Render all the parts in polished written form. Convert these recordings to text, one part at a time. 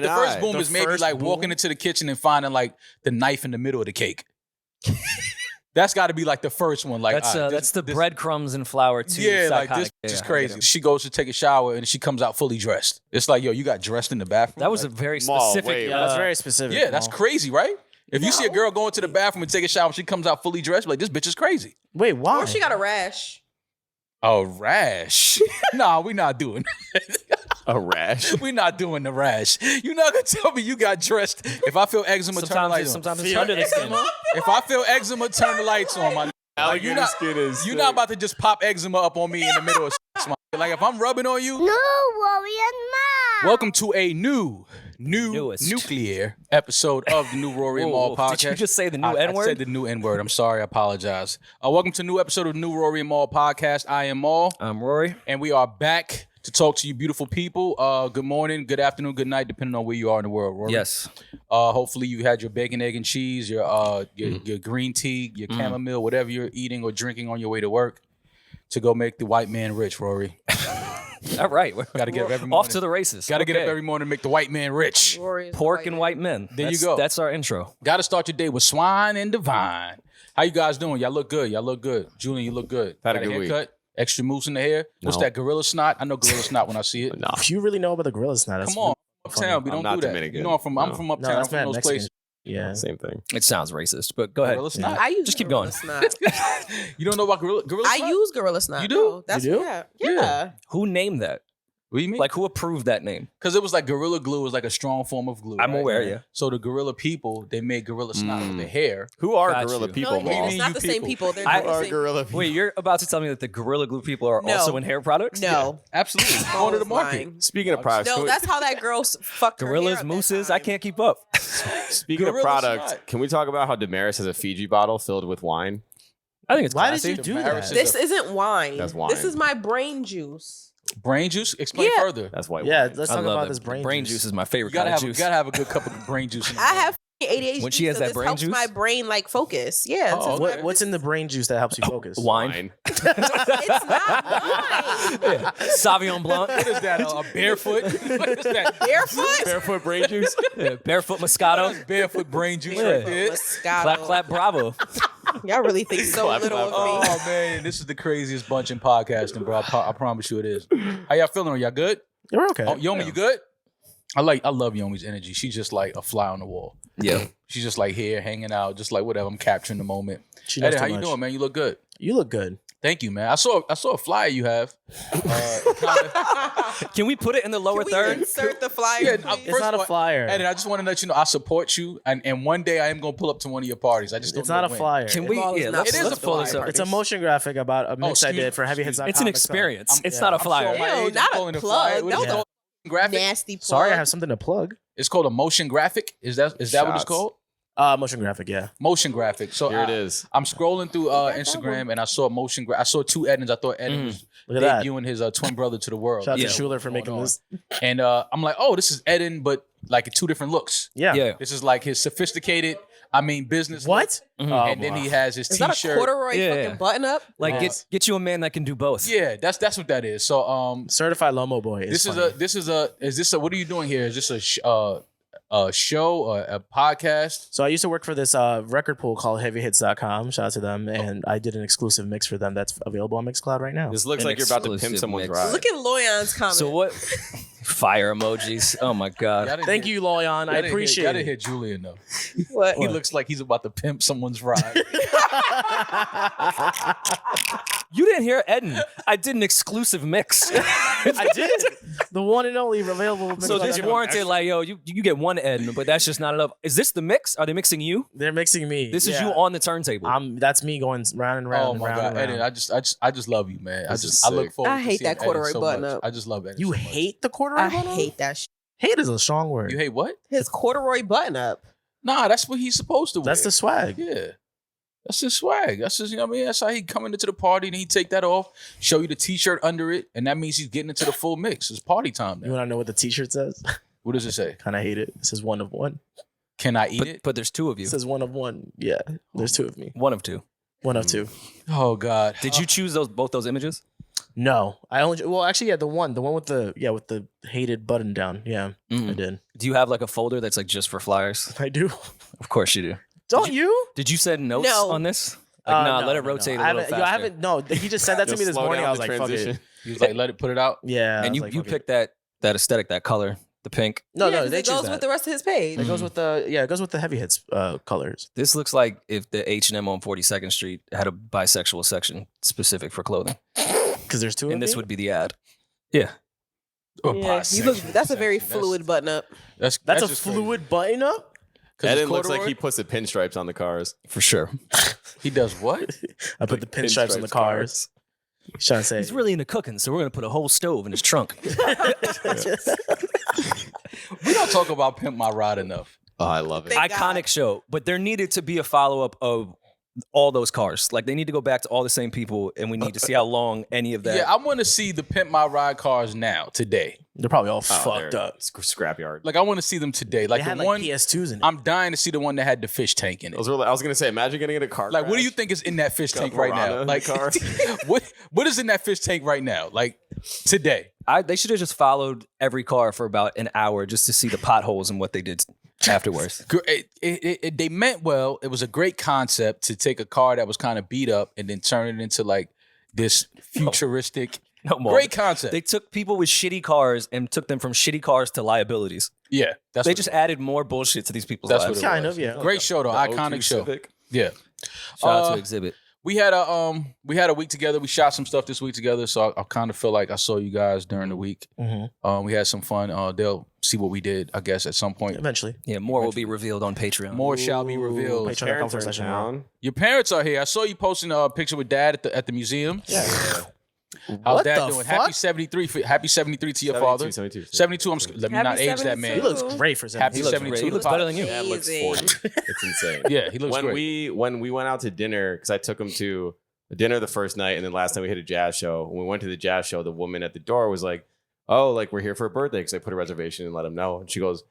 The first boom is maybe like walking into the kitchen and finding like the knife in the middle of the cake. That's got to be like the first one. Like that's the breadcrumbs and flour too. Yeah, like this is crazy. She goes to take a shower and she comes out fully dressed. It's like, yo, you got dressed in the bathroom. That was a very specific. That's very specific. Yeah, that's crazy, right? If you see a girl going to the bathroom and take a shower and she comes out fully dressed, like, this bitch is crazy. Wait, why? Or she got a rash. A rash? Nah, we not doing a rash. We not doing the rash. You're not gonna tell me you got dressed. If I feel eczema, turn the lights on. Sometimes it's under the skin. If I feel eczema, turn the lights on, my. Like, you're not about to just pop eczema up on me in the middle of like if I'm rubbing on you. NewRoryAndMal. Welcome to a newest nuclear episode of the New Rory and Mal podcast. Did you just say the new N-word? I said the new N-word. I'm sorry. I apologize. Welcome to a new episode of the New Rory and Mal podcast. I am Mal. I'm Rory. And we are back to talk to you beautiful people. Good morning, good afternoon, good night, depending on where you are in the world, Rory. Yes. Hopefully you had your bacon, egg, and cheese, your green tea, your chamomile, whatever you're eating or drinking on your way to work to go make the white man rich, Rory. All right. Got to get up every morning. Off to the races. Got to get up every morning and make the white man rich. Pork and white men. There you go. That's our intro. Got to start your day with swine and divine. How you guys doing? Y'all look good. Julian, you look good. Had a good haircut? week. Extra mousse in the hair? What's that, gorilla snot? I know gorilla snot when I see it. No. You really know about the gorilla snot? Come on. Uptown, we don't do that. Dominican. You know, I'm from uptown, that's from those Mexican. places. Yeah. Same thing. It sounds racist, but go ahead. Gorilla snot? I use Just keep gorilla going. Snot. You don't know about gorilla snot? I use gorilla snot. You do? No, that's You do? Yeah. Who named that? What do you mean? Like, who approved that name? Because it was like Gorilla Glue was like a strong form of glue. I'm right? aware, yeah. So the gorilla people, they made gorilla snot with their hair. Who are Got gorilla you. people, No, Mal? it's not you the same people. They're I not the are same gorilla people. Wait, you're about to tell me that the Gorilla Glue people are No. also in hair products? No. Absolutely. Going to the market. Lying. Speaking of products, No, that's how that girl fucked her hair Gorillas, up that mooses, time. I can't keep up. speaking of Gorilla products, snot. can we talk about how Damaris has a Fiji bottle filled with wine? I think it's Why classy. did you do Damaris that? This isn't wine. That's wine. This is my brain juice. Brain juice? Explain Yeah. further. That's white Yeah, wine. let's I talk love about it. this Brain juice is my You favorite gotta kind have, of juice. gotta have a good cup of brain juice. In the I morning. have ADHD. When she has so that this brain helps juice? my brain like focus. Yeah. Oh, What's in the brain juice that helps you focus? Wine. It's not wine. Sauvignon Blanc. What is that? A barefoot? What is that? Barefoot? Barefoot brain juice? Yeah, barefoot Moscato. Barefoot brain juice Yeah. right there. Moscato. Clap, clap, bravo. Y'all really think so Clap, little clap. of me. Oh man, this is the craziest bunch in podcasting, bro. I promise you it is. How y'all feeling? Are y'all good? You're okay. Oh, Yomi, you good? I love Yomi's energy. She's just like a fly on the wall. Yeah. She's just like here, hanging out, just like whatever. I'm capturing the moment. She knows Eddie, too how you much. doing, man? You look good. You look good. Thank you, man. I saw a flyer you have. Can we put it in the lower Can we third? insert the flyer, Yeah, please? It's not a flyer. Eddie, I just want to let you know I support you, and one day I am gonna pull up to one of your parties. I just don't It's know not a when. flyer. Can we? Ball is Yeah, not let's, It is let's a pull this flyer. up. It's a motion graphic about a mix I excuse- did for heavyhits.com. It's an experience. It's Yeah, not a I'm flyer. showing my Ew, age, not I'm a pulling the plug. flyer. What is That it was called? Graphic? Nasty plug. Sorry, I have something to plug. It's called a motion graphic. Is that what it's Shots. called? Motion graphic, yeah. Motion graphic. So Here it is. I'm scrolling through Instagram and I saw I saw two Edens. I thought Eden was Look at that. debuting his twin brother to the world. Shout out Yeah. to Schuler for Going making on. this. And I'm like, oh, this is Eden, but like two different looks. Yeah. Yeah. This is like his sophisticated, business. What? look. Oh, And then boy. he has his Is that a t-shirt. corduroy Yeah. fucking button up? Like, Yes. get you a man that can do both. Yeah, that's what that is. So Certified Lomo Boy. is this a what are you doing here? Is this a show or a podcast? So I used to work for this record pool called heavyhits.com. Shout out to them. And I did an exclusive mix for them that's available on Mixcloud right now. This looks An like you're about to pimp exclusive someone's mix. ride. Look at Loyan's comment. So what? Fire emojis. Oh my God. Thank you, Loyan. I appreciate Gotta it. hit Julian though. What? He looks like he's about to pimp someone's ride. You didn't hear Eden. I did an exclusive mix. I did. The one and only available. So Mixcloud. this warranted like, yo, you get one Eden, but that's just not enough. Is this the mix? Are they mixing you? They're mixing me. This is Yeah. you on the turntable. That's me going round and round Oh and my round God, and round. Eden, I just love you, man. This is I look sick. forward. I to hate seeing that corduroy Eden so button much. up. I just love Eden. You so much. hate the corduroy I button? hate that shit. Hate is a strong word. You hate what? His corduroy button up. Nah, that's what he's supposed to wear. That's the swag. Yeah. That's his swag. That's just, you know what I mean? That's how he coming into the party and he take that off, show you the t-shirt under it, and that means he's getting into the full mix. It's party time You now. want to know what the t-shirt says? What does it say? Kind of hate it. It says one of one. Can I eat it? but there's two of you. It says one of one. Yeah, there's two of me. One of two. One of two. Oh God. Did you choose both those images? No, I only. Well, actually, yeah, the one with the hated button down. Yeah, I did. Do you have like a folder that's like just for flyers? I do. Of course you do. Don't you? Did you send notes No. on this? Like, No, let it no, rotate no. a little I faster. haven't. No, he just sent that to me this Slow morning. down I was the like, fuck it. transition. He was like, let it put it out. Yeah, And I you was like, you fuck it. picked that aesthetic, that color, the pink. No, Yeah, no, 'cause they it choose goes that. with the rest of his page. It goes with it goes with the heavy hits colors. This looks like if the H&M on 42nd Street had a bisexual section specific for clothing. Because there's two And of this me? would be the ad. Yeah. Or Yeah, that's a very fluid button up. That's a just fluid button up? Eden looks like he puts the pinstripes on the cars. For sure. He does what? I put the pinstripes on the cars. He's trying to say. He's really into cooking, so we're going to put a whole stove in his trunk. We don't talk about Pimp My Ride enough. Oh, I love it. Thank Iconic God. show, but there needed to be a follow-up of all those cars. Like, they need to go back to all the same people, and we need to see how long any of that... Yeah, I want to see the Pimp My Ride cars now, today. They're probably all Oh, fucked they're up. Scrapyard. Like, I want to see them today. Like, They had the one, PS2s in it. I'm dying to see the one that had the fish tank in it. Those were, I was gonna say, imagine getting in a car. Like, what do crash. you think is in that fish Got a tank right piranha now? in the Like, car. what is in that fish tank right now? Like, today. They should have just followed every car for about an hour just to see the potholes and what they did afterwards. They meant well. It was a great concept to take a car that was kind of beat up and then turn it into like this futuristic. No more. Great concept. They took people with shitty cars and took them from shitty cars to liabilities. Yeah, that's They what just it added more bullshit to these people's That's lives. what it Kind was. of, yeah. was. Great show though, The iconic O2 show. Civic? Yeah. Shout out Uh, to Exhibit. We had a week together. We shot some stuff this week together, so I kind of feel like I saw you guys during the week. Mhm. We had some fun. They'll see what we did, I guess, at some point. Eventually. Yeah, more will be revealed on Patreon. More shall be revealed. Patreon Parents comfort are in session. town. Your parents are here. I saw you posting a picture with Dad at the museum. Yeah. How's What Dad the doing? fuck? Happy 73. Happy 73 to your father. 72. 72. Let me Happy not age that 72. man. He looks great for Happy He 70. looks 72 great. to He looks Pop. better than you. Dad looks Amazing. 40. It's insane. Yeah, he looks when great. we went out to dinner, because I took him to a dinner the first night, and then last night we hit a jazz show. When we went to the jazz show, the woman at the door was like, "Oh, like we're here for a birthday," because I put a reservation and let him know. And she goes,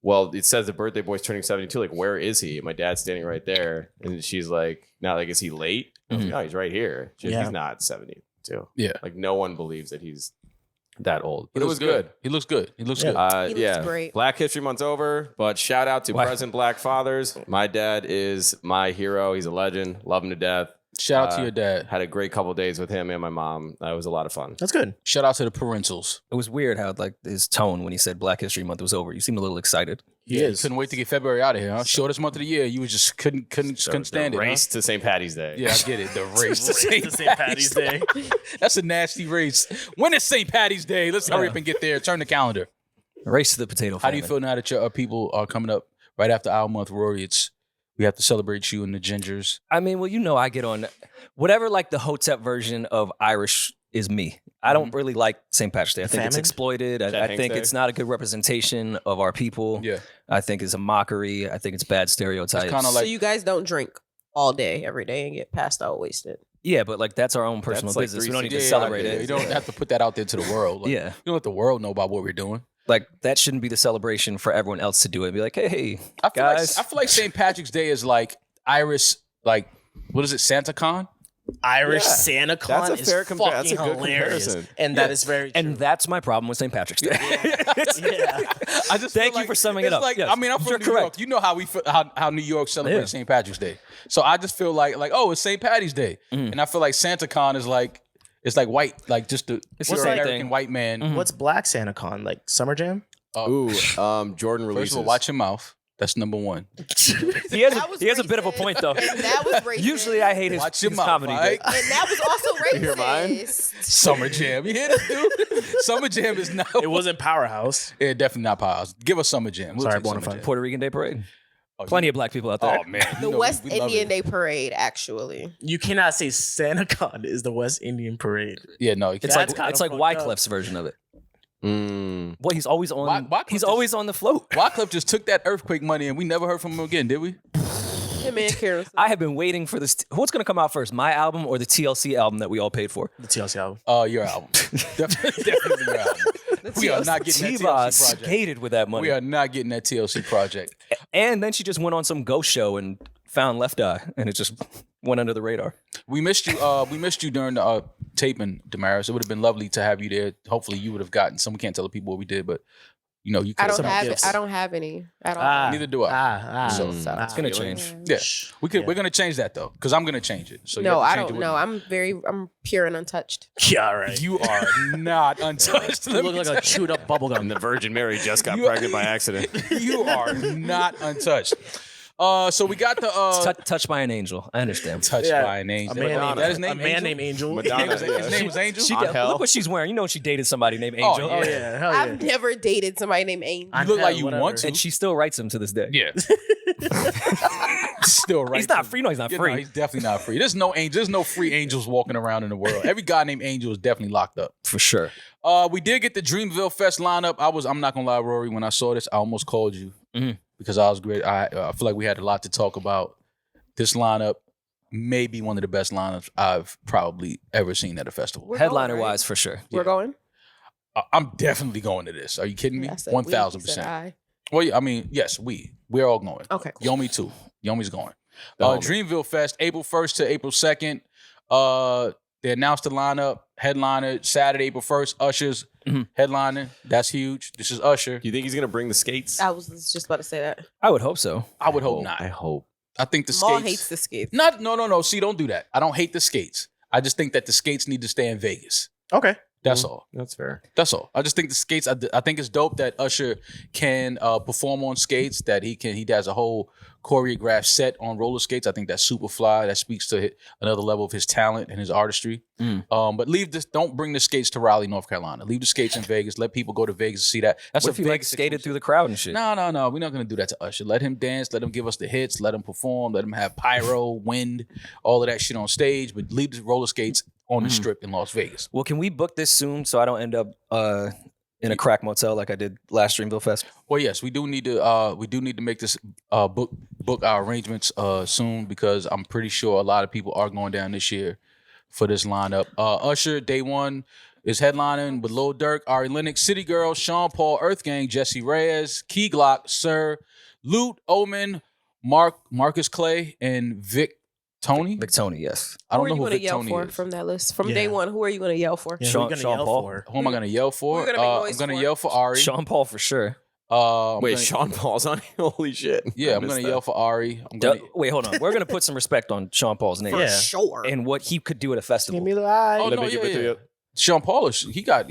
"Well, it says the birthday boy's turning 72. Like, where is he?" And my dad's standing right there, and she's like, "Now, like, is he late?" I was like, "No, he's right here." She's Yeah. He's not 72. Yeah. Like, no one believes that he's that old. But He it looks was good. He looks good. He looks Yeah. good. He looks great. Black History Month's over, but shout out to Why? present Black fathers. My dad is my hero. He's a legend. Love him to death. Shout out to your dad. Had a great couple days with him and my mom. That was a lot of fun. That's good. Shout out to the parentals. It was weird how like his tone when he said Black History Month was over. You seemed a little excited. He You is. couldn't wait to get February out of here, huh? Shortest month of the year. You was just couldn't stand it. Race Huh? to St. Patty's Day. Yeah, I get it. The race to It's St. Patty's Day. That's a nasty race. When is St. Patty's Day? Let's hurry up and get there. Turn the calendar. Race to the potato How famine. do you feel now that your people are coming up right after our month, Rory? We have to celebrate you and the Gingers. I mean, well, you know, I get on whatever like the Hotep version of Irish is me. I don't really like St. Patrick's Day. I think it's Famine? exploited. I Hanks think Day? it's not a good representation of our people. Yeah. I think it's a mockery. I think it's bad stereotypes. It's kinda So like- you guys don't drink all day, every day, and get passed out wasted. yeah, but like that's our own personal That's like business. We 3 don't need to Yeah, celebrate yeah, it. You don't have to put that out there to the world. Like, Yeah. You don't let the world know about what we're doing. Like that shouldn't be the celebration for everyone else to do it. Be like, hey, I feel guys. like I feel like St. Patrick's Day is like Irish, like what is it, Santa Con? Irish Yeah. Santa Con That's a is fair fucking that's a good hilarious. comparison. And that is very true. and that's my problem with St. Patrick's Day. yeah. I just Thank feel you for summing it it's up. Like, Yes. I mean, I'm You're from New York. correct. You know how we feel, how New York celebrates Yeah. St. Patrick's Day. So I just feel like oh, it's St. Patty's Day, and I feel like Santa Con is like it's like white, like just the It's you're the an same American thing. white man. What's Black Santa Con? Like Summer Jam? Ooh, Jordan First releases. of all, watch your mouth. That's number one. he has, That was he has a bit of a racist. point though. And that was racist. Usually I hate his, Watch your his mouth, comedy. all right? but- And that was also racist. hear mine? Summer Jam. You hear this, dude? Summer Jam is not. It wasn't Powerhouse. Yeah, definitely not Powerhouse. Give us Summer Jam. We'll Sorry, take Summer Bonafide. Jam. Puerto Rican Day Parade. Oh, Plenty of black people out there. Oh man, The You know, West we love Indian it. Day Parade, actually. You cannot say Santa Con is the West Indian Parade. Yeah, no, you It's can't. like kinda it's like fucked up. Wyclef's version of it. Mm. Boy, he's always on. Wyclef he's just- always on the float. Wyclef just took that earthquake money and we never heard from him again, did we? Him and Karen. I have been waiting for this. What's going to come out first, my album or the TLC album that we all paid for? The TLC album. Your album. Definitely your album. We are not getting that Tiva TLC project. skated with that money. We are not getting that TLC project. And then she just went on some ghost show and found Left Eye, and it just went under the radar. We missed you. We missed you during the taping, Damaris. It would have been lovely to have you there. Hopefully, you would have gotten some. We can't tell people what we did, but you know, you could. I don't Some have it. gifts. I don't have any at all. Neither do I. So It's gonna change. Yeah, we could. Yeah. We're gonna change that though, because I'm gonna change it. So you No, have to I change don't it know. with I'm pure and untouched. Yeah, all right. me. You are not untouched. You Let look me like tell a chewed up bubble And gum. the Virgin Mary just got You- pregnant by accident. you are not untouched. So we got the Touched by an angel. I understand. touched Yeah. by an A angel. man, Madonna. That his named, name a man Angel? named Angel. Madonna. His name was Angel. She On did, hell. look what she's wearing. You know she dated somebody named Oh, Angel. Oh yeah, hell yeah. I've never dated somebody named Angel. On You look like hell, you whatever. want to. And she still writes him to this day. Yeah. Still right. He's not free. No, he's not Yeah, free. no, he's definitely not free. There's no angel. There's no free angels walking around in the world. Every guy named Angel is definitely locked up. For sure. We did get the Dreamville Fest lineup. I'm not gonna lie, Rory. When I saw this, I almost called you because I was great. I feel like we had a lot to talk about. This lineup may be one of the best lineups I've probably ever seen at a festival. We're Headliner going, right? wise, for sure. We're going. I'm definitely going to this. Are you kidding me? Yeah, I said we, you 1,000%. said I. Well, yeah, I mean, yes, we're all going. Okay, cool. Yomi too. Yomi's going. The homie. Dreamville Fest, April 1st to April 2nd. They announced the lineup. Headliner Saturday, April 1st. Usher's headliner. That's huge. This is Usher. Do you think he's gonna bring the skates? I was just about to say that. I would hope so. I would hope not. I hope. I think the Maul skates. hates the skates. No. See, don't do that. I don't hate the skates. I just think that the skates need to stay in Vegas. Okay. That's all. That's fair. That's all. I just think the skates. I think it's dope that Usher can perform on skates. That he does a whole choreographed set on roller skates. I think that's super fly. That speaks to another level of his talent and his artistry. But leave this. Don't bring the skates to Raleigh, North Carolina. Leave the skates in Vegas. Let people go to Vegas to see that. That's What a if he like Vegas skated exclusive. through the crowd and shit? No. We're not gonna do that to Usher. Let him dance. Let him give us the hits. Let him perform. Let him have pyro, wind, all of that shit on stage. But leave the roller skates on the strip in Las Vegas. Well, can we book this soon so I don't end up in a crack motel like I did last Dreamville Fest? Well, yes, we do need to make this book our arrangements soon because I'm pretty sure a lot of people are going down this year for this lineup. Usher day one is headlining with Lil Durk, Ari Lennox, City Girls, Sean Paul, Earth Gang, Jesse Reyes, Key Glock, Sir, Lute, Omen, Marcus Clay, and Vic Tony. Vic Tony, yes. I don't Who are know you who going to Vic yell Tony for is. from that list? From Yeah. day one, who are you going to yell for? Yeah, Sean- who are you Sean gonna Paul. yell for? Who am I gonna yell for? Who are you gonna make noise I'm gonna for? yell for Ari. Sean Paul for sure. I'm Wait, gonna- Sean Paul's on it? Holy shit. Yeah, I'm I gonna missed yell that. for Ari. I'm gonna. Wait, hold on. We're gonna put some respect on Sean Paul's name For Yeah. sure. and what he could do at a festival. Give me the eye. Oh, Let no, me give yeah, it to yeah. you. Sean Paul is he got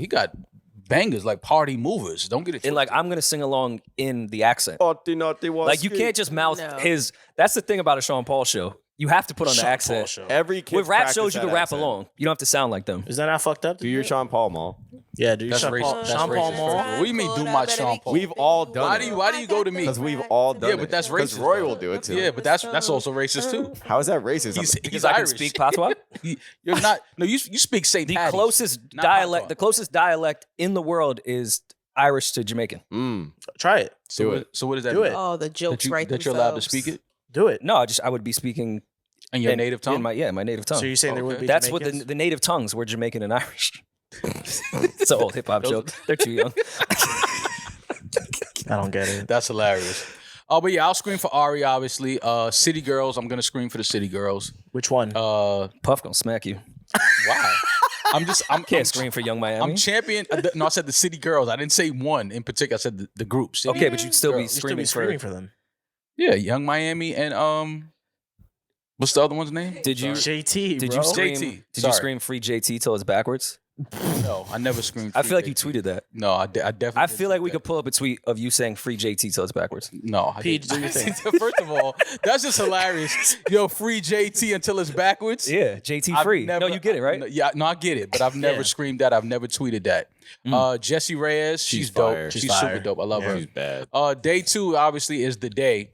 bangers like party movers. Don't get it. And like I'm gonna sing along in the accent. Naughty, Like you can't just mouth No. his. That's the thing about a Sean Paul show. You have to put on the Sean Paul accent. show. Every kid With rap practice shows, you that can rap accent. along. You don't have to sound like them. Is that not fucked up? Do your Sean Paul, Mal. Yeah, do your That's Sean racist. Paul. That's Sean Paul racist. Mall. What do you mean do my Sean Paul? We've all done Why it. do you go to me? Because we've all done Yeah, but that's racist. Because Roy though. will do it too. Yeah, but that's also racist too. How is that racist? He's Because I can Irish. speak patois. You're not. No, you speak St. The Patty's. closest not dialect. patois. The closest dialect in the world is Irish to Jamaican. Try it. So, Do it. so what does that Do mean? it. Oh, the jokes right that you're allowed to themselves. speak it Do it. No, I would be speaking in your in- native tongue. In my native tongue. So you're saying there would Okay. be That's what Jamaicans? the native tongues were Jamaican and Irish. It's an old hip hop joke. They're too young. I don't get it. That's hilarious. Oh, but yeah, I'll scream for Ari. Obviously, City Girls. I'm gonna scream for the City Girls. Which one? Puff gonna smack you. Why? I'm Can't scream for Young Miami. I'm champion. No, I said the City Girls. I didn't say one in particular. I said the group. City Okay, but you'd still be Girls. You'd still be screaming screaming for. for them. Yeah, Young Miami and what's the other one's name? Did you? JT, Did bro. you scream? JT. Did Sorry. you scream free JT till it's backwards? No, I never screamed. I feel like free you JT. tweeted that. No, I definitely. I didn't feel like tweet we that. could pull up a tweet of you saying free JT till it's backwards. No, I Pete, didn't. do your thing. First of all, that's just hilarious. Yo, free JT until it's backwards. Yeah, JT I've free. never- no, you get it, right? Yeah, no, I get it, but I've never Yeah. screamed that. I've never tweeted that. Jesse Reyes, she's fire. dope. She's She's super fire. dope. I love She's her. bad. Day two, obviously, is the day.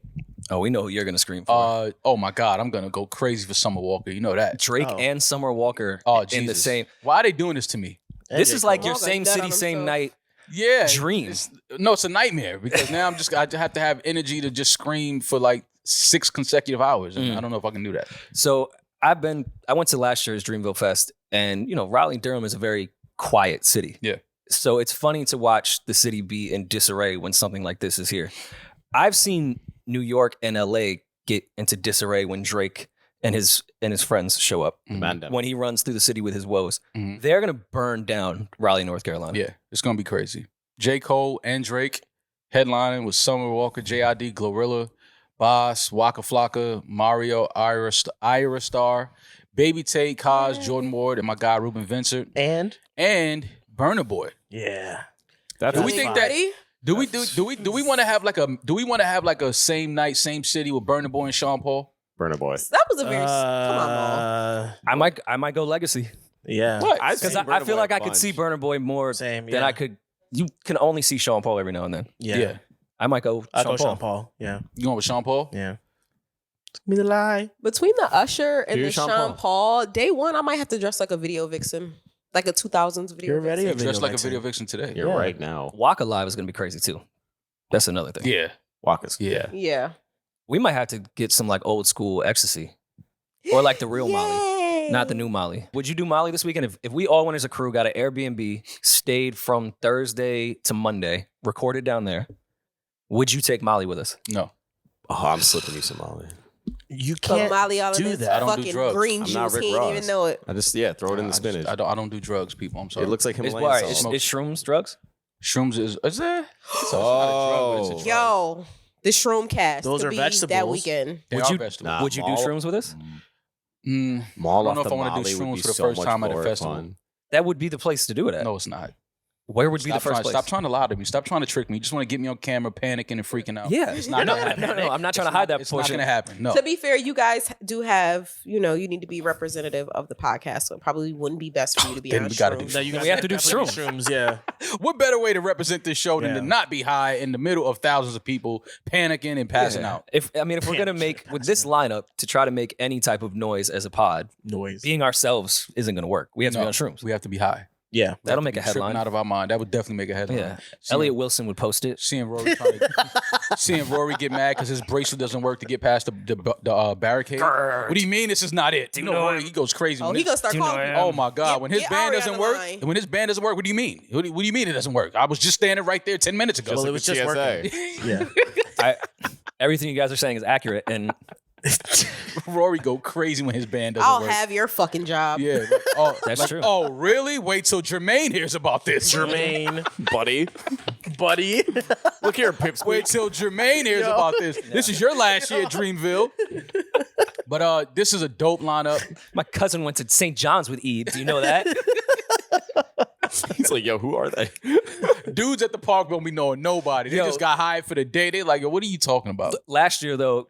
Oh, we know who you're gonna scream for. Oh my God, I'm gonna go crazy for Summer Walker. You know that. Drake oh. and Summer Walker Oh, in Jesus. the same. Why are they doing this to me? This is like your Walker same dead city, on same himself. night. Yeah, Dream. it's a nightmare because now I have to have energy to just scream for like 6 consecutive hours, and I don't know if I can do that. So I went to last year's Dreamville Fest, and Raleigh Durham is a very quiet city. Yeah. So it's funny to watch the city be in disarray when something like this is here. I've seen New York and LA get into disarray when Drake and his friends show up Mhm. Man down. when he runs through the city with his woes, Mhm. they're gonna burn down Raleigh, North Carolina. Yeah, it's gonna be crazy. J. Cole and Drake headlining with Summer Walker, JID, Glorilla, Boss, Waka Flocka, Mario, Ira Star, Baby Tate, Kaz, Jordan Ward, and my guy Ruben Vincent, And and Burna Boy. yeah, That's Do we think that? Ready? Do we want to have like a same night, same city with Burna Boy and Sean Paul? Burna Boy? That was a very come on, ball. I might go Legacy Yeah. What? because I feel like I could see Burna Boy more Same. than Yeah. I could. You can only see Sean Paul every now and then. Yeah. I might go I Sean go Paul. Sean Paul. Yeah. You going with Sean Paul? Yeah. Give me the lie. Between the Usher and Do the Sean Sean Paul, day one, I might have to dress like a video vixen, like a 2000s video. You're ready? vixen. Just like a vixen. video vixen today. You're Yeah. right now. Waka Live is gonna be crazy too. That's another thing. Yeah, Waka's. yeah. Yeah. We might have to get some like old school ecstasy. Or like the real Molly. Yay. Not the new Molly. Would you do Molly this weekend? If we all went as a crew, got an Airbnb, stayed from Thursday to Monday, recorded down there, would you take Molly with us? No, Oh, I'm slipping you some Molly. You Put can't Molly all in do this that. I don't do fucking drugs. green I'm juice. not Rick He didn't Ross. even know it. I just throw it in the spinach. I don't do drugs, people. I'm sorry. It looks like Is, Himalayan why, salt. is shrooms drugs? Shrooms is there? It's not a drug, but it's a drug. Yo, the shroom cast. Those could are be that vegetables. weekend. They Would are you- vegetables. Nah, Would you do Mall- shrooms with us? Mall I don't know off if the I wanna do Molly would shrooms be for the so first much time at a more festival. fun. That would be the place to do it at. No, it's not. Where would be the first place? Stop trying to lie to me. Stop trying to trick me. You just want to get me on camera panicking and freaking out. Yeah. It's not no, gonna happen. no, I'm not trying to hide that It's portion. not going to happen. No. To be fair, you guys do have, you need to be representative of the podcast, so it probably wouldn't be best for you to be Then on we gotta shrooms. do No, you Then guys we have to do definitely shrooms. Yeah. What better way to represent this show than Yeah. to not be high in the middle of thousands of people panicking and passing Yeah. out? If we're gonna make with this lineup to try to make any type of noise as a pod, Noise. being ourselves isn't gonna work. We have to be No, on shrooms. We have to be high. Yeah. That'll We make a have to be tripping headline. out of our mind. That would definitely make a headline. Yeah. Seeing- Elliot Wilson would post it. Seeing Rory seeing Rory get mad because his bracelet doesn't work to get past the barricade. What do you mean this is not it? You know, Rory, he goes crazy. Oh, when he it- gonna start Do you know calling I people. am? Oh my God! When his Get band Ari on doesn't the work, line. when his band doesn't work, what do you mean? What do you mean it doesn't work? I was just standing right there 10 minutes ago. Just Well, it like was the just TSA. working. Yeah. Everything you guys are saying is accurate, and Rory go crazy when his band doesn't I'll work. have your fucking job. Yeah, like, oh, That's like, true. Oh, really? Wait till Jermaine hears about this. Jermaine, Buddy. buddy. Look here, Pipsqueak. Wait till Jermaine hears about this. This is your last year at Dreamville. But this is a dope lineup. my cousin went to St. John's with Eve. Do you know that? He's like, yo, who are they? Dudes at the park don't be knowing nobody. They Yo. just got hired for the day. They like, yo, what are you talking about? Last year, though,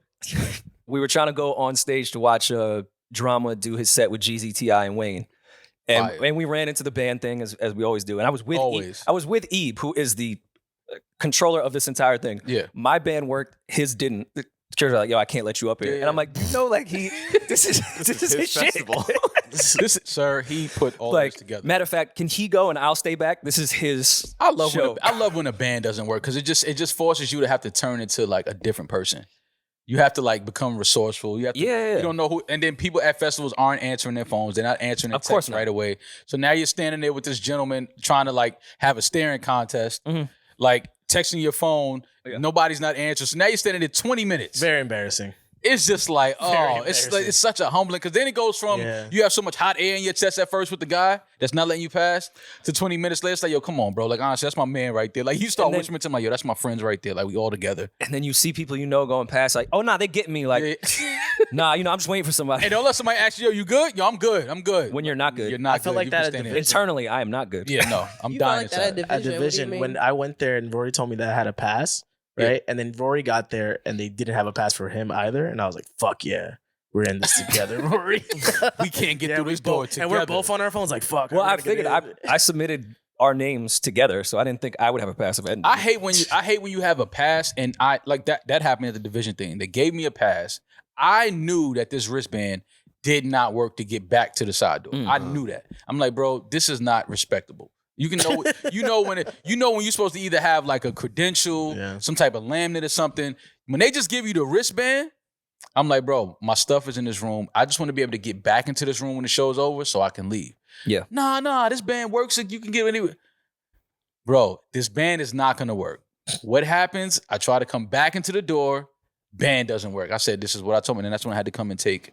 we were trying to go on stage to watch Drama do his set with Jeezy, T.I., and Wayne. Fire. And we ran into the band thing as we always do. And I was with Always. I was with Ebe, who is the controller of this entire thing. Yeah. My band worked, his didn't. The church was like, yo, I can't let you up here. Yeah. And I'm like, like this is his shit. festival. This, sir, he put all Like, this together. matter of fact, can he go and I'll stay back? This is his I love show. when a band doesn't work because it just forces you to have to turn into like a different person. You have to like become resourceful. You have to, Yeah. You don't know who, and then people at festivals aren't answering their phones. They're not answering their Of course texts not. right away. So now you're standing there with this gentleman trying to like have a staring contest, Mhm. like texting your phone. Yeah. Nobody's not answering. So now you're standing there 20 minutes. Very embarrassing. It's just like, Very it's embarrassing. it's such a humbling because then it goes from Yeah. you have so much hot air in your chest at first with the guy that's not letting you pass to 20 minutes later. It's like, yo, come on, bro. Like, honestly, that's my man right there. Like, you start And then- whispering to him, like, yo, that's my friends right there. Like, we all together. And then you see people going past, like, oh, nah, they getting me. Like, Yeah. nah, I'm just waiting for somebody. Hey, don't let somebody ask you, yo, you good? Yo, I'm good. I'm good. When you're not good. You're not I feel good. like You that been at standing Division. Internally, I am not good. there. Yeah, no. I'm You dying feel like that inside. at A division. What do you When mean? I went there and Rory told me that I had a pass, right? And then Rory got there and they didn't have a pass for him either. And I was like, fuck yeah. We're in this together, Rory. We can't get through we this door both- together. And we're both on our phones like, fuck. Well, we're I gonna get figured in. I submitted our names together, so I didn't think I would have a pass if I hadn't. I hate when you have a pass and I like that happened at the division thing. They gave me a pass. I knew that this wristband did not work to get back to the side door. I knew that. I'm like, bro, this is not respectable. You can know when you're supposed to either have like a credential, Yeah. some type of laminate or something. When they just give you the wristband, I'm like, bro, my stuff is in this room. I just want to be able to get back into this room when the show's over so I can leave. Yeah. Nah, this band works. So you can get anywhere. Bro, this band is not gonna work. What happens? I try to come back into the door. Band doesn't work. I said, this is what I told me. And that's when I had to come and take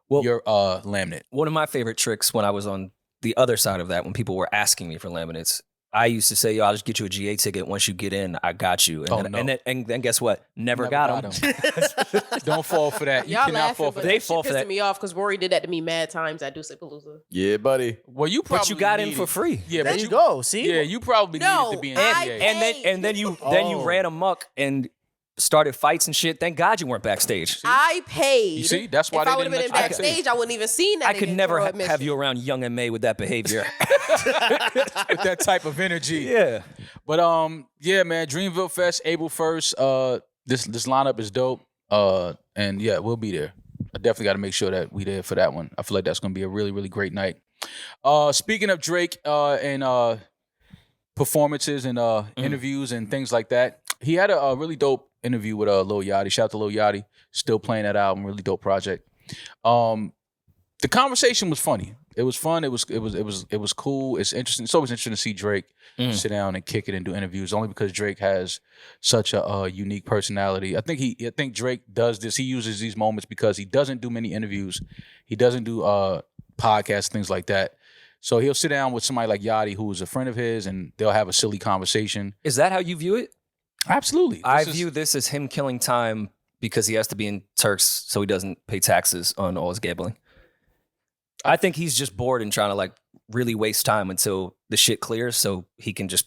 Well- your laminate. One of my favorite tricks when I was on the other side of that, when people were asking me for laminates, I used to say, "Yo, I'll just get you a GA ticket. Once you get in, I got you." And then guess what? Never got them. Don't fall for that. You Y'all cannot laughing, fall for but that. They that fall shit for that. pissing me off because Rory did that to me mad times at Deuce Palooza. Yeah, buddy. Well, you probably But you got in needed- for free. Yeah, There but you go. See? Yeah, you probably No, needed to be in I NDA. paid. And then you Oh. ran amok and started fights and shit. Thank God you weren't backstage. I paid. You see, that's why if they I would have didn't been let you backstage, I wouldn't even seen that. I could nigga never throw have admission. you around Young and May with that behavior. with that type of energy. Yeah. But yeah, man, Dreamville Fest, April 1st. This lineup is dope. And yeah, we'll be there. I definitely got to make sure that we there for that one. I feel like that's gonna be a really, really great night. Speaking of Drake and performances and interviews and things like that, he had a really dope interview with Lil Yachty. Shout out to Lil Yachty, still playing that album, really dope project. The conversation was funny. It was fun. It was cool. It's interesting. It's always interesting to see Drake sit down and kick it and do interviews. Only because Drake has such a unique personality. I think Drake does this. He uses these moments because he doesn't do many interviews. He doesn't do podcasts, things like that. So he'll sit down with somebody like Yachty, who is a friend of his, and they'll have a silly conversation. Is that how you view it? Absolutely. I view this as him killing time because he has to be in Turks so he doesn't pay taxes on all his gambling. I think he's just bored and trying to like really waste time until the shit clears so he can just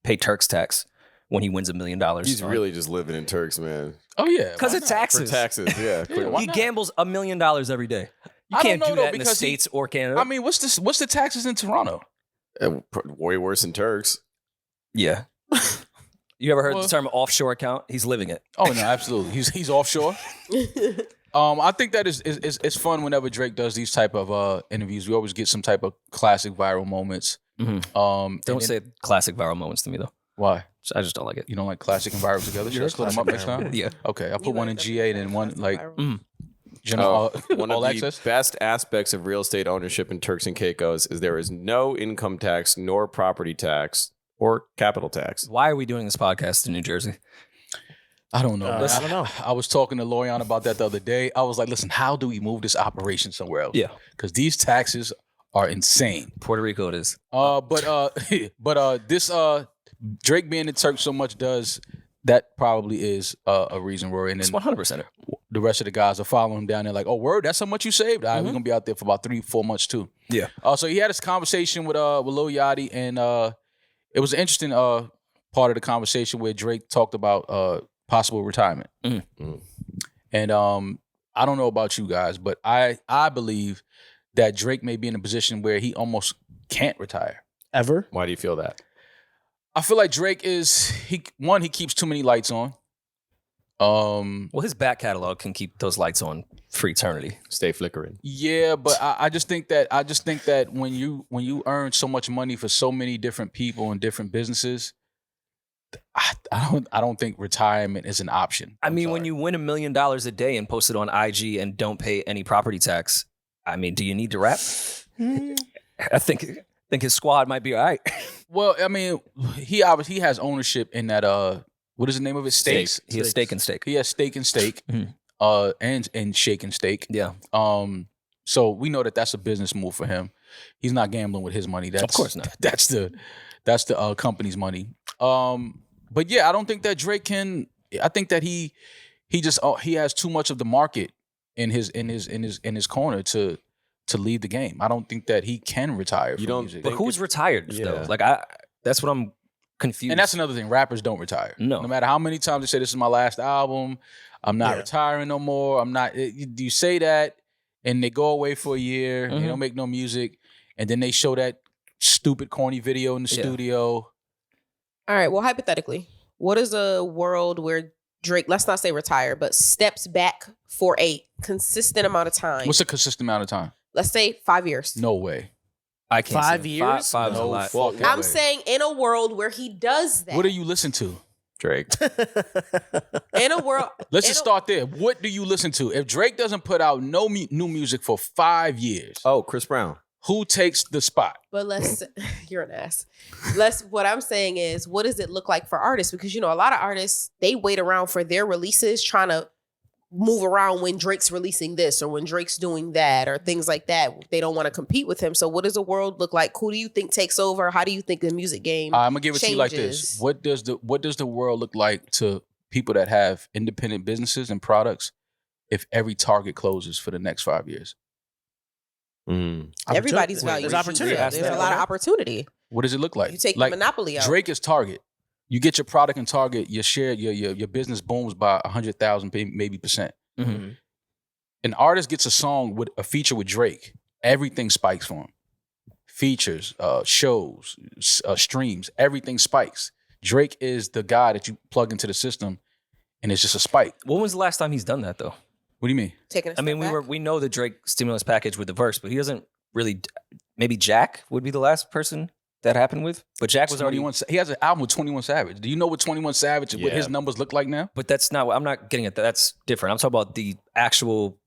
pay Turks tax when he wins $1 million. He's really just living in Turks, man. Oh yeah, because why it's not? For taxes. taxes, yeah. clearly. why He not? gambles $1 million every day. You I can't don't do know, that though, in the because States or Canada. I mean, what's the taxes in Toronto? Way worse than Turks. yeah. You ever heard Well- the term offshore account? He's living it. Oh no, absolutely. He's offshore. I think that it's fun whenever Drake does these type of interviews. We always get some type of classic viral moments. Don't and say classic viral moments to me though. why I just don't like it. you don't like classic and viral together. Should I split them up next time? Yeah. Okay, I'll put one in GA and then one like Viral. general One all of the access. best aspects of real estate ownership in Turks and Caicos is there is no income tax, nor property tax, or capital tax. Why are we doing this podcast in New Jersey? I don't know. man. I don't know. I was talking to Lorian about that the other day. I was like, listen, how do we move this operation somewhere else? Yeah. Because these taxes are insane. Puerto Rico it is. But this Drake being in Turks so much does that probably is a reason, Rory. And It's then 100%. the rest of the guys are following him down there like, oh, word, that's how much you saved? All right, we're gonna be out there for about 3-4 months too. Yeah. So he had this conversation with Lil Yachty, and it was an interesting part of the conversation where Drake talked about possible retirement. And I don't know about you guys, but I believe that Drake may be in a position where he almost can't retire. Ever? Why do you feel that? I feel like Drake he keeps too many lights on. Well, his back catalog can keep those lights on for eternity. Stay flickering. Yeah, but I just think that when you earn so much money for so many different people and different businesses, I don't think retirement is an option. I I'm mean, sorry. when you win $1 million a day and post it on IG and don't pay any property tax, I mean, do you need to rap? I think his squad might be all right. Well, I mean, he obviously has ownership in that what is the name of it? Stakes. He has steak and steak. He has stake and stake, Mhm. and shake and stake. Yeah. So we know that that's a business move for him. He's not gambling with his money. That's, Of course not. That's the company's money. But yeah, I don't think that Drake can. I think that he has too much of the market in his corner to leave the game. I don't think that he can retire. From don't music. But who's retired though? Yeah. Like that's what I'm confused. And that's another thing. Rappers don't retire. No. No matter how many times they say this is my last album, I'm not Yeah. retiring no more. I'm not. You say that, and they go away for a year. They Mhm. don't make no music, and then they show that stupid corny video in the Yeah. studio. All right. Well, hypothetically, what is a world where Drake, let's not say retire, but steps back for a consistent amount of time? What's a consistent amount of time? Let's say 5 years. No way. I can't 5 see it. years? Five's a No lot. fucking I'm way. saying in a world where he does that. What do you listen to? Drake. in a world? Let's in just a- start there. What do you listen to? If Drake doesn't put out no new music for 5 years, Oh, Chris Brown. who takes the spot? But you're an ass. What I'm saying is, what does it look like for artists? Because, a lot of artists, they wait around for their releases trying to move around when Drake's releasing this or when Drake's doing that or things like that. They don't want to compete with him. So what does the world look like? Who do you think takes over? How do you think the music game I'm gonna give it to you like this. changes? What does the world look like to people that have independent businesses and products if every Target closes for the next 5 years? Everybody's value. There's opportunity. There's a lot of opportunity. What does it look like? You take like the monopoly out. Drake is Target. You get your product in Target, your share, your business booms by 100,000 maybe percent. Mm-hmm. An artist gets a song with a feature with Drake, everything spikes for him. Features, shows, streams, everything spikes. Drake is the guy that you plug into the system, and it's just a spike. When was the last time he's done that though? What do you mean? Taking a I step mean, back. we know the Drake stimulus package with the verse, but he doesn't really. Maybe Jack would be the last person that happened with, but Jack was already. 21. He has an album with 21 Savage. Do you know what 21 Savage, what his numbers look like now? But that's not what I'm not getting at. That's different. I'm talking about the actual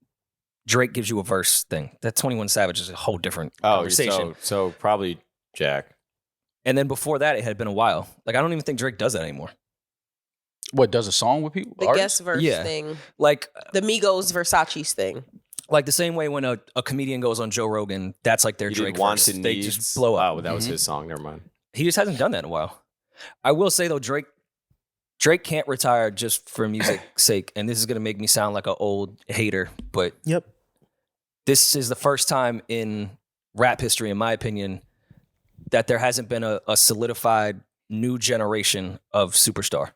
Drake gives you a verse thing. That 21 Savage is a whole different conversation. So probably Jack. And then before that, it had been a while. Like I don't even think Drake does that anymore. What, does a song with people? the artists? guest verse Yeah. thing. Like The Migos Versace's thing. the same way when a comedian goes on Joe Rogan, that's like their He Drake did Wants verse. and They Needs. just blow up. Oh, that was his song. Never mind. He just hasn't done that in a while. I will say though, Drake can't retire just for music's sake, and this is gonna make me sound like an old hater, but Yep. this is the first time in rap history, in my opinion, that there hasn't been a solidified new generation of superstar.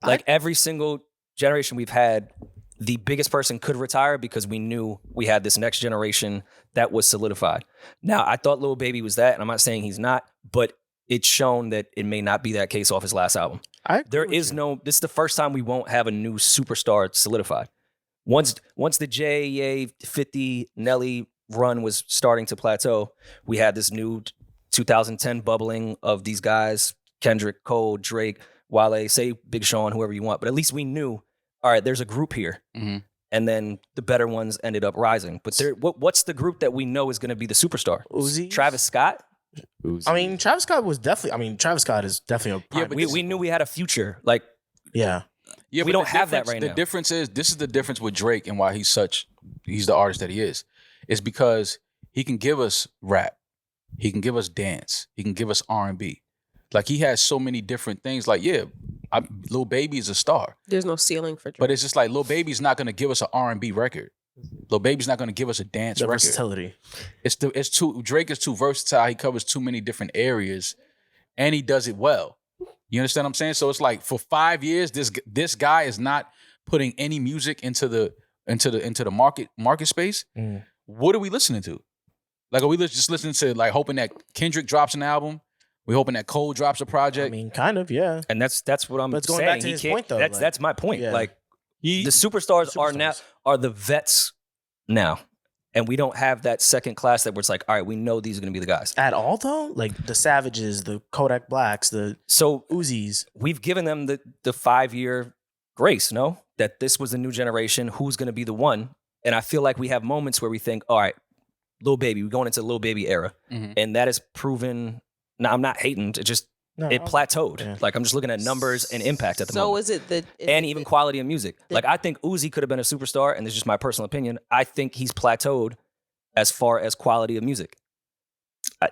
Like every single generation we've had, the biggest person could retire because we knew we had this next generation that was solidified. Now, I thought Lil Baby was that, and I'm not saying he's not, but it's shown that it may not be that case off his last album. This is the first time we won't have a new superstar solidified. Once the J, 50, Nelly run was starting to plateau, we had this new 2010 bubbling of these guys, Kendrick, Cole, Drake, Wale, say Big Sean, whoever you want. But at least we knew, all right, there's a group here. Mm-hmm. And then the better ones ended up rising. But what's the group that we know is going to be the superstar? Uzi? Travis Scott? Uzi. I mean, Travis Scott is definitely a prime. We knew we had a future. Like, Yeah. Yeah, we but don't the have that difference- right the now. The difference is, this is the difference with Drake and why he's the artist that he is. It's because he can give us rap. He can give us dance. He can give us R&B. Like, he has so many different things. Like, Lil Baby is a star. There's no ceiling for Drake. But it's just like, Lil Baby's not going to give us an R&B record. Lil Baby's not going to give us a dance The record. versatility. Drake is too versatile. He covers too many different areas, and he does it well. You understand what I'm saying? So it's like, for 5 years, this guy is not putting any music into the market space. Mm. What are we listening to? Like, are we just listening to, like, hoping that Kendrick drops an album? We hoping that Cole drops a project? I mean, kind of, yeah. and that's what I'm But it's saying. going back to He his can't- point, though, That's my point. yeah. Like, the superstars are the vets now. And we don't have that second class that where it's like, all right, we know these are going to be the guys. At all, though? Like the Savages, the Kodak Blacks, the So Uzis. we've given them the 5-year grace, no? That this was the new generation. Who's going to be the one? And I feel like we have moments where we think, all right, Lil Baby, we're going into the Lil Baby era. Mhm. And that is proven. Now, I'm not hating. It just, it plateaued. Yeah. Like, I'm just looking at numbers and impact at the so moment. And even quality of music. Like, I think Uzi could have been a superstar, and this is just my personal opinion. I think he's plateaued as far as quality of music.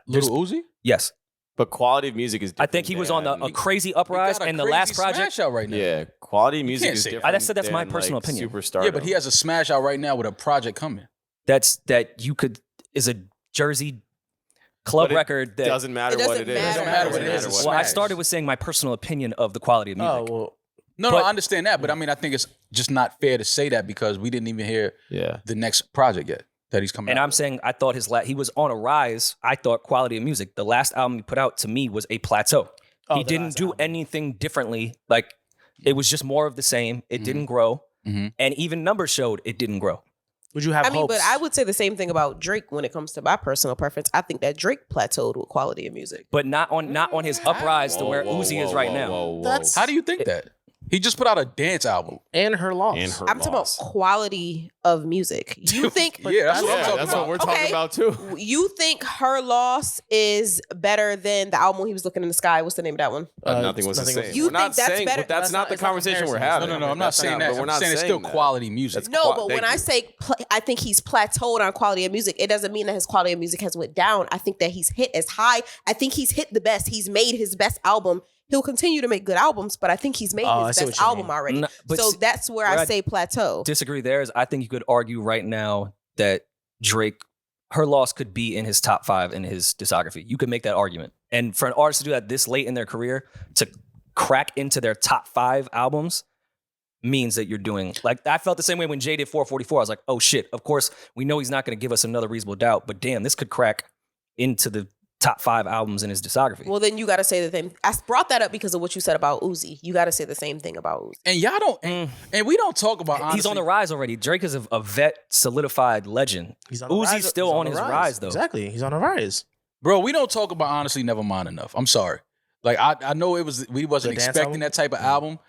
Little Uzi? Yes. But quality of music is I different. think he was on a crazy He uprise, got a and the crazy last project. smash out right now. Yeah, quality of music can't is say that. different. That's my than, personal like, opinion. Superstar. Yeah, but he has a smash out right now with a project coming. That you could is a Jersey club But it record that doesn't matter It what doesn't it is. matter. It doesn't matter what it is. Well, I Smash. started with saying my personal opinion of the quality of music. Oh, well, No, But- I understand that, but I mean, I think it's just not fair to say that because we didn't even hear Yeah. the next project yet that he's coming And out I'm with. saying I thought he was on a rise. I thought quality of music. The last album he put out to me was a plateau. He the didn't last do album. anything differently. Like it was just more of the same. It didn't grow. Mhm. And even numbers showed it didn't grow. Would you have I mean, hopes? but I would say the same thing about Drake when it comes to my personal preference. I think that Drake plateaued with quality of music. But not on his uprise to where Uzi is right now. Whoa. That's- How do you think that? He just put out a dance album. And her loss. I'm talking about quality of music. You think? Yeah, that's what I'm talking that's about. what we're talking about too. You think Her Loss is better than the album He Was Looking in the Sky? What's the name of that one? Nothing was the same. You We're not think that's saying, better? but that's not the That's not conversation we're comparison. having. No, I'm not That's saying that. but we're I'm not saying it's still that. quality music. That's No, but thank when I you. say I think he's plateaued on quality of music, it doesn't mean that his quality of music has went down. I think that he's hit as high. I think he's hit the best. He's made his best album. He'll continue to make good albums, but I think he's made I his see best what you album mean. already. No, but So see, that's where where I I say plateau. Disagree there is I think you could argue right now that Drake, Her Loss could be in his top 5 in his discography. You could make that argument. And for an artist to do that this late in their career, to crack into their top 5 albums means that you're doing, like, I felt the same way when Jay did 444. I was like, oh shit, of course, we know he's not going to give us another reasonable doubt, but damn, this could crack into the top 5 albums in his discography. Well, then you got to say the same. I brought that up because of what you said about Uzi. You got to say the same thing about Uzi. And y'all don't, and we don't talk about. Honestly, He's on the rise already. Drake is a vet, solidified legend. He's on the Uzi's rise. still He's on his rise, though. Exactly. He's on a rise. bro. We don't talk about honestly. Nevermind enough. I'm sorry. Like I know we wasn't The dance expecting album? that type of album.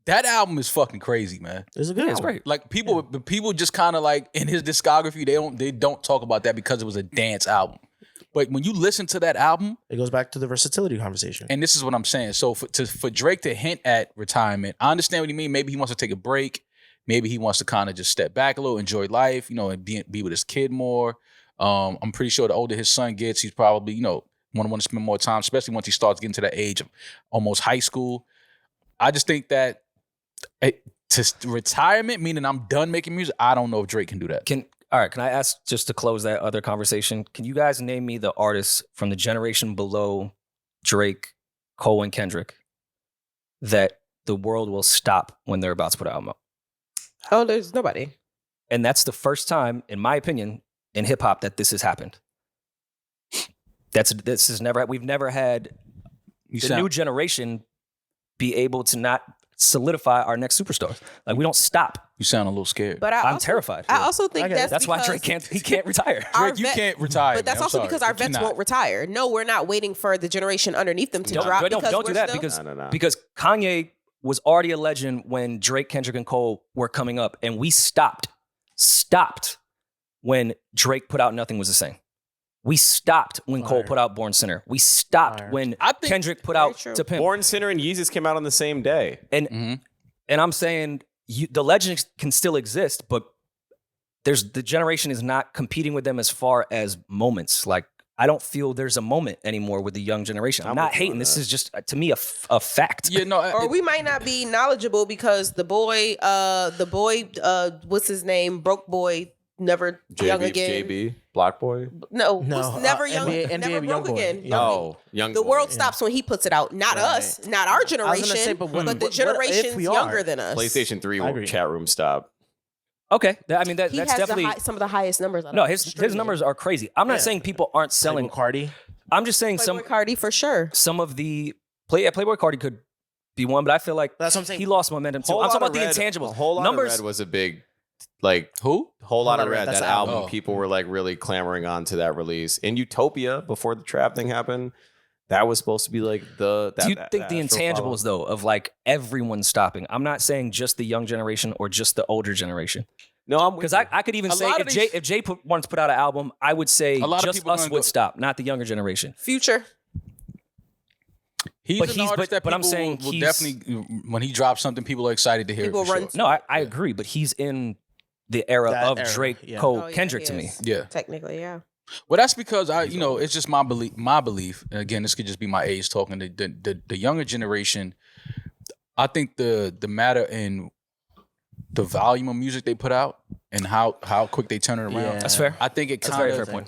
That album is fucking crazy, man. It's a good It's album. great. Like people just kind of like in his discography, they don't talk about that because it was a dance album. But when you listen to that album, It goes back to the versatility conversation. and this is what I'm saying. So for Drake to hint at retirement, I understand what you mean. Maybe he wants to take a break. Maybe he wants to kind of just step back a little, enjoy life, and be with his kid more. I'm pretty sure the older his son gets, he's probably, want to spend more time, especially once he starts getting to that age of almost high school. I just think that to retirement, meaning I'm done making music, I don't know if Drake can do that. Can I ask, just to close that other conversation, can you guys name me the artists from the generation below Drake, Cole, and Kendrick that the world will stop when they're about to put an album out? Oh, there's nobody. And that's the first time, in my opinion, in hip hop that this has happened. We've never had the new generation be able to not solidify our next superstars. Like, we don't stop. You sound a little scared. But I'm terrified. I also think Okay. that's why because Drake can't retire. our Drake, you vet- can't retire. But that's man. I'm also sorry. because our You vets cannot. won't retire. No, we're not waiting for the generation underneath them to drop. Don't because do we're that still- because No. because Kanye was already a legend when Drake, Kendrick, and Cole were coming up, and we stopped when Drake put out Nothing Was the Same. We stopped when Cole Fire. put out Born Sinner. We stopped Fire. when I think- Kendrick put Very out true. To Pimp. Born Sinner and Yeezus came out on the same day. And Mhm. and I'm saying the legend can still exist, but the generation is not competing with them as far as moments. Like, I don't feel there's a moment anymore with the young generation. I'm I'm not with you on hating. This that. is just, to me, a fact. Yeah, no. Or we might not be knowledgeable because the boy, what's his name? Broke boy, never young again. JB, Block Boy. No, No, was never young, NBA never broke Youngboy. again. Yeah. Oh, Young The Boy. world stops when he puts it out. Not Right. us, not our generation, say, but but, what- the what if generations we are? younger than us. PlayStation 3 I agree. chat room stop. Okay. I mean, He that's has definitely. some of the highest numbers. No, his numbers are crazy. I'm not Yeah. saying people aren't selling. Playboy Cardi. I'm just saying Playboy Cardi for sure. some of the Playboy Cardi could be one, but I feel like That's what I'm saying. he lost momentum too. I'm talking about the intangibles. A whole lot Numbers. of Red was a big, Who? whole lot of Red. That's That the album. album, Oh. people were like really clamoring on to that release. In Utopia, before the trap thing happened, that was supposed to be like the. Do you think the intangibles though of like everyone stopping? I'm not saying just the young generation or just the older generation. No, I'm Because I could even A say lot if of Jay these- wanted to put out an album, I would say A lot of just people are us gonna would go- stop, not the younger generation. Future. He's But an he's- artist that but I'm people saying will he's- definitely, when he drops something, people are excited to hear People it for run sure. No, I agree, but he's in the era That of era, Drake, yeah. Cole, Oh, yeah, Kendrick he to me. is. Yeah. Technically, yeah. Well, that's because it's just my belief. And again, this could just be my age talking. The younger generation, I think the matter in the volume of music they put out and how quick they turn it around. Yeah. That's fair. I think it That's a kind very of fair point.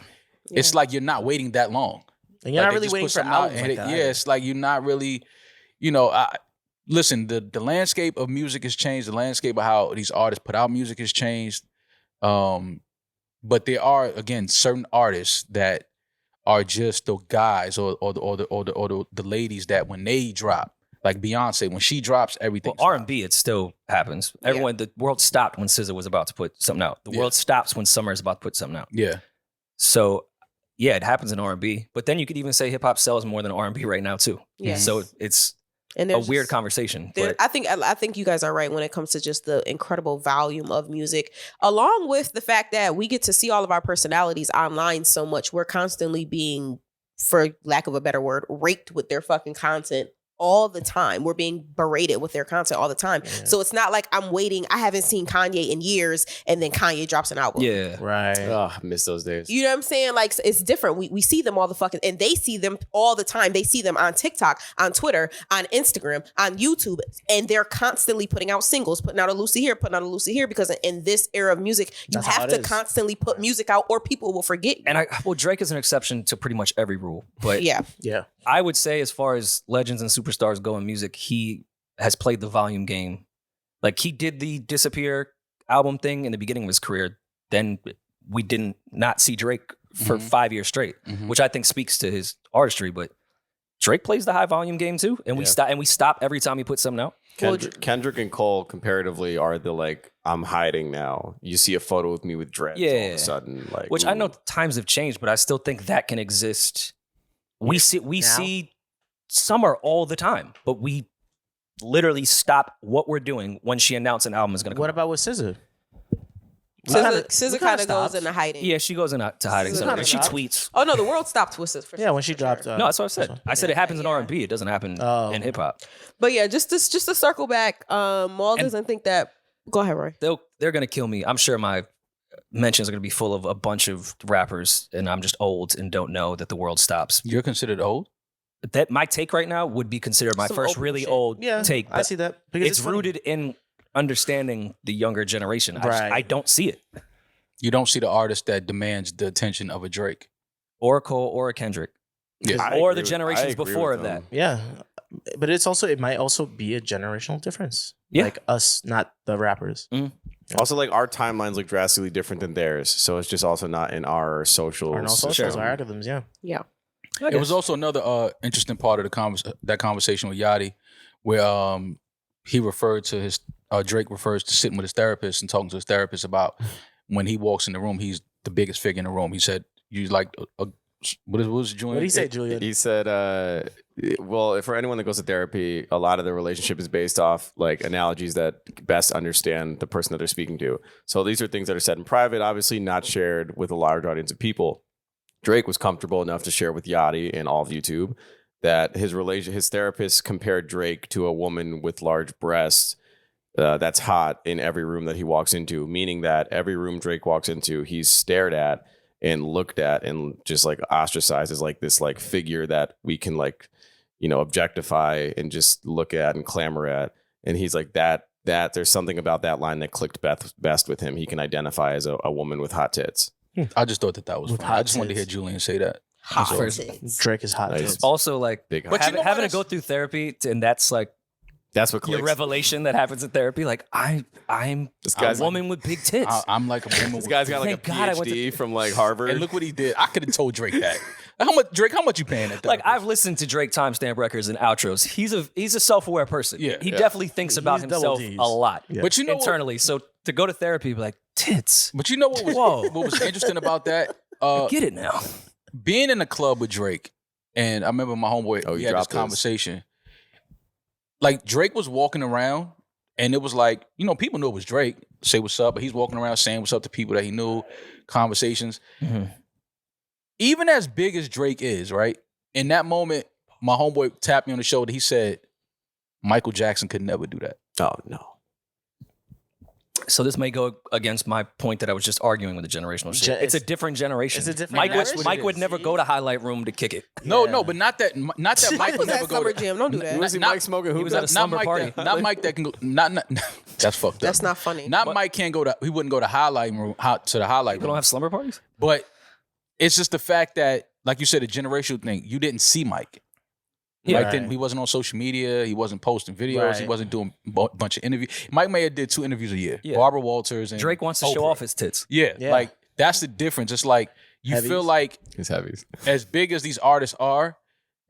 it's like you're not waiting that long. And you're Like, not they really just waiting put for something out albums and like that. yeah, it's like you're not really, listen, the landscape of music has changed. The landscape of how these artists put out music has changed. But there are, again, certain artists that are just the guys or the ladies that when they drop, like Beyonce, when she drops, everything. Well, R&B, it still happens. Everyone, the world stopped when SZA was about to put something out. The Yeah. world stops when Summer is about to put something out. Yeah. So, yeah, it happens in R&B. But then you could even say hip hop sells more than R&B right now too. Yes. So it's And a there's weird just- conversation. There, But I think you guys are right when it comes to just the incredible volume of music, along with the fact that we get to see all of our personalities online so much. We're constantly being, for lack of a better word, raked with their fucking content all the time. We're being berated with their content all the time. Yeah. So it's not like I'm waiting. I haven't seen Kanye in years, and then Kanye drops an album. yeah. Right. Oh, I miss those days. You know what I'm saying? Like, it's different. We see them all the fucking, and they see them all the time. They see them on TikTok, on Twitter, on Instagram, on YouTube, and they're constantly putting out singles, putting out a Lucy here, putting out a Lucy here, because in this era of music, you That's how have it to is. constantly put music out or people will forget you. And Drake is an exception to pretty much every rule. But Yeah. Yeah. I would say, as far as legends and superstars go in music, he has played the volume game. Like, he did the Disappear album thing in the beginning of his career. Then we didn't not see Drake for 5 years straight, which I think speaks to his artistry. But Drake plays the high volume game too, and we stop every time he puts something out. Kendrick and Cole comparatively are the like, I'm hiding now. You see a photo of me with dreads all of Yeah. a sudden, like, Which I ooh. know times have changed, but I still think that can exist. We see Summer all the time, but we literally stop what we're doing when she announced an album is going to come. What out. about with SZA? SZA kind of goes into hiding. Yeah, she goes into hiding. SZA So kinda she stopped. tweets. Oh no, the world stopped with SZA. For Yeah, sure, when she for dropped. sure. No, that's what I said. I said it happens in Yeah. R&B. It doesn't happen Oh. in hip hop. But yeah, just to circle back, Maul And- doesn't think that. Go ahead, Roy. They're going to kill me. I'm sure my mentions are going to be full of a bunch of rappers, and I'm just old and don't know that the world stops. You're considered old. That my take right now would be considered my Some first old really shit. old Yeah, take. I but see that because it's funny. rooted in understanding the younger generation. Right. I don't see it. You don't see the artist that demands the attention of a Drake. Or a Cole or a Kendrick. Yeah. I Or agree the with- generations I agree before with that. them. Yeah, but it might also be a generational difference. Yeah. Like us, not the rappers. Also, like, our timelines look drastically different than theirs, so it's just also not in our socials. Or no socials, Sure. our algorithms. Yeah. Yeah. It was also another interesting part of that conversation with Yachty, where he referred to his Drake refers to sitting with his therapist and talking to his therapist about when he walks in the room, he's the biggest figure in the room. He said, "You like what was Julian?" What did he say, Julian? He said, well, for anyone that goes to therapy, a lot of the relationship is based off like analogies that best understand the person that they're speaking to. So these are things that are said in private, obviously not shared with a large audience of people. Drake was comfortable enough to share with Yachty and all of YouTube that his therapist compared Drake to a woman with large breasts that's hot in every room that he walks into, meaning that every room Drake walks into, he's stared at and looked at and just like ostracized as like this like figure that we can like, you know, objectify and just look at and clamor at. And he's like that there's something about that line that clicked best with him. He can identify as a woman with hot tits. I just thought that was With funny. I hot just wanted to hear tits. Julian say that. Hot First- tits. Drake is hot. Nice. tits. Also, like, Big But you know what? having to That's- go through therapy, and that's like That's what your clicks. revelation that happens in therapy. Like, I'm This a guy's woman with big tits. I'm like a woman. This with- guy's got like Thank a God I went PhD from like Harvard. And look what he did. I could have told Drake that. How much you paying that? Like, therapist? I've listened to Drake timestamp records and outros. He's a self-aware person. Yeah. He Yeah. definitely thinks about He's double himself Ds. a lot Yeah. But you know what? internally. So to go to therapy, be like, tits. But you know what was Whoa. what was interesting about that? Get it now. Being in a club with Drake, and I remember my homeboy, Oh, we you had this dropped this. conversation. Like, Drake was walking around, and it was like, you know, people knew it was Drake, say what's up, but he's walking around saying what's up to people that he knew, conversations. Even as big as Drake is, right? In that moment, my homeboy tapped me on the shoulder. He said, Michael Jackson could never do that. Oh no. So this may go against my point that I was just arguing with the generational shit. It's a different generation. It's a different Mike generation. Mike would never go to highlight room to kick it. No, Yeah. no, but not that Mike Mike would was never at go Summer to, Jam. Don't do that. Was he Not- Mike smoking he hookah? was at a not slumber Mike party. not Mike that can go, not that's fucked up. That's not funny. Not Mike can't go to, he wouldn't go to highlight room, to the highlight People room. don't have slumber parties? But it's just the fact that, like you said, a generational thing. You didn't see Mike. Yeah. Mike didn't, he wasn't on social media. He wasn't posting videos. He Right. wasn't doing a bunch of interviews. Mike Mayer did 2 interviews a year. Yeah. Barbara Walters and Drake wants to show Oprah. off his tits. Yeah, Yeah. like that's the difference. It's like you Heavies. feel like His heavies. as big as these artists are,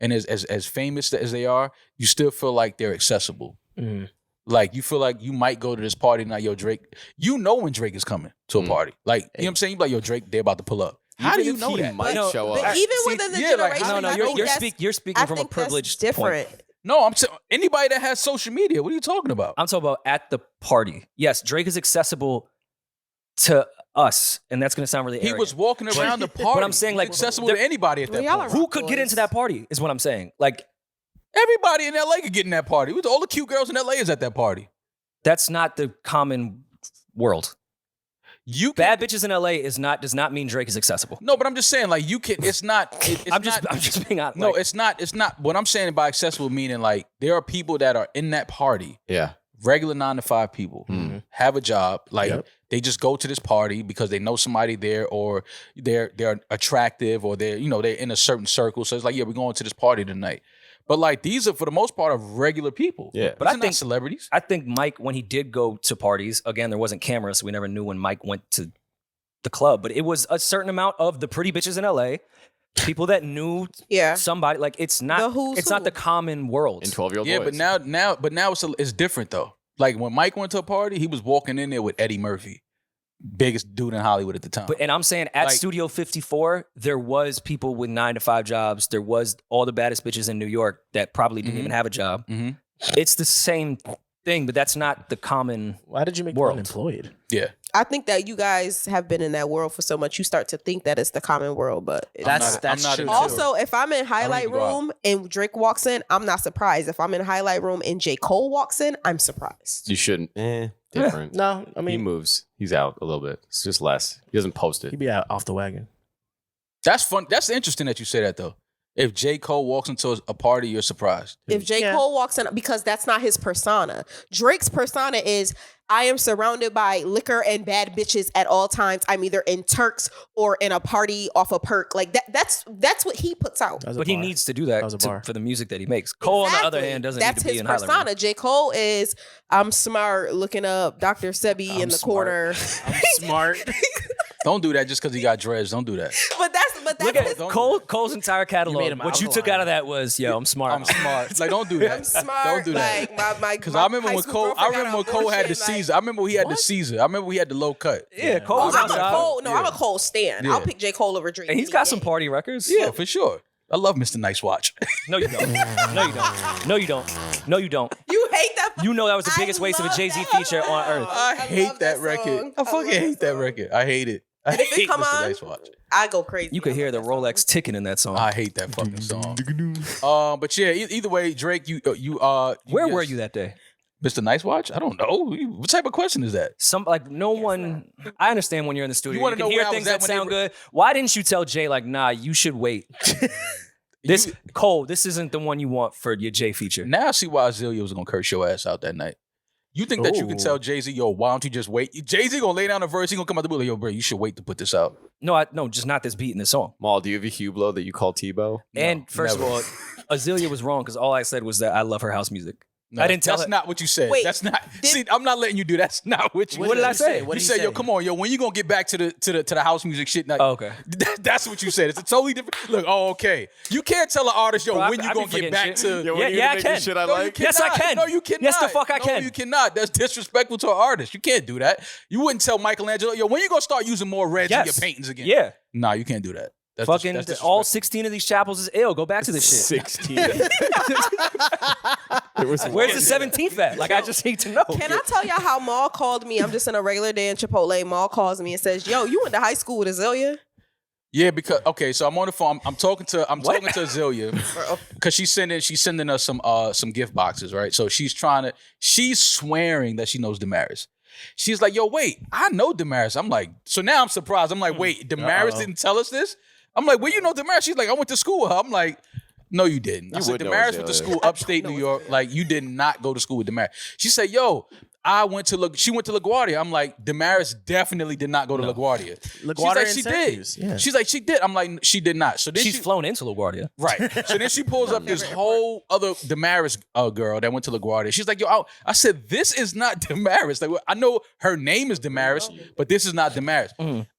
and as famous as they are, you still feel like they're accessible. Mhm. Like you feel like you might go to this party now, yo, Drake. You know when Drake is coming to a Mm. party. Like, you know what I'm saying? You be like, yo, Drake, they're about to pull up. How do Even you if know he that? might But- show but up. even See, within the yeah, like, generation, No, I you're think that's- speaking I from a think that's privileged different. point. No, I'm saying anybody that has social media. What are you talking about? I'm talking about at the party. Yes, Drake is accessible to us, and that's going to sound really He arrogant. was walking around the party. But I'm saying, like, accessible to anybody at that Well, y'all point. are- Who could get into that party is what I'm saying. Like, Everybody in LA could get in that party. All the cute girls in LA is at that party. that's not the common world. You can, Bad bitches in LA does not mean Drake is accessible. No, but I'm just saying, like, you can. It's not. I'm just being honest. No, like, it's not. It's not. What I'm saying by accessible meaning, like, there are people that are in that party, Yeah. regular 9 to 5 people, have a job, like Yep. they just go to this party because they know somebody there, or they're attractive, or they're in a certain circle. So it's like, yeah, we're going to this party tonight. But like, these are for the most part of regular people. Yeah. But I think not celebrities. I think Mike, when he did go to parties, again, there wasn't cameras, so we never knew when Mike went to the club. But it was a certain amount of the pretty bitches in LA, people that knew Yeah. somebody. Like, it's The not. who's It's not who. the common world. And 12-year-old Yeah, boys. but now it's different though. Like when Mike went to a party, he was walking in there with Eddie Murphy, biggest dude in Hollywood at the time. And I'm saying at Like- Studio 54, there was people with 9 to 5 jobs. There was all the baddest bitches in New York that probably didn't even have a job. Mhm. It's the same thing, but that's not the common. Why did you make World. them unemployed? Yeah, I think that you guys have been in that world for so much, you start to think that it's the common world. But it's That's not- that's I'm not true. into too. also, if I'm in highlight go out. room and Drake walks in, I'm not surprised. If I'm in highlight room and J. Cole walks in, I'm surprised. You shouldn't. Different. No, I He mean moves. He's out a little bit. It's just less. He doesn't post it. he'd be out off the wagon. that's fun. That's interesting that you say that though. If J. Cole walks into a party, you're surprised. If J. Yeah. Cole walks in, because that's not his persona. Drake's persona is, I am surrounded by liquor and bad bitches at all times. I'm either in Turks or in a party off a perk. Like that's what he puts out. That was a But he bar. needs to do That that was a bar. for the music that he makes. Cole, on the other Exactly. hand, doesn't That's need to be his in highlight persona. room. J. Cole is, I'm smart, looking up Dr. Sebi in the corner. I'm smart. Don't do that just because he got dreads. Don't do that. But that's Look at his, don't- Cole's entire You catalog. made him What you took alkaline. out of that was, yo, I'm smart. I'm smart. Like, don't do that. I'm smart. Don't do that. Like my Because my I remember high when school Cole. I girlfriend remember when got Cole had the abortion, like, Caesar. I remember when he had the Caesar. I remember we had the low cut. Yeah, Cole's I'm a outside. Cole. No, I'm Yeah. a Cole stan. Yeah. I'll pick J. Cole over Drake. And he's any got some day. party records. Yeah, for sure. I love Mr. Nice Watch. No, you don't. No, you don't. No, you don't. No, you don't. You hate that. You know that was the I biggest waste of a love Jay-Z that feature on song. earth. I hate love that that record. song. I I fucking love hate that that song. record. I hate it. I And if it hate come Mr. on, Nice Watch. I go crazy. You could I hear the love that song. Rolex ticking in that song. I hate that fucking song. But yeah, either way, Drake, Where were you that day? Mr. Nice Watch? I don't know. What type of question is that? No one. I understand when you're in the studio. You wanna can know hear where I was things at that when they sound were- good. Why didn't you tell Jay like, nah, you should wait? This Cole, this isn't the one you want for your Jay feature. Now I see why Azealia was gonna curse your ass out that night. You think that you can Ooh. tell Jay-Z, yo, why don't you just wait? Jay-Z gonna lay down a verse, he gonna come out the building, yo, bro, you should wait to put this out. No, just not this beat in this song. Maul, do you have a Hublot that you call Tebow? And first never. of all, Azealia was wrong because all I said was that I love her house music. I didn't tell That's her. not what you said. Wait, That's not. did- See, I'm not letting you do. That's not what you. What did I say? You said, yo, come on, yo, when you gonna get back to the house music shit? Now, Oh, okay. That's what you said. It's a totally different. Look, okay. You can't tell an artist, yo, Bro, when I you be gonna get forgetting back shit. to. Yo, Yeah, when you yeah, gonna I make the can. shit I No, you like? Yes, I cannot. can. No, you cannot. Yes, the fuck I No, can. you cannot. That's disrespectful to an artist. You can't do that. You wouldn't tell Michelangelo, yo, when you gonna start using more reds in your Yes. paintings again? Yeah. Nah, you can't do that. That's Fucking that's all disrespectful. 16 of these chapels is ill. Go back to this shit. 16. It was Where's the 17th at? Like, I just need to know. Can I tell y'all how Maul called me? I'm just in a regular day in Chipotle. Maul calls me and says, "Yo, you went to high school with Azealia?" Yeah, because so I'm on the phone. I'm talking to Azealia because she's sending us some gift boxes, right? So she's swearing that she knows Damaris. She's like, yo, wait, I know Damaris. I'm like, so now I'm surprised. I'm like, wait, Damaris didn't tell us this? I'm like, well, you know Damaris? She's like, I went to school with her. I'm like, no, you didn't. I You said, would know Damaris went to Azealia. school upstate New York. Like, you did not go to school with Damaris. She said, yo, she went to LaGuardia. I'm like, Damaris definitely did not go to LaGuardia. LaGuardia She's and like, she Syracuse, did. yeah. She's like, she did. I'm like, she did not. So then She's flown into LaGuardia. Right. So then she pulls up this whole other Damaris girl that went to LaGuardia. She's like, yo, I said, this is not Damaris. Like, I know her name is Damaris, but this is not Damaris.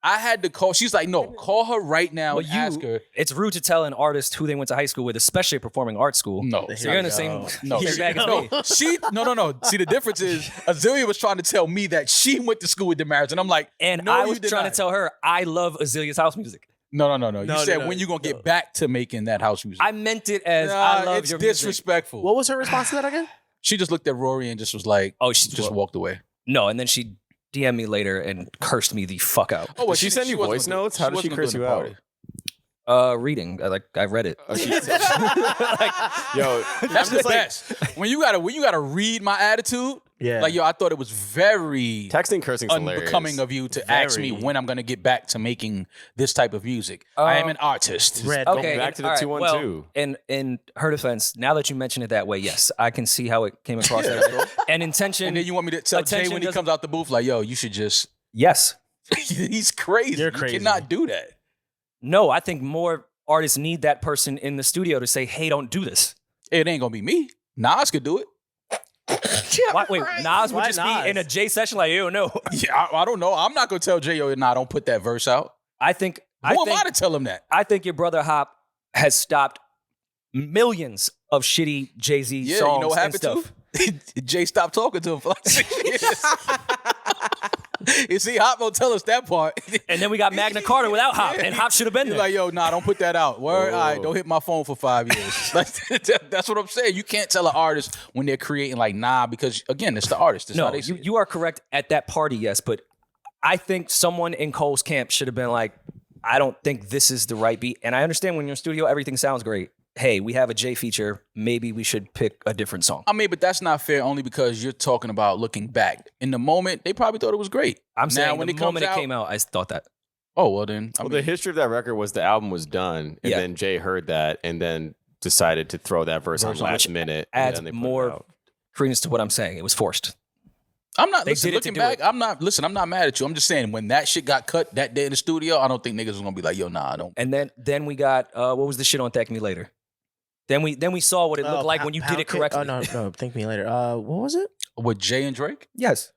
I had to call. She's like, no, call her right now and ask her. It's rude to tell an artist who they went to high school with, especially a performing arts school. No. So you're in the same No, bag as me. no. See, the difference is Azealia was trying to tell me that she went to school with Damaris, and I'm like, And no, I you was did trying not. to tell her I love Azalea's house music. No. You No, said no, when you gonna no. get back to making that house music. I meant it as Nah, I love it's your music. disrespectful. What was her response to that again? She just looked at Rory and just was like, Oh, she just walked away. No, and then she DM'd me later and cursed me the fuck out. Oh, Did she send you voice notes? How did she curse you out? Reading. I read it. Oh, she- Like, Yo, That's the best. When you gotta read my attitude. Yeah. Like, yo, I thought it was very texting cursing's hilarious. unbecoming of you to ask me Very. when I'm gonna get back to making this type of music. I am an artist. Red. okay, back to the all right, 212. Well, in her defense, now that you mention it that way, yes, I can see how it came across. That way. And intention. And then you want me to tell Jay Attention when he doesn't- comes out the booth, like, yo, you should just. Yes. He's crazy. You're You crazy. cannot do that. No, I think more artists need that person in the studio to say, "Hey, don't do this." It ain't gonna be me. Nas could do it. Wait, Nas would Why just Nas? be in a J session like, "Ew, no." Yeah, I don't know. I'm not gonna tell Jay, yo, nah, don't put that verse out. I think. Who am I to tell him that? I think your brother Hop has stopped millions of shitty Jay-Z Yeah, songs you know what and happened stuff. to? Jay stopped talking to him for like 6 years. You see, Hop don't tell us that part. And then we got Magna Carta without Hop, and Hop should have been He's there. like, yo, nah, don't put that out. Word, Whoa. all right, don't hit my phone for 5 years. Like, that's what I'm saying. You can't tell an artist when they're creating like, nah, because again, it's the artist. It's how No, they see it. you are correct at that party, yes, but I think someone in Cole's camp should have been like, I don't think this is the right beat. And I understand when you're in studio, everything sounds great. Hey, we have a J feature. Maybe we should pick a different song. I mean, but that's not fair only because you're talking about looking back. In the moment, they probably thought it was great. I'm saying now, when the moment it came out, I thought that. Oh, well then. I Well, mean, the history of that record was the album was done, and Yeah. then Jay heard that, and then decided to throw that verse on Verse on last which minute. and adds then they put it more out. credence to what I'm saying. It was forced. I'm not, They listen, did it to looking do back, it. I'm not mad at you. I'm just saying when that shit got cut that day in the studio, I don't think niggas was going to be like, yo, nah, I don't. And then we got what was the shit on Thank Me Later? Then we saw what it looked like when you did it correctly. Oh no, thank me later. What was it? With Jay and Drake? Yes.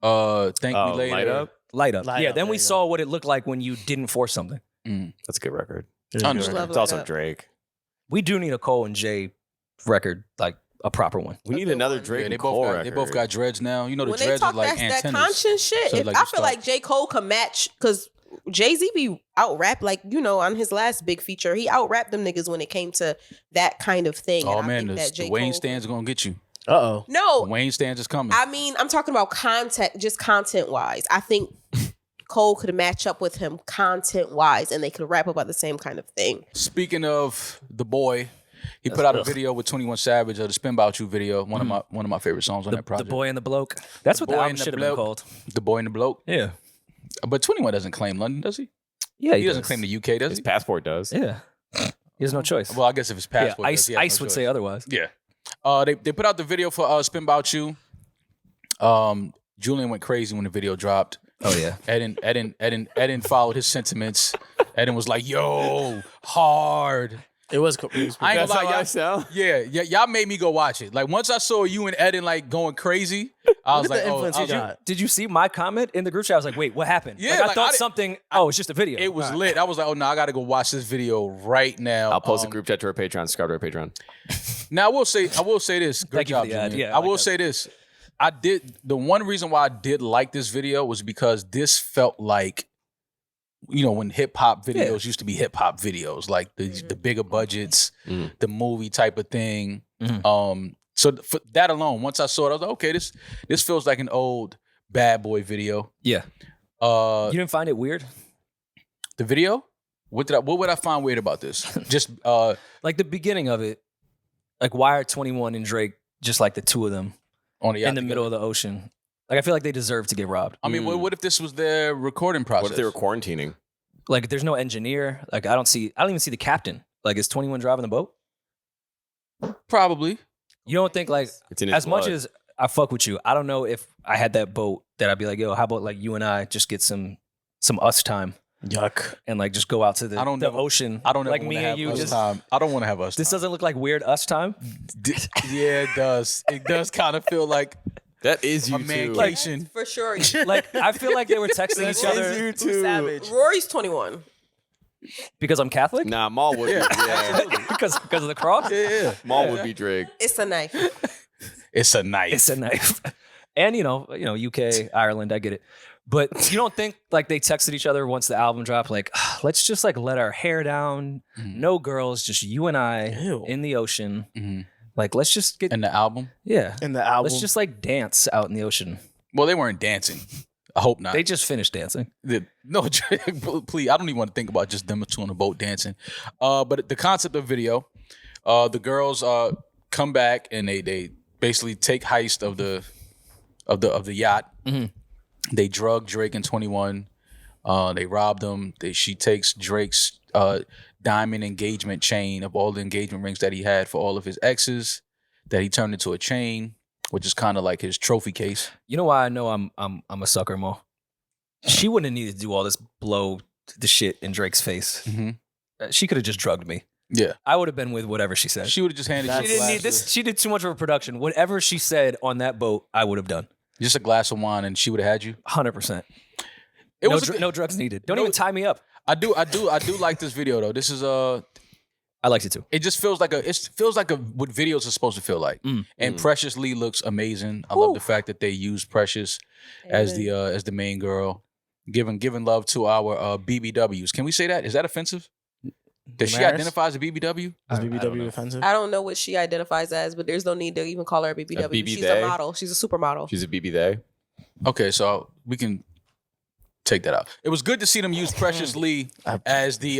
Thank me Oh, later. Light Up? Light Up. Light yeah, Up, then there we you go. saw what it looked like when you didn't force something. That's a good record. Understood. Love It's Light also Up. Drake. We do need a Cole and Jay record, like a proper one. We need good another one. Drake Yeah, and they Cole both, got, record. they both got dreads now. You know, the When they dreads talk are like that antennas. conscious shit, So, if like, I you feel like J. Cole can match because Jay-Z be out rap like, on his last big feature, he out rapped them niggas when it came to that kind of thing. Oh, And I man, think that the J. Wayne Cole- stands are going to get you. Uh-oh. The No, Wayne stands is coming. I mean, I'm talking about content wise. I think Cole could match up with him content wise and they could rap about the same kind of thing. Speaking of the boy, he put out a video with 21 Savage, the Spin About You video, one of my favorite songs on that The project. Boy and the Bloke. That's what the Boy album and the should have been Bloke. called. The Boy and the Bloke. Yeah. But 21 doesn't claim London, does he? Yeah, He doesn't claim the UK, does His he? passport does. Yeah. He has no choice. Well, I guess if his yeah, passport does, Ice, he has no Ice would choice. say otherwise. Yeah. They put out the video for Spin About You. Julian went crazy when the video dropped. Oh, yeah. Eden followed his sentiments. Eden was like, yo, hard. It was. I ain't That's gonna lie, how I y'all. sound. Yeah, y'all made me go watch it. Like once I saw you and Eden like going crazy, I was Look at like, the oh, influence I you was- got. Did you see my comment in the group chat? I was like, wait, what happened? Yeah, I like, thought I did- something. Oh, it's just a video. it was lit. I was like, oh no, I gotta go watch this video right now. I'll post a group chat to our Patreon. Subscribe to our Patreon. Now I will say this. Great Thank you for job, the ad. Julian. Yeah, I I like will that. say this. The one reason why I did like this video was because this felt like, when hip hop videos used to be hip hop videos, like the bigger budgets, the movie type of thing. So for that alone, once I saw it, I was like, okay, this feels like an old Bad Boy video. Yeah. Uh, You didn't find it weird? the video. What would I find weird about this? Just Like the beginning of it, like why are 21 and Drake just like the two of them on the in the middle of the ocean? Like I feel like they deserve to get robbed. I mean, what if this was their recording process? What if they were quarantining? Like there's no engineer. Like I don't even see the captain. Like is 21 driving the boat? Probably. You don't think like It's in his as much blood. as I fuck with you, I don't know if I had that boat that I'd be like, yo, how about like you and I just get some us time Yuck. and like just go out to the ocean. I don't like ever me wanna and have you us just time. I don't want to have us. this time. doesn't look like weird us time. Yeah, it does. It does kind of feel like That is you a too. mancation. For sure. Like I feel like they were texting each other you Who's savage? Rory's 21. because I'm Catholic. Nah, Maul would be. Yeah. because of the cross. Yeah, Maul would be Drake. It's a knife. it's a knife. It's a knife. And UK, Ireland, I get it. But you don't think like they texted each other once the album dropped, like, let's just like let our hair down, no girls, just you and I in the ocean. Like, let's just get In the album? yeah. In the album. Let's just like dance out in the ocean. Well, they weren't dancing. I hope not. They just finished dancing. No, please. I don't even want to think about just them two on a boat dancing. But the concept of video, the girls come back and they basically take heist of the yacht. They drug Drake and 21. They robbed them. She takes Drake's diamond engagement chain of all the engagement rings that he had for all of his exes that he turned into a chain, which is kind of like his trophy case. You know why I know I'm a sucker, Mo? She wouldn't have needed to do all this blow the shit in Drake's face. She could have just drugged me. Yeah. I would have been with whatever she said. She would have just handed you She didn't need this. She did too much of a production. Whatever she said on that boat, I would have done. just a glass of wine and she would have had you. 100%. It was No drugs needed. Don't even tie me up. I do like this video though. This is I liked it too. it just feels like what videos are supposed to feel like. And Precious Lee looks amazing. I love the fact that they used Precious as the main girl. Giving love to our BBWs. Can we say that? Is that offensive? Does she identify as a BBW? Is BBW offensive? I don't know what she identifies as, but there's no need to even call her a BBW. A BB She's they? a model. She's a supermodel. She's a BB they. Okay, so we can take that out. It was good to see them use Precious Lee as the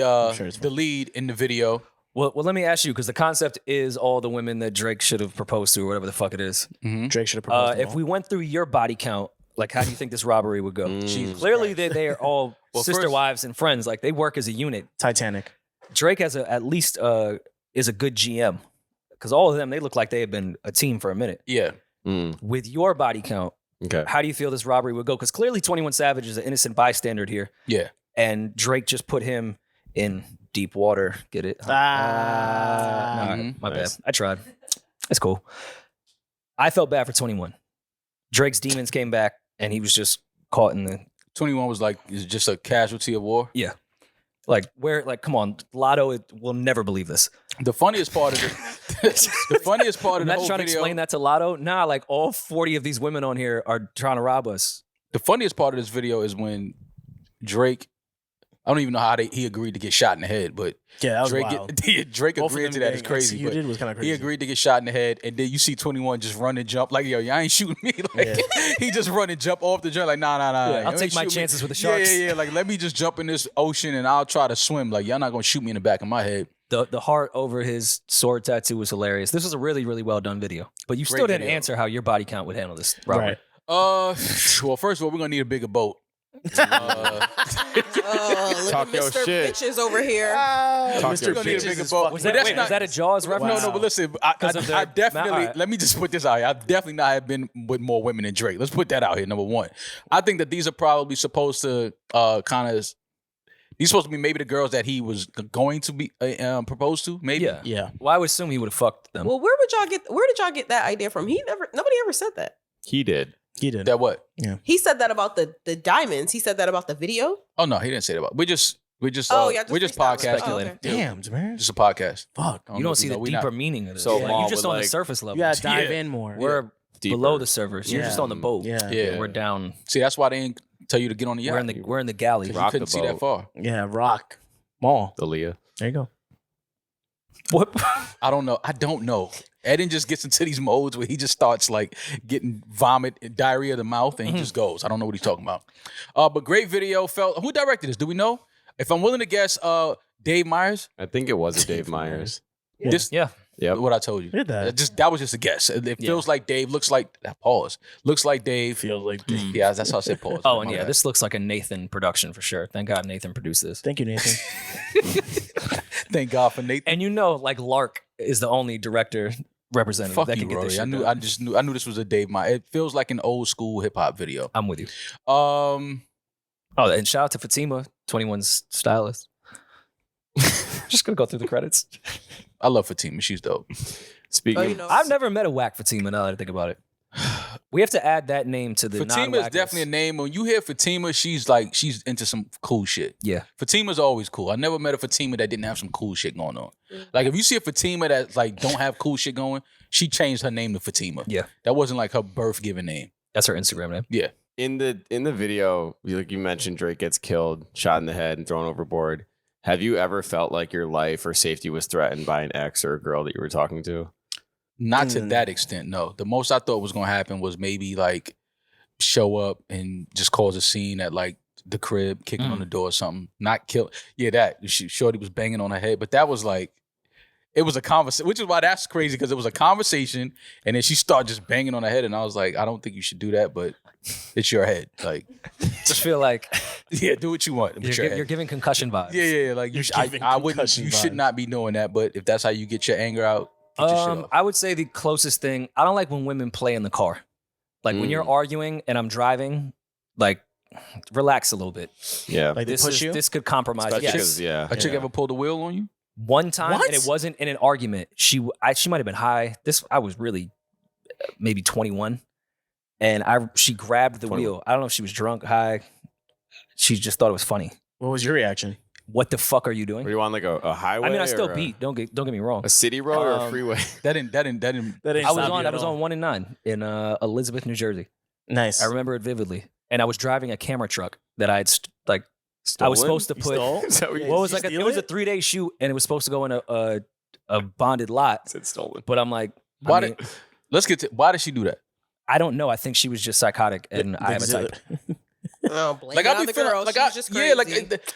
the lead in the video. Well, let me ask you, because the concept is all the women that Drake should have proposed to, or whatever the fuck it is. Drake should have proposed them If all. we went through your body count, like, how do you think this robbery would go? Clearly, they are all sister first- wives and friends. Like, they work as a unit. Titanic. Drake has at least is a good GM, because all of them, they look like they have been a team for a minute. Yeah. With your body count, Okay. how do you feel this robbery would go? Because clearly 21 Savage is an innocent bystander here, Yeah. and Drake just put him in deep water. Get it? My Nice. bad. I tried. It's cool. I felt bad for 21. Drake's demons came back, and he was just caught in the 21 was like is just a casualty of war. come on, Lotto will never believe this. The funniest part of the funniest part I'm of the not whole trying to video. explain that to Lotto. Nah, like all 40 of these women on here are trying to rob us. The funniest part of this video is when Drake. I don't even know how he agreed to get shot in the head, but Yeah, that was Drake wild. Drake Both of agreed them to that. It's getting crazy. But executed was kinda crazy. he agreed to get shot in the head, and then you see 21 just run and jump like, yo, y'all ain't shooting me. Like he just run and jump off the joint like, nah. Yeah, you I'll ain't take my shooting me. chances with the sharks. Yeah. Like let me just jump in this ocean and I'll try to swim. Like y'all not gonna shoot me in the back of my head. The heart over his sword tattoo was hilarious. This was a really, really well done video. But you still Great didn't video. answer how your body count would handle this robbery. Right. Well, first of all, we're gonna need a bigger boat. Look Talk at your Mr. shit. Bitches over here. Talk your We're gonna need a shit. bigger boat. Was But that, that's was that a Jaws reference? No, but listen, Because of I their- definitely, All right. let me just put this out here. I've definitely not have been with more women than Drake. Let's put that out here, number one. I think that these are probably supposed to these supposed to be maybe the girls that he was going to be proposed to, maybe. Yeah. Yeah. Well, I would assume he would have fucked them. Well, where did y'all get that idea from? Nobody ever said that. He did. He did. That what? He said that about the diamonds. He said that about the video. Oh no, he didn't say that about. We're just Yeah, we're just freestyling. podcasting. Oh, okay. Damn, Damaris. Just a podcast. Fuck. You don't see the we deeper not- meaning of this. So Like, Maul you're just would, on the like- surface level. You gotta dive Yeah. in more. We're Deeper. below the surface. You're Yeah. just on the boat. Yeah. Yeah. We're down. See, that's why they didn't tell you to get on the yacht. We're in the galley. 'Cause you Rock couldn't the see that boat. far. Yeah, rock. Mall. The Leah. There you go. What? I don't know. Eden just gets into these modes where he just starts like getting vomit, diarrhea of the mouth, and he just goes. I don't know what he's talking about. But great video. Who directed this? Do we know? If I'm willing to guess, Dave Myers. I think it was a Dave Myers. Yeah. This, Yeah. Yep. what I told you. Did that. That was just a guess. It feels like Dave. Looks like pause. Looks like Dave. Feels like. Yeah, that's how I said pause. Oh, and My yeah, bad. this looks like a Nathan production for sure. Thank God Nathan produced this. Thank you, Nathan. Thank God for Nathan. And like Lark is the only director representative Fuck that you, can get this Rory. shit I done. knew this was a Dave Myers. It feels like an old school hip hop video. I'm with you. Um, Oh, and shout out to Fatima, 21's stylist. Just gonna go through the credits. I love Fatima. She's dope. Speaking Oh, you of, know. I've never met a whack Fatima now that I think about it. We have to add that name to the Fatima is non-whack definitely a list. name. When you hear Fatima, she's into some cool shit. Yeah. Fatima's always cool. I never met a Fatima that didn't have some cool shit going on. Like if you see a Fatima that like don't have cool shit going, she changed her name to Fatima. Yeah. That wasn't like her birth given name. That's her Instagram name. In the video, like you mentioned, Drake gets killed, shot in the head, and thrown overboard. Have you ever felt like your life or safety was threatened by an ex or a girl that you were talking to? Not to that extent, no. The most I thought was going to happen was maybe like show up and just cause a scene at like the crib, kicking on the door or something. Not kill. Yeah, that. Shorty was banging on her head. But that was like, it was a conversation, which is why that's crazy, because it was a conversation and then she started just banging on her head and I was like, I don't think you should do that, but it's your head. Like, Just feel like yeah, do what you want. you're giving concussion vibes. Yeah. Like I wouldn't. You should not be doing that. But if that's how you get your anger out, get your shit off. I would say the closest thing, I don't like when women play in the car. Like when you're arguing and I'm driving, like relax a little bit. Yeah. Like they push you? This could compromise. Especially Yes. because, A chick ever pulled a wheel on you? One time, What? and it wasn't in an argument. She might have been high. I was really maybe 21, and she grabbed the 21. wheel. I don't know if she was drunk, high. She just thought it was funny. What was your reaction? What the fuck are you Were doing? you on like a highway? I mean, I still or beat. Don't get me wrong. a city road or a freeway? That didn't. I was on 1 and 9 in Elizabeth, New Jersey. Nice. I remember it vividly, and I was driving a camera truck that I had I was Stolen? supposed to You put. stole? Is that what you What was You like? It steal was a it? 3-day shoot, and it was supposed to go in a bonded lot. said stolen? But I'm like, Let's get to. Why did she do that? I don't know. I think she was just psychotic, and I have a type. Oh, blame Like it I on be the feeling girl. like She's just crazy. yeah, like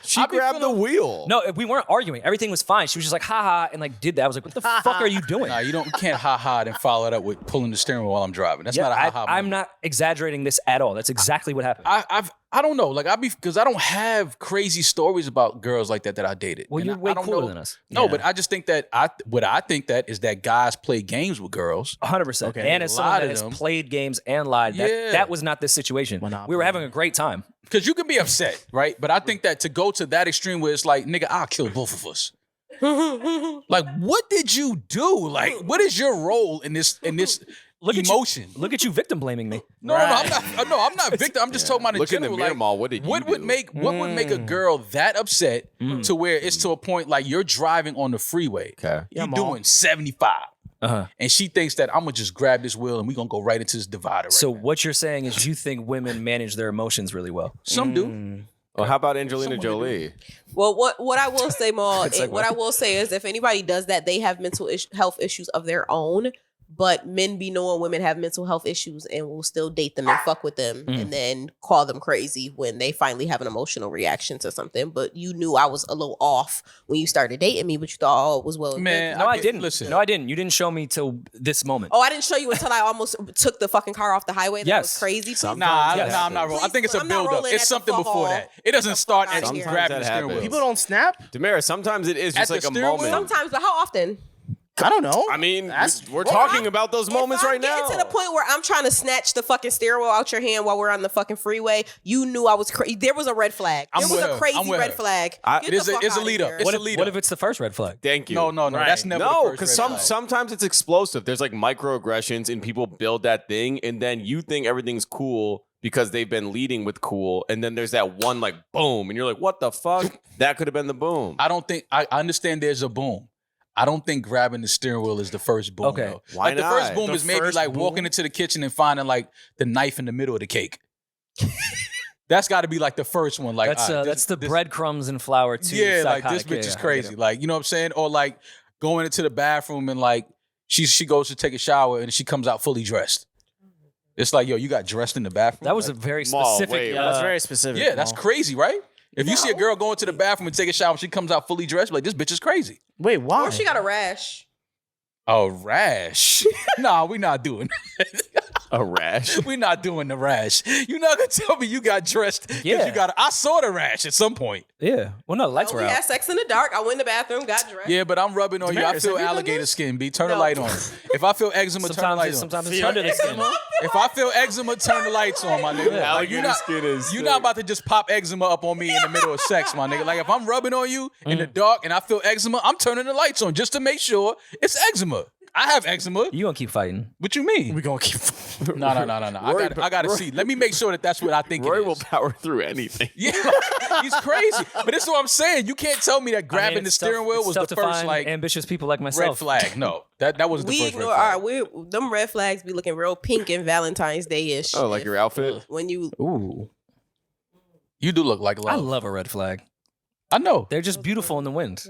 She I be grabbed the feeling- wheel. No, we weren't arguing. Everything was fine. She was just like, haha, and like did that. I was like, what the fuck are you doing? Nah, you can't ha and follow it up with pulling the steering wheel while I'm driving. That's not a ha. I'm not exaggerating this at all. That's exactly what happened. I don't know. Like because I don't have crazy stories about girls like that I dated. Well, And you're I way don't cooler know- than us. No, Yeah. but I just think that what I think that is that guys play games with girls. 100%. Okay. And as A someone lot that of has them. played games and lied, Yeah. that was not this situation. Monopoly. We were having a great time. Because you can be upset, right? But I think that to go to that extreme where it's like, nigga, I'll kill both of us. Like, what did you do? Like, what is your role in this Look at emotion? Look at you victim blaming me. No, I'm not victim. I'm just talking about in Look in the general. mirror, Like, Mal. What did you what would do? make a girl that upset to where it's to a point like you're driving on the freeway, Okay. Yeah, you're Ma. doing 75, Uh-huh. and she thinks that I'm gonna just grab this wheel and we're gonna go right into this divider. Right So now. what you're saying is you think women manage their emotions really well. Some do. Well, how about Angelina Someone Jolie? Well, what I will say, Maul, Good segue. what I will say is if anybody does that, they have mental health issues of their own. But men be knowing women have mental health issues and will still date them and fuck with them and then call them crazy when they finally have an emotional reaction to something. But you knew I was a little off when you started dating me, but you thought, oh, it was well. Man, No, I get- didn't. listen. No, I didn't. You didn't show me till this moment. Oh, I didn't show you until I almost took the fucking car off the highway. That Yes. was crazy. Please Nah, Yes. I'm not rolling. I think it's a I'm not build up. rolling It's at the something fuck before off. that. It doesn't start outta at here. grabbing the Sometimes that steering wheel. happens. People don't snap? Damaris, sometimes it is At just the like a steering wheel? moment. Sometimes, but how often? I don't know. I mean, That's- we're Well, talking I'm- about those If moments I'm right now. getting to the point where I'm trying to snatch the fucking steering wheel out your hand while we're on the fucking freeway, you knew I was crazy. There was a red flag. I'm There was with a her. crazy I'm with red her. flag. Get It is the a- fuck it's a outta lead up. here. It's What a if, lead what up. if it's the first red flag? Thank you. No, that's never No, the first because red flag. sometimes it's explosive. There's like microaggressions and people build that thing, and then you think everything's cool because they've been leading with cool, and then there's that one like boom, and you're like, what the fuck? That could have been the boom. I don't think I understand there's a boom. I don't think grabbing the steering wheel is the first boom. Okay. Though. Why like the first not? boom The is maybe first like boom? walking into the kitchen and finding like the knife in the middle of the cake. That's got to be like the first one. Like That's all right, that's the this- breadcrumbs and flour too. Yeah, like this psychotic. bitch Yeah, is I get crazy. it. Like you know what I'm saying? Or like going into the bathroom and like she goes to take a shower and she comes out fully dressed. It's like, yo, you got dressed in the bathroom. That was a Like, very Maul, specific. wait, Yeah, that's very specific. yeah, that's Mo. crazy, right? If you see a girl going to the bathroom and take a shower and she comes out fully dressed, like this bitch is crazy. Wait, why? Or she got a rash. A rash? Nah, we not doing. A rash. We're not doing the rash. You're not gonna tell me you got dressed. 'Cause Yeah. you got. I saw the rash at some point. Yeah. Well, no, the lights were We out. had sex in the dark. I went in the bathroom, got dressed. Yeah, but I'm rubbing on you. I Damaris, feel have you done alligator this? skin. B, turn the No. light on. If I feel eczema, turn the light on. Sometimes it's Feel under the skin. If I feel eczema, turn the lights on, my nigga. Like, Alligator skin is you're not about to just pop eczema up on me in the middle of sex, my nigga. Like if I'm rubbing on you in the dark and I feel eczema, I'm turning the lights on just to make sure it's eczema. I have eczema. You gonna keep fighting? What you mean? We gonna keep. No. I gotta see. Let me make sure that that's what I think. Rory it will is. power through anything. Yeah, he's crazy. But this is what I'm saying. You can't tell me that grabbing the steering wheel was the first like ambitious people like red myself. flag. No, that wasn't the We first ignore red flag. them red flags be looking real pink and Valentine's Day ish. Oh, like your outfit? when you Ooh. You do look like I love. love a red flag. I know. They're just beautiful in the wind.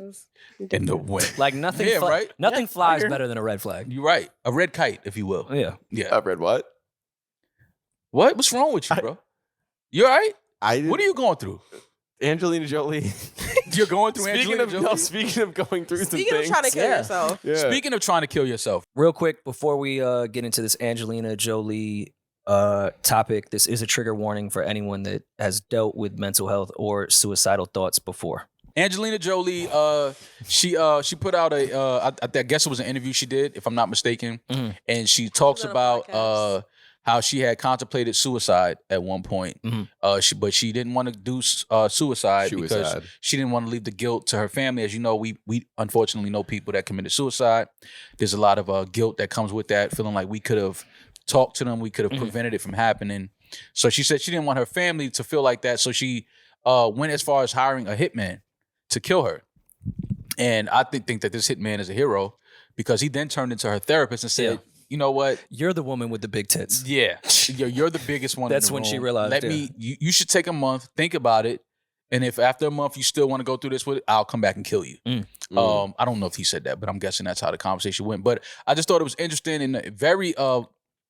In the wind. Like nothing. Yeah, right? Nothing Yeah, flies I agree. better than a red flag. You're right. A red kite, if you will. Yeah. Yeah. I've read what? What? What's wrong with you, bro? You all right? I What are you going through? Angelina Jolie. You're going through speaking Angelina of Jolie? speaking of going through speaking some of trying to things. kill yourself. Yeah. Speaking of trying to kill yourself, Real quick before we get into this Angelina Jolie topic, this is a trigger warning for anyone that has dealt with mental health or suicidal thoughts before. Angelina Jolie, she put out I guess it was an interview she did, if I'm not mistaken, Mhm. and she talks On a about podcast. how she had contemplated suicide at one point, Mhm. but she didn't want to do suicide She was because sad. she didn't want to leave the guilt to her family. As you know, we unfortunately know people that committed suicide. There's a lot of guilt that comes with that, feeling like we could have talked to them, we could have prevented it from happening. So she said she didn't want her family to feel like that, so she went as far as hiring a hitman to kill her. And I think that this hitman is a hero because he then turned into her therapist and said, Yeah. you know what? You're the woman with the big tits. Yeah, you're the biggest one. That's in the when she room. realized, Let yeah. me. You should take a month, think about it, and if after a month you still want to go through this with it, I'll come back and kill you. I don't know if he said that, but I'm guessing that's how the conversation went. But I just thought it was interesting and very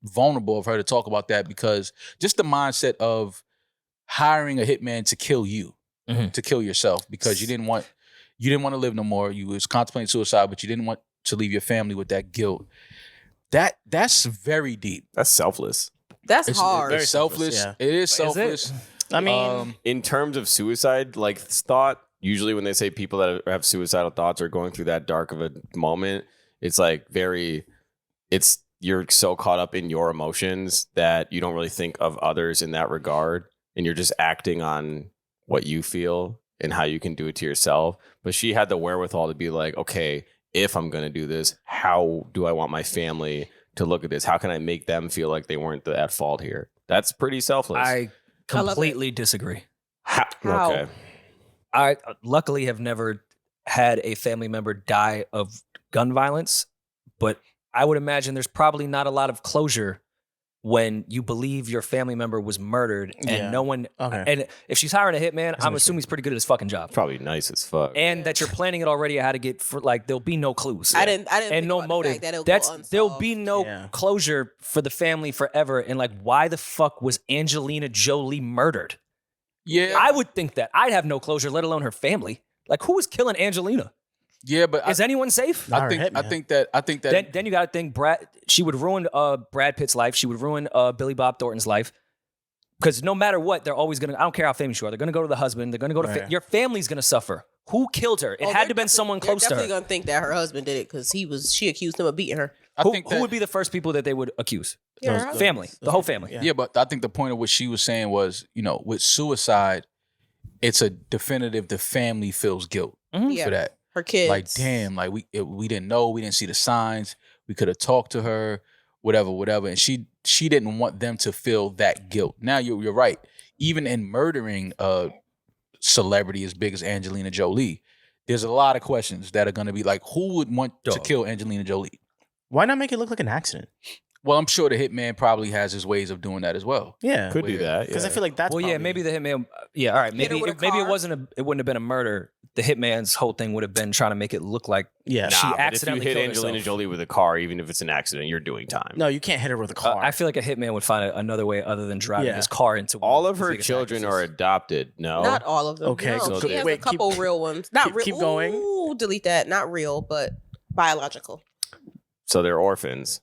vulnerable of her to talk about that because just the mindset of hiring a hitman to kill you, to kill yourself because you didn't want to live no more. You was contemplating suicide, but you didn't want to leave your family with that guilt. That's very deep. That's selfless. That's It's hard. It's selfless. yeah. It is Is it? selfless. I mean, In terms of suicide, like thought, usually when they say people that have suicidal thoughts are going through that dark of a moment, it's like you're so caught up in your emotions that you don't really think of others in that regard. And you're just acting on what you feel and how you can do it to yourself. But she had the wherewithal to be like, okay, if I'm going to do this, how do I want my family to look at this? How can I make them feel like they weren't at fault here? That's pretty selfless. I I love it. completely disagree. How? Okay. I luckily have never had a family member die of gun violence, but I would imagine there's probably not a lot of closure when you believe your family member was murdered and Yeah. no one. Okay. And if she's hiring a hitman, I'm understood. assuming he's pretty good at his fucking job, Probably nice as fuck. and that you're planning it already. How to get for like there'll be no clues. I didn't. and think no about the motive. fact that it'll go There'll be unsolved. no Yeah. closure for the family forever. And like, why the fuck was Angelina Jolie murdered? Yeah, I would think that I'd have no closure, let alone her family. Like, who was killing Angelina? yeah, but Is anyone safe? Not her I hitman. think that Then you got to think she would ruin Brad Pitt's life. She would ruin Billy Bob Thornton's life. Because no matter what, they're always gonna. I don't care how famous you are. They're gonna go to the husband. They're gonna go to Right. your family's gonna suffer. Who killed her? It had to have been someone close to They're her. definitely gonna think that her husband did it because she accused him of beating her. I Who, think who that, would be the first people that they would accuse? Yeah, her Those- husband. Family, the whole family. Yeah. yeah, but I think the point of what she was saying was, with suicide, it's a definitive. The family feels guilt Yeah. for that. Her kids. Like, damn, like we didn't know, we didn't see the signs. We could have talked to her, whatever, and she didn't want them to feel that guilt. Now you're right. Even in murdering a celebrity as big as Angelina Jolie, there's a lot of questions that are going to be like, who would want to Dog. kill Angelina Jolie? Why not make it look like an accident? Well, I'm sure the hitman probably has his ways of doing that as well. Yeah, Could do that. because yeah. I feel like that's Well, yeah, probably- maybe the hitman. Yeah, all right. Hit her Maybe with a it, maybe it car. wasn't it wouldn't have been a murder. The hitman's whole thing would have been trying to make it look like yeah. she Nah, but accidentally if you hit killed Angelina herself. Jolie with a car, even if it's an accident, you're doing time. No, you can't hit her with a car. I feel like a hitman would find another way other than driving Yeah. his car into one All of the her biggest children actresses. are adopted. No. Not all of them. Okay, No, so she has wait, a couple real ones. Not real. keep going. Ooh, delete that. Not real, but biological. So they're orphans.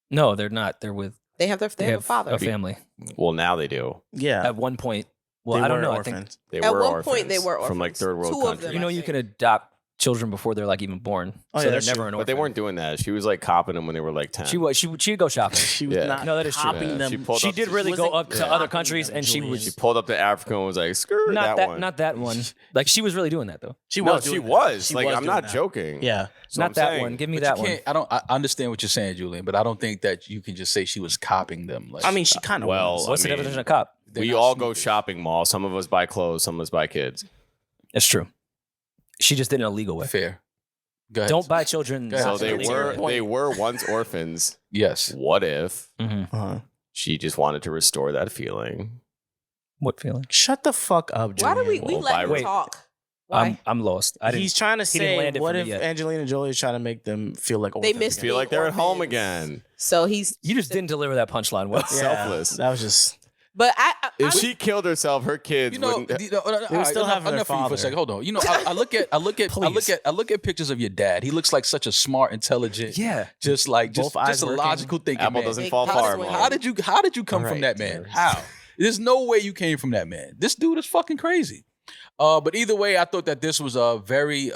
No, they're not. They're with They have they have a father. a family. Well, now they do. yeah, At one point, well, they I don't were know. I orphans. think They At were one orphans point, they were from like orphans. third world Two of countries. them. you know I you think. can adopt children before they're like even born. Oh, So yeah, they're that's never true. an But orphan. they weren't doing that. She was like copping them when they were like 10. She'd go shopping. She was Yeah. not. No, that is true. copying Yeah, them. she pulled She up did to- really go wasn't up to copying other them, countries, and she Julian. was She pulled up to Africa and was like, "Skirt not that one." not that one. Like she was really doing that though. She No, was. she doing that. was. She Like, was I'm doing not that. joking. Yeah. So Not I'm that saying- one. Give me But that you one. can't. I understand what you're saying, Julian, but I don't think that you can just say she was copying them. Like, I mean, she kind of Well, was. What's I the mean, definition of cop? they're We not all go sneakers. shopping mall. Some of us buy clothes. Some of us buy kids. It's true. She just did it in a legal way. Fair. Go ahead. Don't buy children. Go ahead. So not they in a legal were way. they were once orphans. Yes. What if Uh-huh. she just wanted to restore that feeling? What feeling? Shut the fuck up, Why Julian. do we Well, let him Wait. talk? Why? I'm lost. I didn't. He's trying to he didn't say, land it what for me if yet. Angelina Jolie is trying to make them feel like They orphans missed again? Feel like they're at home orphans. again. So he's. You just didn't deliver that punchline well. Yeah, selfless. That was just. But If she killed herself, her kids You know, wouldn't. all right, still having their enough for you for a father. second. Hold on. You know, I look at pictures of your dad. He looks like such a smart, intelligent, Yeah. just Both eyes just a working. logical thinking Apple man. doesn't Big fall pops far. swing. Mom. How did you come All from right, that man? Darius. How? There's no way you came from that man. This dude is fucking crazy. But either way, I thought that this was a very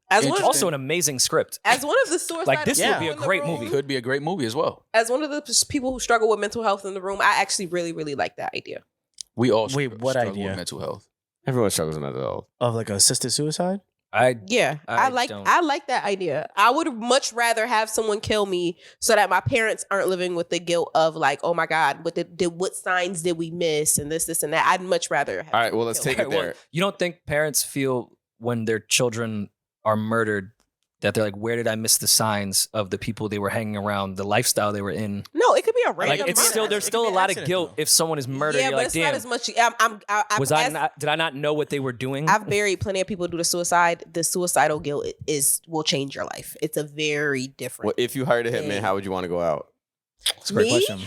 as one, Interesting. Also, an amazing script. as one of the suicide Like, this would people be a in the great room, movie. could be a great movie as well. As one of the people who struggle with mental health in the room, I actually really, really like that idea. We all Wait, what struggle idea? with mental health. Everyone struggles with mental health. Of like assisted suicide? Yeah, I I like that idea. I would much rather have someone kill me so that my parents aren't living with the guilt of like, oh my God, what signs did we miss and this and that. I'd much rather have All right, well, someone let's kill take me. it there. You don't think parents feel when their children are murdered that they're like, where did I miss the signs of the people they were hanging around, the lifestyle they were in? No, it could be a Like random it's murder. still there's It still could a be lot of accident, guilt though. if someone is murdered. Yeah, You're but like, it's not damn, as much. was I not? Did I not know what they were doing? I've buried plenty of people due to suicide. The suicidal guilt will change your life. It's a very different. Well, if you hired a hitman, Yeah. how would you want to go out? That's a great Me? question.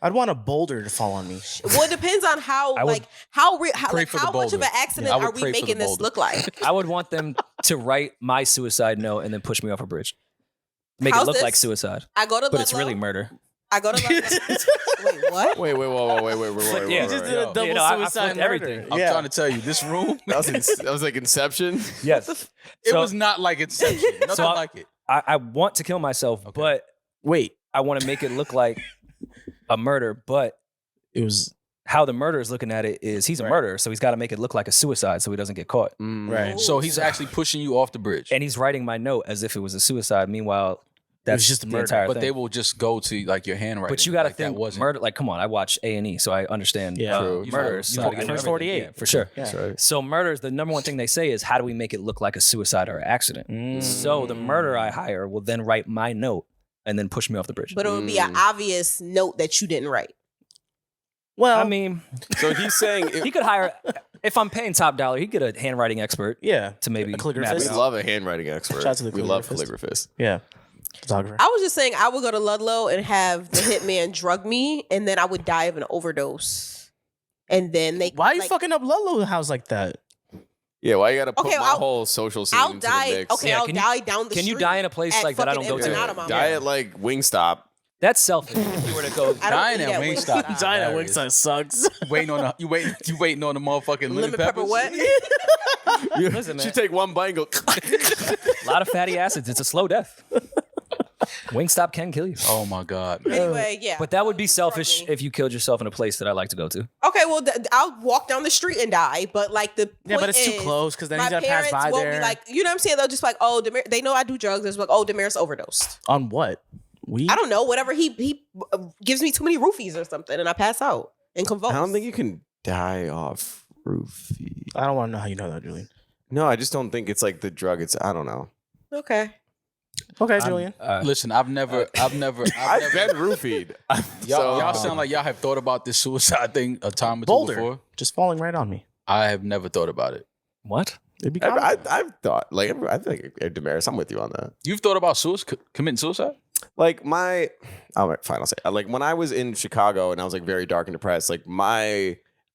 I'd want a boulder to fall on me. Well, it depends on how I would like how pray for the much of boulder. an accident Yeah, I would are we pray for the making this boulder. look like? I would want them to write my suicide note and then push me off a bridge. Make How's it look this? like suicide, I go to but it's Ludlow. really murder. I go to Ludlow. Wait, what? Wait, Yeah. You just did Yo. a double You know, I suicide flipped murder. everything. I'm Yeah. trying to tell you, this room, That was like Inception. Yes. it So- was not like Inception. Nothing So I- like it. I want to kill myself, Okay. but Wait, I want to make it look like a murder. But it was how the murderer is looking at it is he's a Right. murderer, so he's got to make it look like a suicide so he doesn't get caught. right. So he's actually pushing you off the bridge. And he's writing my note as if it was a suicide. Meanwhile, It was that's just a the murder. entire But thing. they will just go to like your handwriting. But you got to like that think wasn't murder. Like, come on, I watch A&E, so I understand. Yeah. True. Murders. You know, gotta get First everything. 48. Yeah, for sure. Yeah. That's right. So murders, the number one thing they say is, how do we make it look like a suicide or an accident? So the murderer I hire will then write my note and then push me off the bridge. But it would be an obvious note that you didn't write. Well, I mean, So he's saying he could hire, if I'm paying top dollar, he'd get a handwriting expert yeah. to maybe A calligraphist? map we it out. love a handwriting expert. Shout out to the We love calligraphist. calligraphers. Yeah. Photographer. I was just saying I would go to Ludlow and have the hitman drug me, and then I would die of an overdose. And then they Why are you like, fucking up Lolo house like that? Yeah, why you got to put Okay, my whole social scene I'll into die. the mix? Okay, Yeah, I'll can you- die down the Can street. you die in a place at like that I don't fucking go to? Empanada Die at like Wingstop. That's selfish. If you were to go, I don't dying eat at at Wingstop. Wingstop. Dying at Hilarious. Wingstop sucks. waiting on you waiting on the motherfucking Lemon pepper what? Listen, man. You take one bite and go. a lot of fatty acids. It's a slow death. Wingstop can kill you. Oh my god. Anyway, yeah. But that would be selfish Drug me. if you killed yourself in a place that I like to go to. Okay, well, I'll walk down the street and die. But like the Yeah, but point it's too is, close because then my he's gonna pass parents by won't there. be like, you know what I'm saying? They'll just be like, oh, they know I do drugs. They're just like, oh, Demir's overdosed. On what? Weed? I don't know. Whatever he gives me too many roofies or something, and I pass out and convulse. I don't think you can die off roofie. I don't want to know how you know that, Julian. No, I just don't think it's like the drug. It's I don't know. Okay. Okay, Julian. Listen, I've never I've been roofied. y'all sound like y'all have thought about this suicide thing a time or two Boulder. before. Just falling right on me. I have never thought about it. What? It'd be I've thought like I think Damaris, I'm with you on that. You've thought about committing suicide? Like my, all right, fine. I'll say like when I was in Chicago and I was like very dark and depressed. Like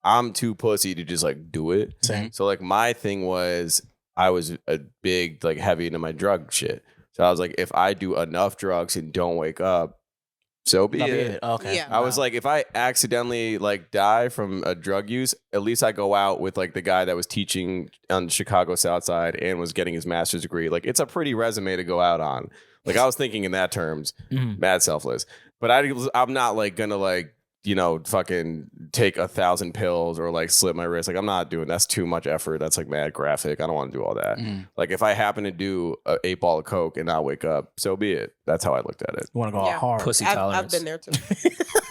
I'm too pussy to just like do it. Same. So like my thing was I was a big like heavy into my drug shit. So I was like, if I do enough drugs and don't wake up, so be Not it. it. Okay. Yeah. I was like, if I accidentally like die from a drug use, at least I go out with like the guy that was teaching on Chicago South Side and was getting his master's degree. Like, it's a pretty resume to go out on. Like, I was thinking in that terms, mad selfless. But I'm not like gonna like, you know, fucking take 1,000 pills or like slit my wrist. Like, I'm not doing that's too much effort. That's like mad graphic. I don't want to do all that. Like, if I happen to do a 8-ball of coke and not wake up, so be it. That's how I looked at it. You want to go Yeah. hard. Pussy I've tolerance. been there too.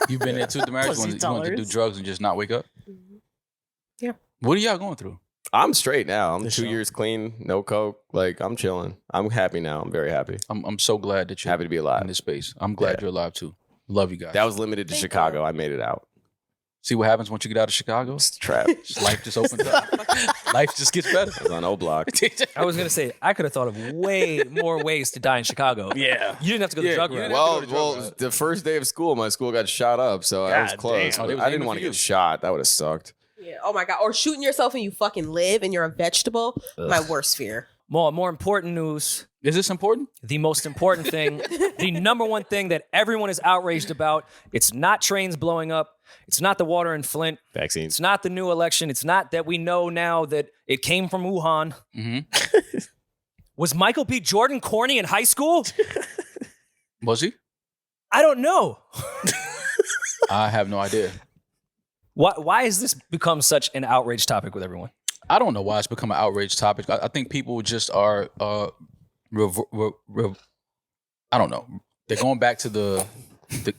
You've been there too, Damaris? Pussy You want to do tolerance. drugs and just not wake up? Yeah. What are y'all going through? I'm straight now. I'm This 2 show. years clean, no coke. Like, I'm chilling. I'm happy now. I'm very happy. I'm so glad that you're Happy to be alive. in this space. I'm glad you're alive too. Love you guys. That was limited to Thank Chicago. you. I made it out. See what happens once you get out of Chicago? It's a trap. Life just opens up. Life just gets better. I was on O Block. I was gonna say I could have thought of way more ways to die in Chicago. Yeah. You didn't have to go the Yeah, drug you route. didn't have to go Well, to drug route. the first day of school, my school got shot up, so I was God close. damn. Oh, they was I aiming didn't want for to you. get shot. That would have sucked. Yeah. Oh my god. Or shooting yourself and you fucking live and you're a vegetable. My worst fear. More important news. Is this important? The most important thing, the number one thing that everyone is outraged about. It's not trains blowing up. It's not the water in Flint. Vaccines. It's not the new election. It's not that we know now that it came from Wuhan. Mm-hmm. Was Michael B. Jordan corny in high school? Was he? I don't know. I have no idea. Why has this become such an outrage topic with everyone? I don't know why it's become an outrage topic. I think people just are, I don't know. They're going back to the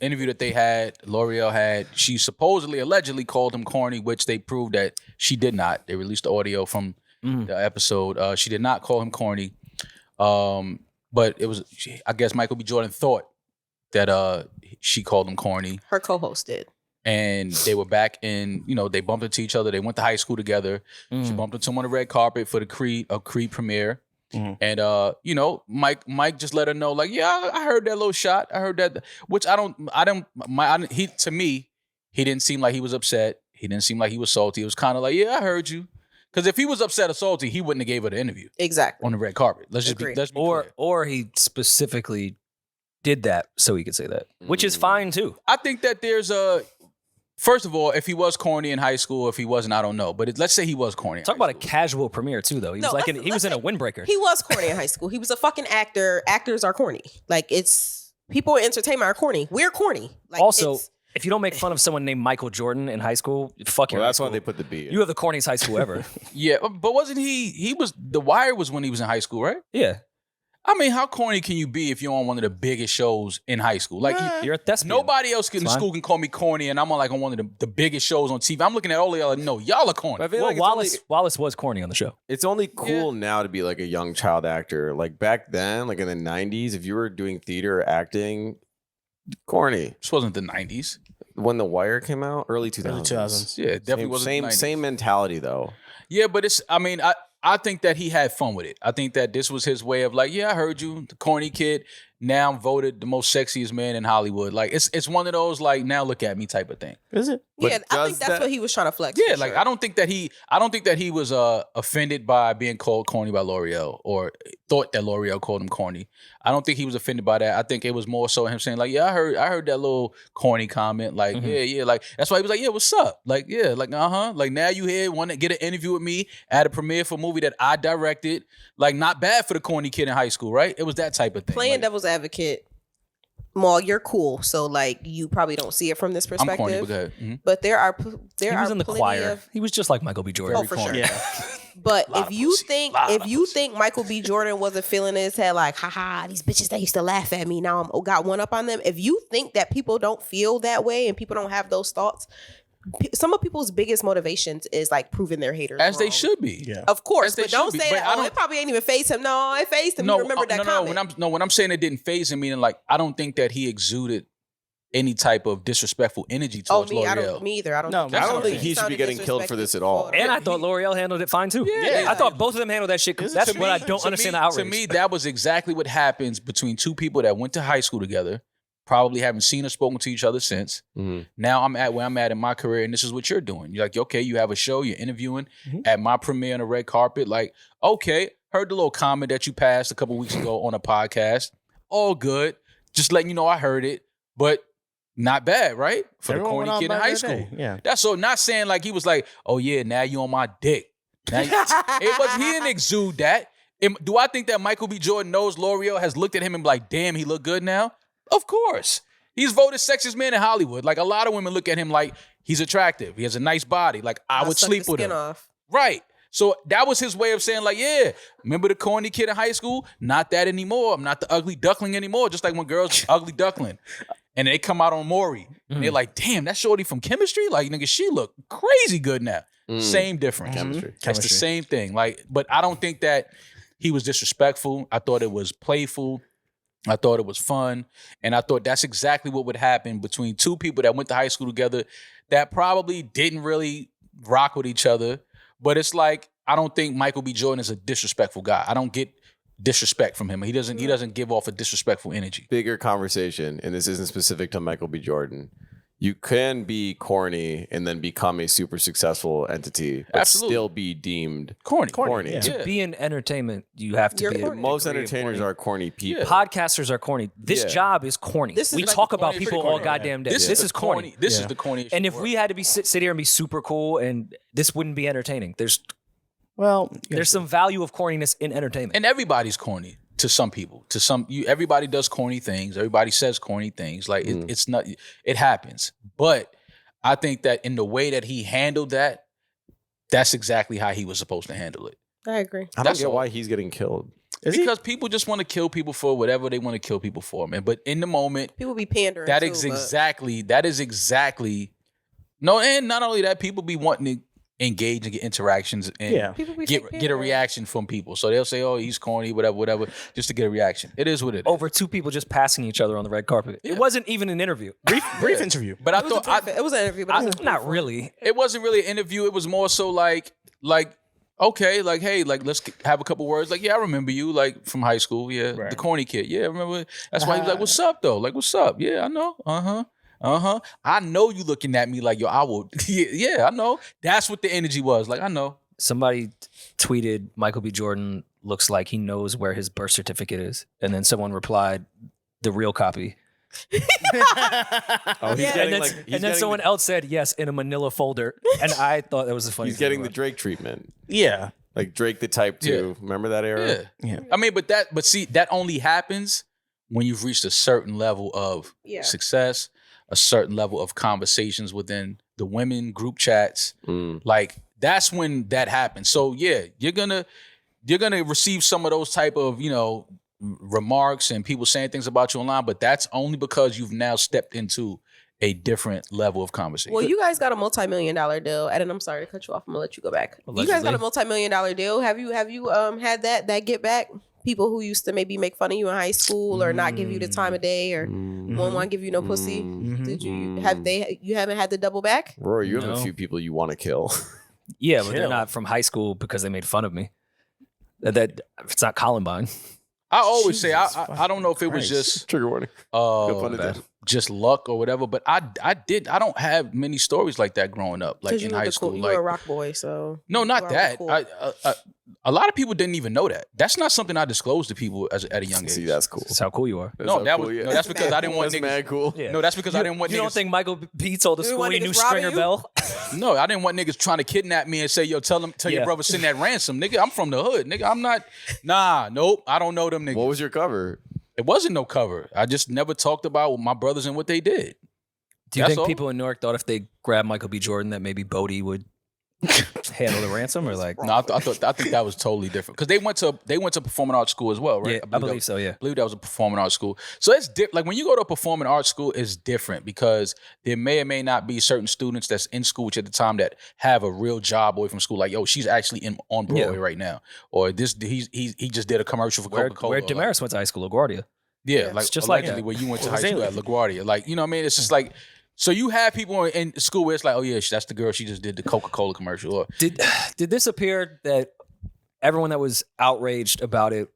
interview that they had, L'Oreal had. She supposedly, allegedly called him corny, which they proved that she did not. They released the audio from the episode. She did not call him corny. But it was, I guess Michael B. Jordan thought that she called him corny. Her co-host did. And they were back in, they bumped into each other. They went to high school together. She bumped into him on the red carpet for the Creed premiere. And Mike just let her know, like, yeah, I heard that little shot. I heard that, which to me, he didn't seem like he was upset. He didn't seem like he was salty. It was kind of like, yeah, I heard you. Because if he was upset or salty, he wouldn't have gave her the interview Exactly. on the red carpet. Let's be Agreed. clear. Or he specifically did that so he could say that, which is fine too. I think that there's first of all, if he was corny in high school, if he wasn't, I don't know. But let's say he was corny. Talk about a casual premiere too, though. He was like he was in a windbreaker. He was corny in high school. He was a fucking actor. Actors are corny. Like, it's people in entertainment are corny. We're corny. Like, Also, it's- if you don't make fun of someone named Michael Jordan in high school, fuck your Well, high that's why school. they put the B. You have the corniest high school ever. Yeah, but wasn't he was, The Wire was when he was in high school, right? Yeah, I mean, how corny can you be if you're on one of the biggest shows in high school? Like, you're a thespian. nobody else in It's fine. school can call me corny, and I'm on on one of the biggest shows on TV. I'm looking at all of y'all and no, y'all are corny. I feel Well, like Wallace was corny on the show. it's only cool now to be like a young child actor. Like back then, like in the 90s, if you were doing theater or acting, corny. This wasn't the 90s. When The Wire came out, early 2000s. Early 2000s. Yeah, it definitely wasn't the 90s. Same mentality though. Yeah, but I think that he had fun with it. I think that this was his way of like, yeah, I heard you, the corny kid. Now I'm voted the most sexiest man in Hollywood. Like, it's one of those like, now look at me type of thing. Is it? But yeah, I does think that's that- what he was trying to flex. Yeah, for like sure. I don't think that he was offended by being called corny by L'Oreal or thought that L'Oreal called him corny. I don't think he was offended by that. I think it was more so him saying like, yeah, I heard that little corny comment. Like, yeah, like that's why he was like, yeah, what's up? Like, yeah, like like now you here want to get an interview with me at a premiere for a movie that I directed. Like, not bad for the corny kid in high school, right? It was that type of thing. Playing Like, devil's advocate. Maul, you're cool, so like you probably don't see it from this I'm perspective. corny, but go ahead. Mhm. But there are He was in the plenty choir. of- He was just like Michael B. Jordan. Oh, for sure. Yeah. But Lot if of you pussy. think Lot of pussy. Michael B. Jordan wasn't feeling his head like, haha, these bitches that used to laugh at me, now I'm got one up on them. If you think that people don't feel that way and people don't have those thoughts, some of people's biggest motivations is like proving their haters As they wrong. should be. Yeah. Of course, As they but don't should be, say but that. I Oh, don't- it probably ain't even phase him. No, it phased him. You remember that comment? When I'm saying it didn't phase him, meaning like I don't think that he exuded any type of disrespectful energy towards me L'Oreal. either. I don't. No, think I don't think he should be sounded getting killed for this at all. disrespectful. And I thought L'Oreal handled it fine too. Yeah. I thought both of them handled that shit. That's To what I me- don't to understand me- the outrage. To me, that was exactly what happens between two people that went to high school together, probably haven't seen or spoken to each other since. Mhm. Now I'm at where I'm at in my career, and this is what you're doing. You're like, okay, you have a show, you're interviewing at my premiere on the red carpet. Like, okay, heard the little comment that you passed a couple weeks ago on a podcast. All good. Just letting you know I heard it. But Not bad, right? For Everyone the went corny out kid in back high in the school. day. Yeah. That's so not saying like he was like, oh yeah, now you on my dick. Now he didn't exude that. Do I think that Michael B. Jordan knows L'Oreal has looked at him and be like, damn, he look good now? Of course. He's voted sexiest man in Hollywood. Like a lot of women look at him like he's attractive. He has a nice body. Like I would suck sleep the with skin him. off. Right. So that was his way of saying like, yeah, remember the corny kid in high school? Not that anymore. I'm not the ugly duckling anymore. Just like when girls ugly duckling. And they come out on Maury. And they're like, damn, that shorty from chemistry? Like, nigga, she look crazy good now. Same difference. Chemistry. It's the same thing. Like, but I don't think that he was disrespectful. I thought it was playful. I thought it was fun. And I thought that's exactly what would happen between two people that went to high school together that probably didn't really rock with each other. But it's like, I don't think Michael B. Jordan is a disrespectful guy. I don't get disrespect from him. He doesn't give off a disrespectful energy. Bigger conversation, and this isn't specific to Michael B. Jordan. You can be corny and then become a super successful entity, but Absolutely. still be deemed Corny. yeah. To be in entertainment, you have to You're be. corny. Most degree of entertainers corny. are corny people. Podcasters are corny. This Yeah. job is corny. This is we like talk the about corny- people pretty all corny, goddamn day. This is the corny. This is the corniest. And if shit we had to be sit here and be super cool, and this wouldn't be entertaining. There's some value of corniness in entertainment. and everybody's corny to some people. Everybody does corny things. Everybody says corny things. Like it's not. It happens. But I think that in the way that he handled that, that's exactly how he was supposed to handle it. I agree. I don't That's get all. why he's getting killed. Because people just want to kill people for whatever they want to kill people for, man. But in the moment, People be pandering. that too, is but- exactly. No, and not only that, people be wanting to engage and get interactions and Yeah. People be get fake a pandering. reaction from people. So they'll say, "Oh, he's corny, whatever," just to get a reaction. It is what it is. Over two people just passing each other on the red carpet. Yeah. It wasn't even an interview. Brief interview. But I It was, thought it was an interview, but it was Not really. it wasn't really an interview. It was more so like okay, like hey, like let's have a couple words. Like yeah, I remember you, like from high school. Yeah, Right. the corny kid. Yeah, I remember. That's why he was like, "What's up, though? Like, what's up? Yeah, I know. I know you looking at me like yo, I will. Yeah, I know. That's what the energy was. Like I know. Somebody tweeted Michael B. Jordan looks like he knows where his birth certificate is. And then someone replied, the real copy. Oh, he's And getting then, like someone else said, yes, in a manila folder. And I thought that was the funniest he's getting the thing. Drake treatment. Yeah. Like Drake the Type 2. Yeah. Remember that era? Yeah. I mean, but see, that only happens when you've reached a certain level of Yeah. success, a certain level of conversations within the women group chats. Like that's when that happens. So yeah, you're gonna receive some of those type of, remarks and people saying things about you online, but that's only because you've now stepped into a different level of conversation. Well, you guys got a multi-million-dollar deal, and I'm sorry to cut you off. I'm gonna let you go back. You guys got Allegedly. a multi-million-dollar deal. Have you had that get back? People who used to maybe make fun of you in high school or not give you the time of day or won't want to give you no pussy. Did you haven't had the double back? Rory, you have No. a few people you want to kill. Yeah, but they're Chill. not from high school because they made fun of me. That it's not Columbine. I always say Jesus I don't know if it was Christ. just Trigger warning. No pun intended. just luck or whatever, but I don't have many stories like that growing up, like you in were high the school. cool, you Like were a rock boy, so no, you not were that. cool. A lot of people didn't even know that. That's not something I disclosed to people at a young age. See, that's cool. That's how cool you are. That's no, how that cool was you- no, that's because I didn't want That's niggas. mad cool. Yeah. No, that's because I didn't want You niggas. don't think Michael B told the You school want he knew niggas robbing Stringer you? Bell? No, I didn't want niggas trying to kidnap me and say, "Yo, tell your Yeah. brother send that ransom, nigga. I'm from the hood, nigga. I'm not. Nah, nope. I don't know them niggas. What was your cover? It wasn't no cover. I just never talked about my brothers and what they did. Do you That's think all. people in Newark thought if they grabbed Michael B. Jordan that maybe Bodie would handle the ransom or like? No, I think that was totally different because they went to performing arts school as well, right? Yeah, I believe so. Yeah. I believe that was a performing arts school. So it's like when you go to a performing arts school, it's different because there may or may not be certain students that's in school at the time that have a real job away from school. Like, yo, she's actually on Broadway right now, or this he just did a commercial for Where Coca-Cola. where like- Damaris went to high school, LaGuardia. Yeah, like It's just like allegedly that. where you went to Well, high school at LaGuardia. Like, you know what I mean? It's just like, so you have people in school where it's like, oh yeah, that's the girl, she just did the Coca-Cola commercial. Or Did this appear that everyone that was outraged about it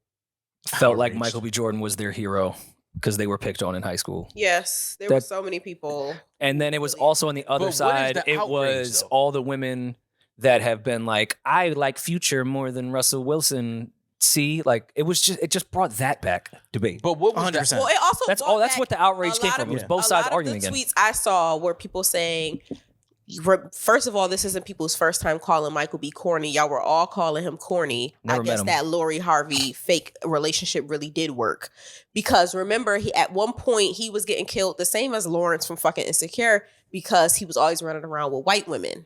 felt like Outraged. Michael B. Jordan was their hero because they were picked on in high school? Yes, there were That- so many people. And then it was also on the other what is side, the it outrage, was though? all the women that have been like, I like Future more than Russell Wilson. see, like it just brought that back debate. But what was 100%. that? Well, it also That's brought that's back what the outrage a came lot from. of- It was both sides a lot arguing of the again. tweets I saw were people saying, first of all, this isn't people's first time calling Michael B. corny. Y'all were all calling him corny. Never I met guess him. that Lori Harvey fake relationship really did work. Because remember, he at one point he was getting killed the same as Lawrence from fucking Insecure because he was always running around with white women.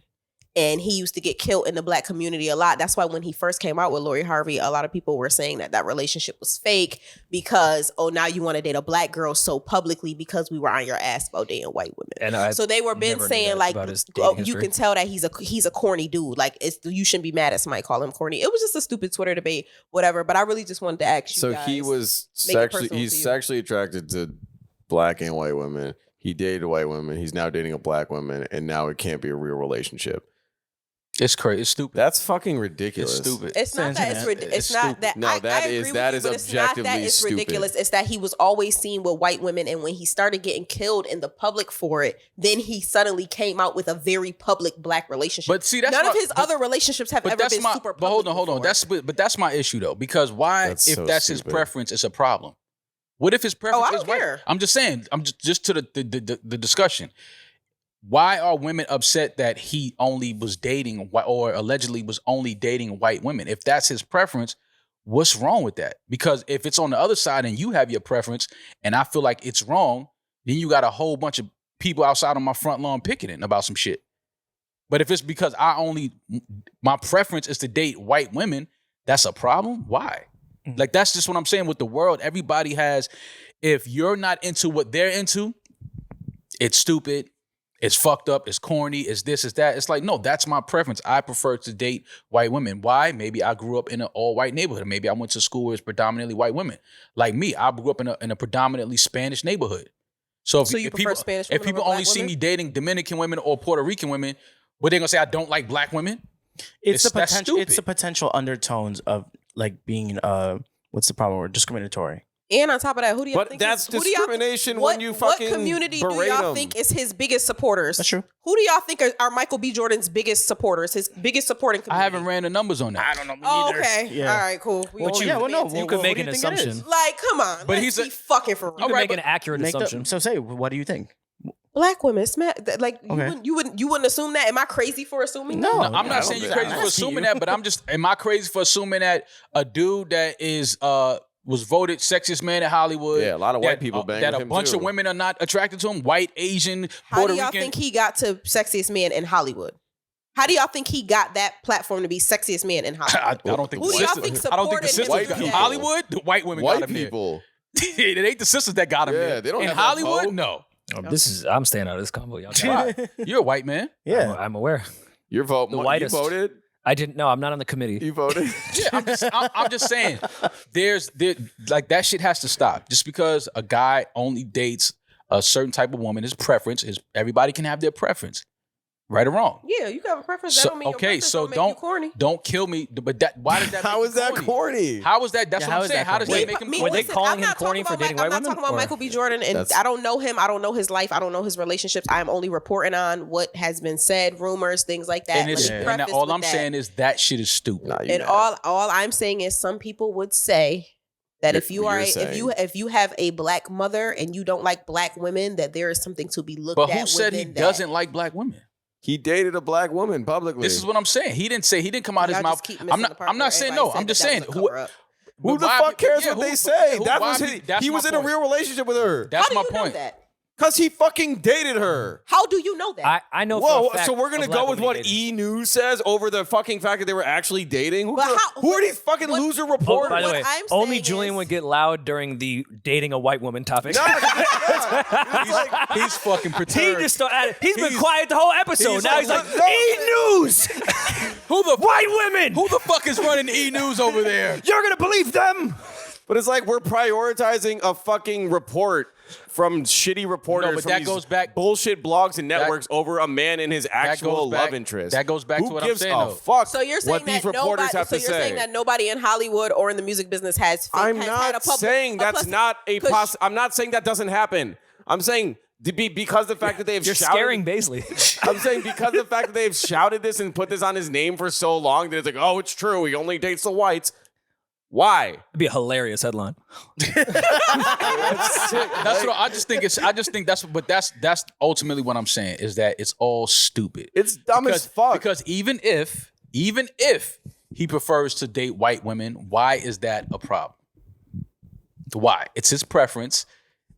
And he used to get killed in the black community a lot. That's why when he first came out with Lori Harvey, a lot of people were saying that relationship was fake because, oh, now you want to date a black girl so publicly because we were on your ass about dating white women. And So they were been never knew saying that like, about his oh, dating you history. can tell that he's a corny dude. Like you shouldn't be mad at somebody calling him corny. It was just a stupid Twitter debate, whatever. But I really just wanted to ask you So guys. he was Make it sexually personal he's to you. sexually attracted to black and white women. He dated white women. He's now dating a black woman, and now it can't be a real relationship. It's crazy. It's stupid. That's fucking ridiculous. It's stupid. It's not that it's ridiculous. It's not that. No, I that agree is- with that you, is but it's not that objectively it's stupid. ridiculous. It's that he was always seen with white women, and when he started getting killed in the public for it, then he suddenly came out with a very public black relationship. But see, that's none of my- his but- other relationships have But ever that's been my. super public. But hold on. before. But that's my issue though, because why? That's If so that's his stupid. preference, it's a problem. What if his preference I don't is white? care. I'm just saying. I'm just to the discussion. Why are women upset that he only was dating white or allegedly was only dating white women? If that's his preference, what's wrong with that? Because if it's on the other side and you have your preference and I feel like it's wrong, then you got a whole bunch of people outside on my front lawn picketing about some shit. But if it's because my preference is to date white women, that's a problem? Why? Like, that's just what I'm saying with the world. Everybody has, if you're not into what they're into, it's stupid, it's fucked up, it's corny, it's this, it's that. It's like, no, that's my preference. I prefer to date white women. Why? Maybe I grew up in an all-white neighborhood. Maybe I went to school where it's predominantly white women. Like me, I grew up in a predominantly Spanish neighborhood. So So you if prefer people, Spanish if women people over only black see women? me dating Dominican women or Puerto Rican women, what they gonna say? I don't like black women? It's the That's potential. It's stupid. the potential undertones of like being what's the problem word? Discriminatory. And on top of that, who do y'all But think? that's who do y'all think- discrimination what, when you what fucking community do berate y'all 'em. think is his biggest supporters? That's true. Who do y'all think are Michael B. Jordan's biggest supporters? His biggest supporting community? I haven't ran the numbers on that. I don't know. Me Oh, neither. okay. Yeah. All right. Cool. We But all yeah, well, no, semantics. You could what make do an you think it assumption. is? Like, come on. But Let's he's be fucking for real. You can right, make an but accurate Make assumption. so say, what do you think? Black women, like Okay. you wouldn't assume that. Am I crazy for assuming? No. that? No, I'm I not don't saying you're think- crazy I'm for asking assuming you. that, but I'm just, am I crazy for assuming that a dude that is was voted sexiest man in Hollywood? Yeah, a lot of white people banging that a him, bunch too. of women are not attracted to him. White, Asian, How Puerto do y'all Rican. think he got to sexiest man in Hollywood? How do y'all think he got that platform to be sexiest man in I Hollywood? don't think Who the do y'all sisters. think I don't think the supported him sisters White got people. Hollywood. The white women White got him people. there. It ain't the sisters that got him Yeah, there. they don't in have that Hollywood. vote. No, I'm staying out of this combo. Y'all. Why? You're a white man. Yeah. I'm aware. Your vote. The You whitest. voted. I didn't know. I'm not on the committee. You voted. Yeah, I'm just saying, like that shit has to stop. Just because a guy only dates a certain type of woman, his preference is everybody can have their preference, right or wrong. Yeah, you have a preference. That So don't mean your okay, preference so make you corny. don't kill me. But why does that? How make is you that corny? How is that? That's Yeah, what how I'm is saying. that How does corny? that make him Were corny? they calling I'm him not corny talking for dating about, white I'm not women, talking about or- Michael B. Jordan, and That's- I don't know him. I don't know his life. I don't know his relationships. I am only reporting on what has been said, rumors, things like that. And, it's, Let me and preface all with I'm that. saying is that shit is stupid. Nah, you And mad. all I'm saying is some people would say that if you You're are saying. if you have a black mother and you don't like black women, that there is something to be looked But at. who said he within that. doesn't like black women? He dated a black woman publicly. This is what I'm saying. He didn't come out his Y'all mouth. just keep missing I'm the not. part I'm where not saying everybody no. said I'm just that saying was a who. cover-up. Who the why fuck people- cares yeah, what who- they say? who- That why was pe- his, that's he my was in a point. real relationship with her. That's How do my you know point. that? Because he fucking dated her. How do you know that? I know. Whoa, for a fact so we're gonna a black go with woman what he dated. E! News says over the fucking fact that they were actually dating? Who, But who how- are these fucking what- loser Oh, reporters? by the What way, I'm only saying Julian is- would get loud during the dating a white woman topic. No, it's like, He's fucking He perturbed. just started. He's been He's- quiet the whole episode. he's Now like, he's like, no. E! News, Who the white women. Who the fuck is running E! News over there? You're gonna believe them. but it's like we're prioritizing a fucking report from shitty reporters. No, but from that these goes back- bullshit blogs and networks over a man and his actual back- love interest. that goes back Who to what I'm gives saying, a though. fuck So you're saying what these that reporters nobody. have So to you're say? saying that nobody in Hollywood or in the music business has. I'm has not had a public, saying a that's plus- not a 'cause I'm not saying that doesn't happen. I'm saying because the fact that they've You're shouted, scaring Baisley. I'm saying because the fact that they've shouted this and put this on his name for so long that it's like, oh, it's true. He only dates the whites. Why? It'd be a hilarious headline. That's what I just think. That's ultimately what I'm saying is that it's all stupid. It's dumb as fuck. Because even if he prefers to date white women, why is that a problem? Why? It's his preference,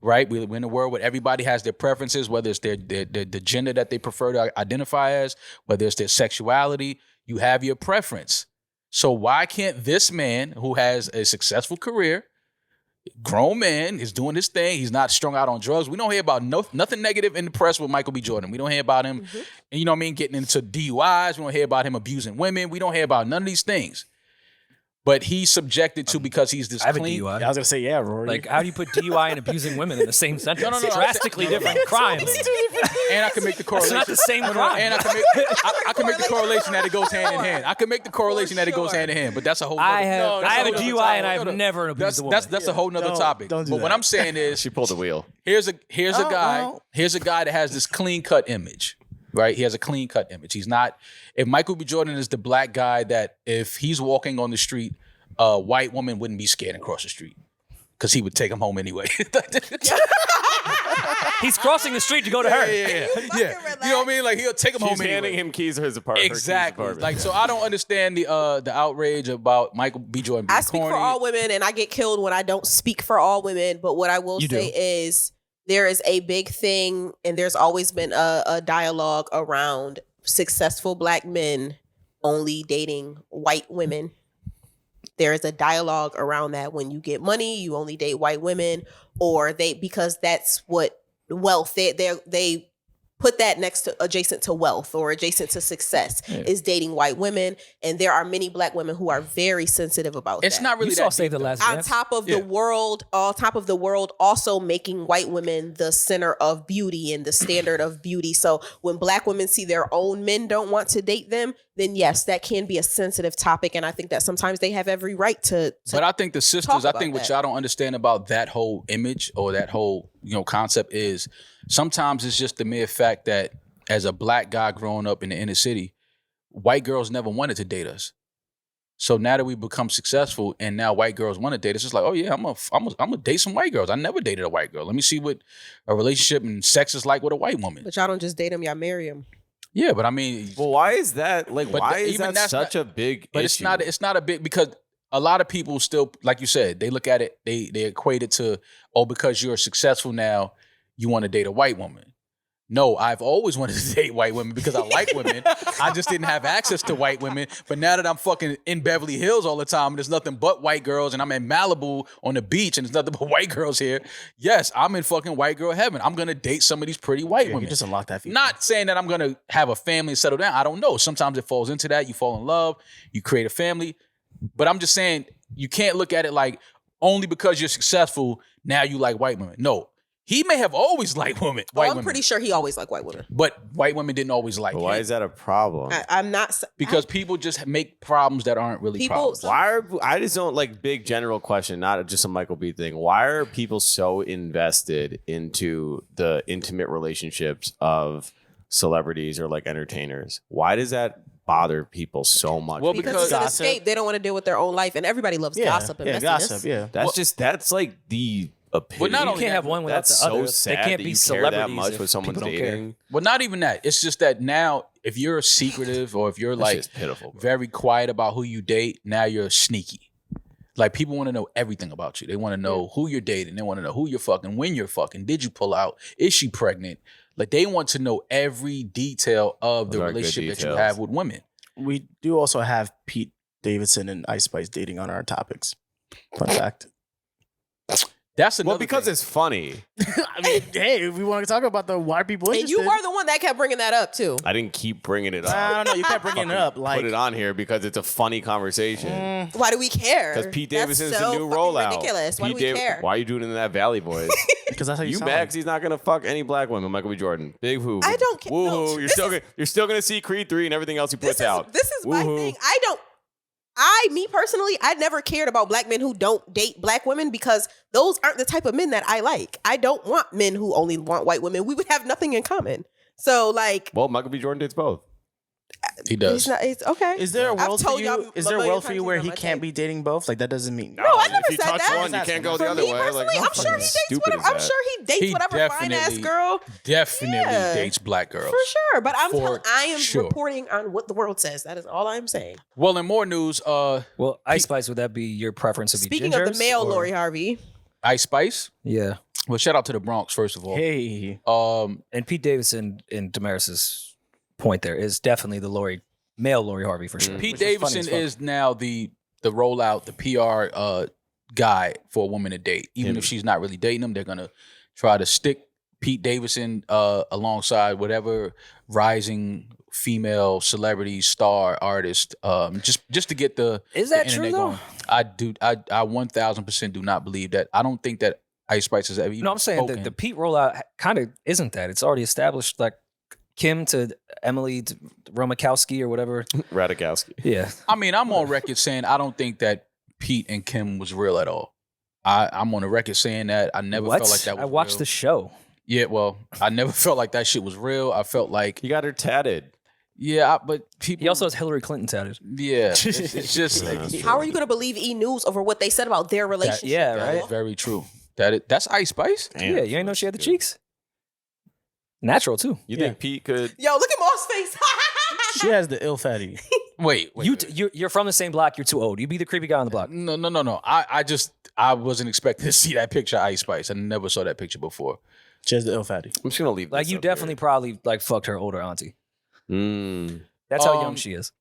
right? We're in a world where everybody has their preferences, whether it's the gender that they prefer to identify as, whether it's their sexuality. You have your preference. So why can't this man who has a successful career, grown man, is doing his thing, he's not strung out on drugs. We don't hear about nothing negative in the press with Michael B. Jordan. We don't hear about him, and you know what I mean, getting into DUIs. We don't hear about him abusing women. We don't hear about none of these things. But he's subjected to because he's this I have clean. a DUI. I was gonna say, yeah, Rory. Like, how do you put DUI and abusing women in the same sentence? No. Drastically different crimes. And I can make the It's correlation. not the same crime. And I can make the correlation that it goes hand in hand. I can make the correlation that it goes hand in hand. But that's a whole. I have a nother DUI topic. and I've never abused a woman. That's a whole nother topic. don't do But that. what I'm saying is, She pulled the wheel. here's a guy that has this clean cut image, right? He has a clean cut image. He's not. If Michael B. Jordan is the black guy that if he's walking on the street, a white woman wouldn't be scared to cross the street because he would take him home anyway. He's crossing the street to go to her. Yeah. You know what I mean? Like he'll take him She's home anyway. handing him keys to his apartment. Exactly. Like, so I don't understand the outrage about Michael B. Jordan being I speak corny. for all women, and I get killed when I don't speak for all women. But what I will say is there is a big thing, and there's always been a dialogue around successful black men only dating white women. There is a dialogue around that. When you get money, you only date white women, or because that's what wealth. They put that next to adjacent to wealth or adjacent to success is dating white women, and there are many black women who are very sensitive about It's that. not really You that saw deep, Save the though. Last On Dance. top of the world, also making white women the center of beauty and the standard of beauty. So when black women see their own men don't want to date them, then yes, that can be a sensitive topic. And I think that sometimes they have every right to But I think the sisters, talk I about think what that. y'all don't understand about that whole image or that whole, concept is sometimes it's just the mere fact that as a black guy growing up in the inner city, white girls never wanted to date us. So now that we become successful and now white girls want to date us, it's like, oh yeah, I'm gonna date some white girls. I never dated a white girl. Let me see what a relationship and sex is like with a white woman. But y'all don't just date them, y'all marry them. Yeah, but I mean, Well, why is that? Like, But why the- is even that that's such a big but issue? it's not a big, because a lot of people still, like you said, they look at it, they equate it to, oh, because you're successful now, you want to date a white woman. No, I've always wanted to date white women because I like women. I just didn't have access to white women. But now that I'm fucking in Beverly Hills all the time, and there's nothing but white girls, and I'm in Malibu on the beach, and there's nothing but white girls here. Yes, I'm in fucking white girl heaven. I'm gonna date some of these pretty white You women. just unlock that feature. Not saying that I'm gonna have a family and settle down. I don't know. Sometimes it falls into that. You fall in love, you create a family. But I'm just saying you can't look at it like only because you're successful, now you like white women. No. He may have always liked women. White I'm women. pretty sure he always liked white women. But white women didn't always like But him. why is that a problem? I'm not Because people just make problems that aren't really People- problems. I just don't like big general question, not just a Michael B thing. Why are people so invested into the intimate relationships of celebrities or like entertainers? Why does that bother people so much? Well, because because it's an gossip. escape. They don't want to deal with their own life, and everybody loves gossip and messiness. gossip. Yeah, that's like the opinion. not You only can't that, have one without That's the so other. sad They can't that be you care that celebrities much if when someone's people don't care. dating. well, not even that. It's just that now, if you're secretive or if you're That like shit's pitiful, bro. very quiet about who you date, now you're sneaky. Like people want to know everything about you. They want to know who you're dating. They want to know who you're fucking, when you're fucking. Did you pull out? Is she pregnant? Like they want to know every detail of the Those are good relationship that you details. have with women. we do also have Pete Davidson and Ice Spice dating on our topics. Fun fact. That's another Well, because thing. it's funny. I mean, hey, if we want to talk about the why people And interested. you were the one that kept bringing that up too. I didn't keep bringing it up. I don't know. You kept bringing it up. Like, Put it on here because it's a funny conversation. Why do we care? Because Pete That's Davidson's so the new fucking rollout. Ridiculous. Why Pete do we care? Why are you doing it in that Valley voice? because that's how you, You sound. mad 'cause he's not gonna fuck any black women? Michael B. Jordan, big who? I don't care. Woohoo! No, You're this you're still gonna see Creed 3 and everything else he puts out. This is my Woohoo. thing. Me personally, I never cared about black men who don't date black women because those aren't the type of men that I like. I don't want men who only want white women. We would have nothing in common. So like, Well, Michael B. Jordan dates both. He does. It's okay. Is there a I've world for told you? y'all Is there a million world for times you he's where not he my can't type. be dating both? Like that doesn't mean. No, I never if you said touch that. one, you can't go the For other me way. personally, Like, I'm sure he dates stupid is whatever. I'm that? sure he dates He whatever fine ass definitely- girl. Definitely Yeah. dates black girls. For sure. But For I am sure. reporting on what the world says. That is all I'm saying. Well, in more news, Well, Ice Spice, would that be your preference? To be Speaking of the gingers, male or- Lori Harvey. Ice Spice. Yeah, Well, shout out to the Bronx first of all. Hey, and Pete Davidson in Damaris's point there is definitely the male Lori Harvey for sure. Pete Which is funny Davidson as fuck. is now the rollout, the PR guy for a woman to date. Even if she's not really dating him, they're gonna try to stick Pete Davidson alongside whatever rising female celebrity, star, artist, just to get the Is that the true internet though? going. I 1000% do not believe that. I don't think that Ice Spice has ever even No, I'm saying spoken. the Pete rollout kind of isn't that. It's already established, like Kim to Emily to Romakowski or whatever. Radikowski. Yeah, I mean, I'm on record saying I don't think that Pete and Kim was real at all. I'm on the record saying that I never what? felt like that was I watched real. the show. Yeah, well, I never felt like that shit was real. I felt like, He got her tatted. yeah, but people. He also has Hillary Clinton tatted. yeah, it's just like, How are you going to believe E! News over what they said about their relationship? yeah, that right? is very true. That's Ice Spice. Yeah, you ain't know she had the cheeks. Natural too. You think Pete could? Yo, look at Moss' face. she has the ill fatty. Wait, You're from the same block. You're too old. You be the creepy guy on the block. no. I wasn't expecting to see that picture of Ice Spice. I never saw that picture before. She has the ill fatty. I'm just gonna leave. Like this you up definitely probably like fucked her older auntie. here. Mm. That's how young she is.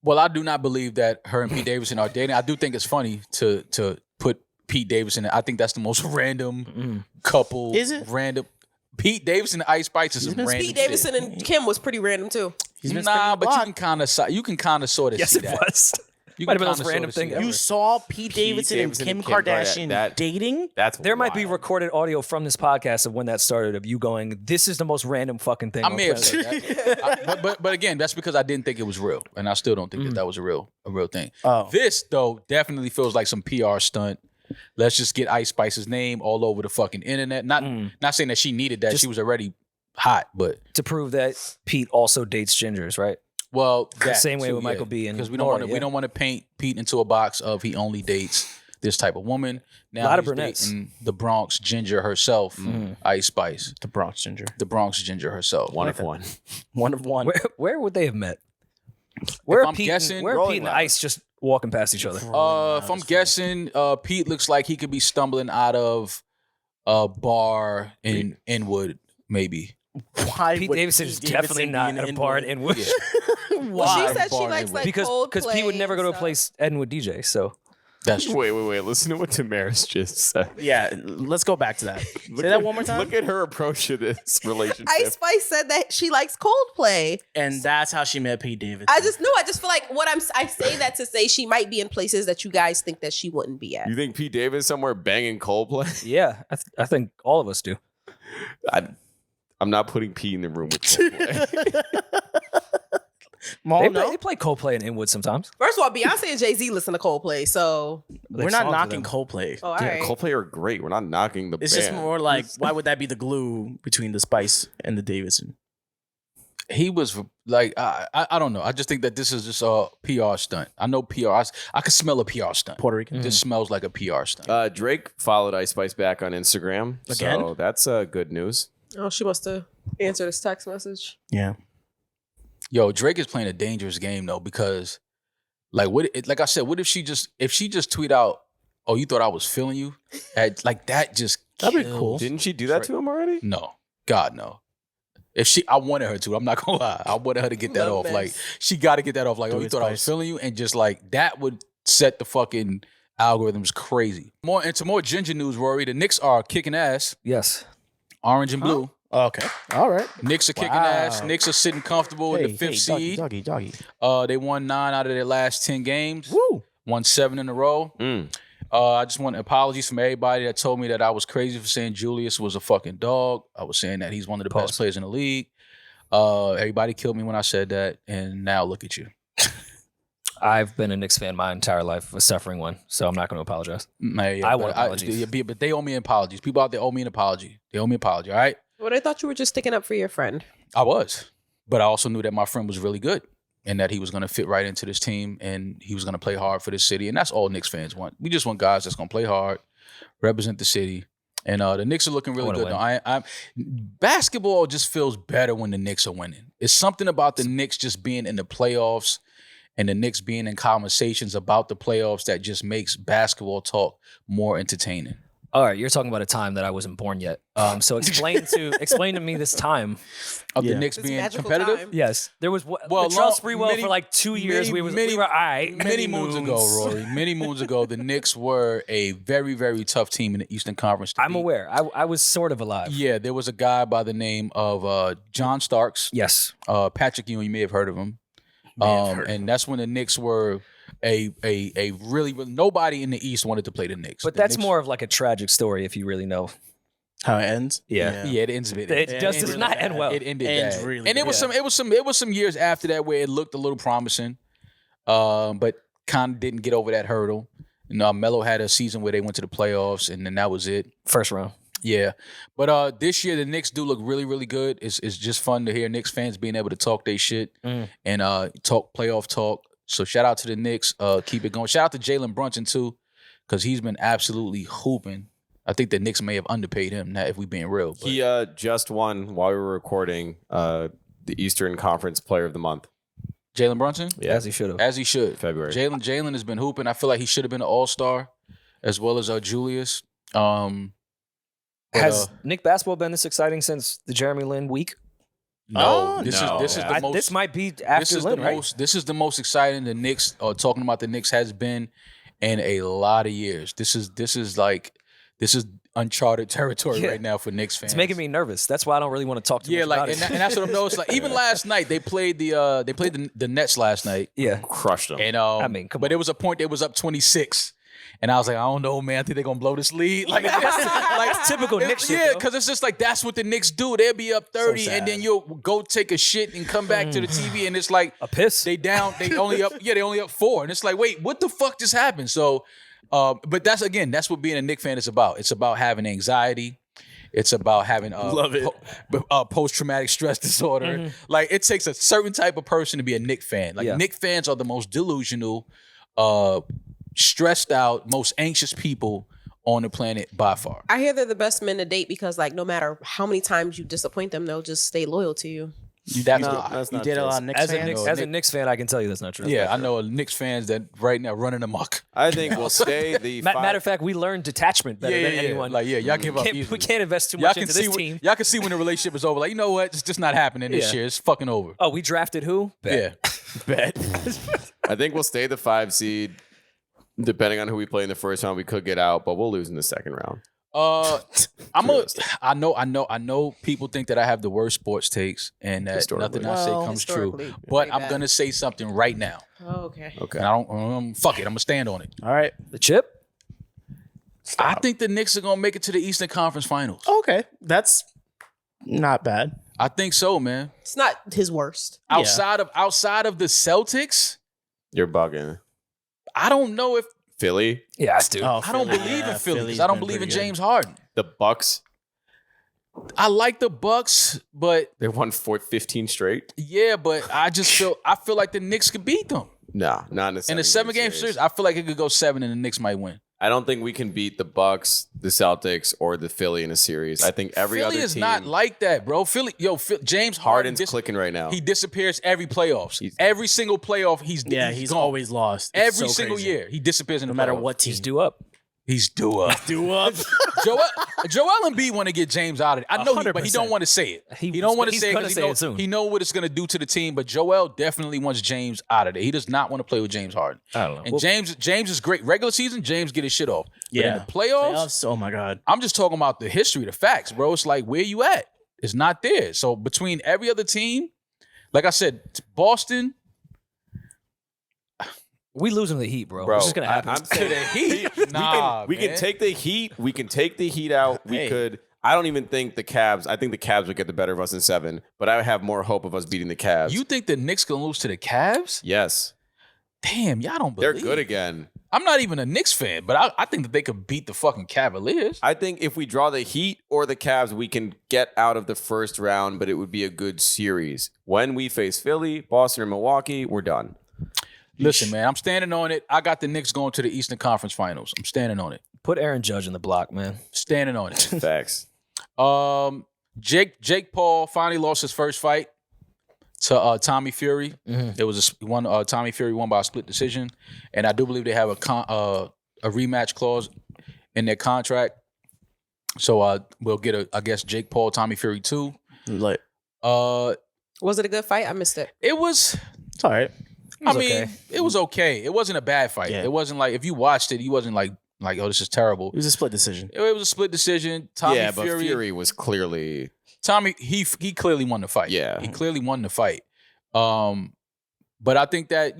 Well, I do not believe that her and Pete Davidson are dating. I do think it's funny to put Pete Davidson. I think that's the most random couple. Is it? Random. Pete Davidson and Ice Spice is some been random Pete shit. Davidson and Kim was pretty random too. He's been Nah, spinning the but block. you can kind of sort of Yes, see it that. was. You Might can have been the most kinda random sorta thing see ever. that. You saw Pete Davidson and Kim Kardashian that- dating? That's There might be wild. recorded audio from this podcast of when that started of you going, "This is the most random fucking thing." I on may have planet said Earth." that. but again, that's because I didn't think it was real, and I still don't think that was a real thing. Oh. This though definitely feels like some PR stunt. Let's just get Ice Spice's name all over the fucking internet. Not saying that she needed that; Just- she was already hot, but to prove that Pete also dates gingers, right? well, The same way with Michael B. and because we don't Rory, want to yeah. we don't want to paint Pete into a box of he only dates this type of woman. Now Lot of he's brunettes. dating the Bronx ginger herself, Ice Spice, The Bronx Ginger. the Bronx ginger herself. one of one. One of one. Where would they have met? Where I'm guessing, where are Rolling Pete and Loud. Ice just walking past each other? If I'm guessing, Pete looks like he could be stumbling out of a bar in Inwood, maybe. Why Pete would Davidson Pete is Davidson definitely be not in at a bar in Inwood? Inwood. Well, she Why? said she Bar likes in like because Coldplay Pete would never go to a and stuff. place Ed would DJ. So That's true. Wait. Listen to what Damaris just said. Yeah, let's go back to that. Say that one more time. Look at her approach to this relationship. Ice Spice said that she likes Coldplay. And that's how she met Pete Davidson. I just feel like I say that to say she might be in places that you guys think that she wouldn't be at. You think Pete Davis somewhere banging Coldplay? yeah, I think all of us do. I'm not putting Pete in the room with Coldplay. Maul, They play Coldplay in Inwood sometimes. First of all, Beyonce and Jay-Z listen to Coldplay, so We're not knocking Coldplay. all Yeah, right. Coldplay are great. We're not knocking the It's band. just more like, why would that be the glue between the Spice and the Davidson? He was like, I don't know. I just think that this is just a PR stunt. I know PR. I can smell a PR stunt. Puerto Rican. This smells like a PR stunt. Drake followed Ice Spice back on Instagram. Again? So that's good news. Oh, she must have answered his text message. Yeah. Yo, Drake is playing a dangerous game though, because like like I said, what if she just tweet out, "Oh, you thought I was feeling you?" Like that just That'd be kills- cool. Didn't she do that to him already? No, God no. I wanted her to. I'm not gonna lie. I wanted her to get that Love off. this. Like she got to get that off. Like, Do oh, you it, thought I was Spice. feeling you, and just like that would set the fucking algorithms crazy. More ginger news, Rory. The Knicks are kicking ass, Yes. orange and blue. Okay. All right. Knicks are kicking Wow. ass. Knicks are sitting comfortable in the fifth seed. Doggy. They won 9 out of their last 10 games. Woo. Won 7 in a row. I just want apologies from everybody that told me that I was crazy for saying Julius was a fucking dog. I was saying that he's one of the best players in the league. Everybody killed me when I said that, and now look at you. I've been a Knicks fan my entire life, a suffering one, so I'm not going to apologize. I want apologies. But they owe me apologies. People out there owe me an apology. They owe me an apology, all right? Well, I thought you were just sticking up for your friend. I was. But I also knew that my friend was really good and that he was going to fit right into this team and he was going to play hard for this city. And that's all Knicks fans want. We just want guys that's going to play hard, represent the city. And the Knicks are looking really good. Now, basketball just feels better when the Knicks are winning. It's something about the Knicks just being in the playoffs and the Knicks being in conversations about the playoffs that just makes basketball talk more entertaining. All right, you're talking about a time that I wasn't born yet. So explain to me this time of the Knicks being competitive. Time. Yes, there was the Charles Sprewell for like 2 years. We were all right. Many moons ago, Rory. Many moons ago, the Knicks were a very, very tough team in the Eastern Conference. I'm aware. I was sort of alive. Yeah, there was a guy by the name of John Starks. Yes. Patrick Ewing, you may have heard of him. And that's when the Knicks were a really nobody in the East wanted to play the Knicks. But that's more of like a tragic story if you really know. How it ends? Yeah. It ends. It does not end well. It ended Ends bad. really And it was some years after that where it looked a little promising, but kind of didn't get over that hurdle. Melo had a season where they went to the playoffs, and then that was it. First round. Yeah. But this year, the Knicks do look really, really good. It's just fun to hear Knicks fans being able to talk their shit and talk playoff talk. So shout out to the Knicks. Keep it going. Shout out to Jalen Brunson, too, because he's been absolutely hooping. I think the Knicks may have underpaid him, if we're being real. But. He just won, while we were recording, the Eastern Conference Player of the Month. Jalen Brunson? Yeah. As he should have. As he should. February. Jalen has been hooping. I feel like he should have been an all-star, as well as Julius. Has Nick basketball been this exciting since the Jeremy Lin week? No, this is the most. This might be after Lin, right? This is the most exciting the Knicks talking about the Knicks has been in a lot of years. This is uncharted territory right now for Knicks fans. It's making me nervous. That's why I don't really want to talk too much about it. And that's what I'm noticing. Like even last night they played the Nets last night. Yeah, crushed them. And but there was a point they was up 26. And I was like, I don't know, man. I think they're gonna blow this lead. Like it's typical Knicks shit. Yeah, because it's just like that's what the Knicks do. They'll be up 30, and then you'll go take a shit and come back to the TV, and it's like a piss. They down. They only up. Yeah, they only up 4, and it's like, wait, what the fuck just happened? So, but that's what being a Knicks fan is about. It's about having anxiety. It's about having post-traumatic stress disorder. Like it takes a certain type of person to be a Knicks fan. Like Knicks fans are the most delusional, stressed out, most anxious people on the planet by far. I hear they're the best men to date because, like, no matter how many times you disappoint them, they'll just stay loyal to you. That's you not did true. a lot of Knicks fans? As a Knicks fan, I can tell you that's not true. Yeah, I know Knicks fans that right now running amok. I think we'll stay the matter of fact, we learned detachment better than anyone. Like, y'all give up easily. We can't invest too much into this team. Y'all can see when the relationship is over. Like, you know what? It's just not happening this year. It's fucking over. Oh, we drafted who? Bet. Bet. I think we'll stay the 5 seed. Depending on who we play in the first round, we could get out, but we'll lose in the second round. I know people think that I have the worst sports takes and that nothing I say comes true. But I'm gonna say something right now. Oh, okay. Okay. And I don't fuck it. I'm gonna stand on it. All right. The chip? I think the Knicks are gonna make it to the Eastern Conference Finals. Okay. That's not bad. I think so, man. It's not his worst. Outside of the Celtics, You're bugging. I don't know if Philly, Yes, dude. Oh, I don't believe in Philly because I don't believe in James Harden. the Bucks, I like the Bucks, but they won 15 straight. yeah, but I feel like the Knicks could beat them. Nah, not in a 7-game In a 7-game series, I feel like it could go 7 and the Knicks might win. I don't think we can beat the Bucks, the Celtics, or the Philly in a series. I think every Philly other is team. not like that, bro. James Harden's Harden clicking right now. He disappears every playoffs. Every single playoff, he's He's gone. always lost. It's Every so single crazy. year. He disappears in No the matter playoffs. what team. He's due up. He's due up. Do up. Joel Embiid want to get James out of it. I know, but he 100%. don't want to say it. He don't want to he's say it gonna because say it soon. he know what it's going to do to the team. But Joel definitely wants James out of it. He does not want to play with James Harden. I don't know. And James is great. Regular season, James get his shit off. But in the playoffs, Oh my God. I'm just talking about the history, the facts, bro. It's like, where you at? It's not there. So between every other team, like I said, Boston. We losing to the Heat, bro. Bro, It's just gonna happen. I'm saying the Heat? Nah, we can man. take the Heat. We can take the Heat out. We Hey. could. I don't even think the Cavs. I think the Cavs would get the better of us in 7, but I have more hope of us beating the Cavs. You think the Knicks gonna lose to the Cavs? Yes, Damn, y'all don't they're believe. good again. I'm not even a Knicks fan, but I think that they could beat the fucking Cavaliers. I think if we draw the Heat or the Cavs, we can get out of the first round, but it would be a good series. When we face Philly, Boston, or Milwaukee, we're done. Listen, man, I'm standing on it. I got the Knicks going to the Eastern Conference Finals. I'm standing on it. Put Aaron Judge in the block, man. Standing on it. Facts. Jake Paul finally lost his first fight to Tommy Fury. It was Tommy Fury won by a split decision, and I do believe they have a rematch clause in their contract. So we'll get I guess Jake Paul, Tommy Fury 2. Like, Was it a good fight? I missed it. It was. it's all right. It was okay. It wasn't a bad fight. Yeah. It wasn't like if you watched it, you wasn't like oh, this is terrible. It was a split decision. It was a split decision. Tommy But Fury was clearly he clearly won the fight. Yeah. He clearly won the fight. But I think that,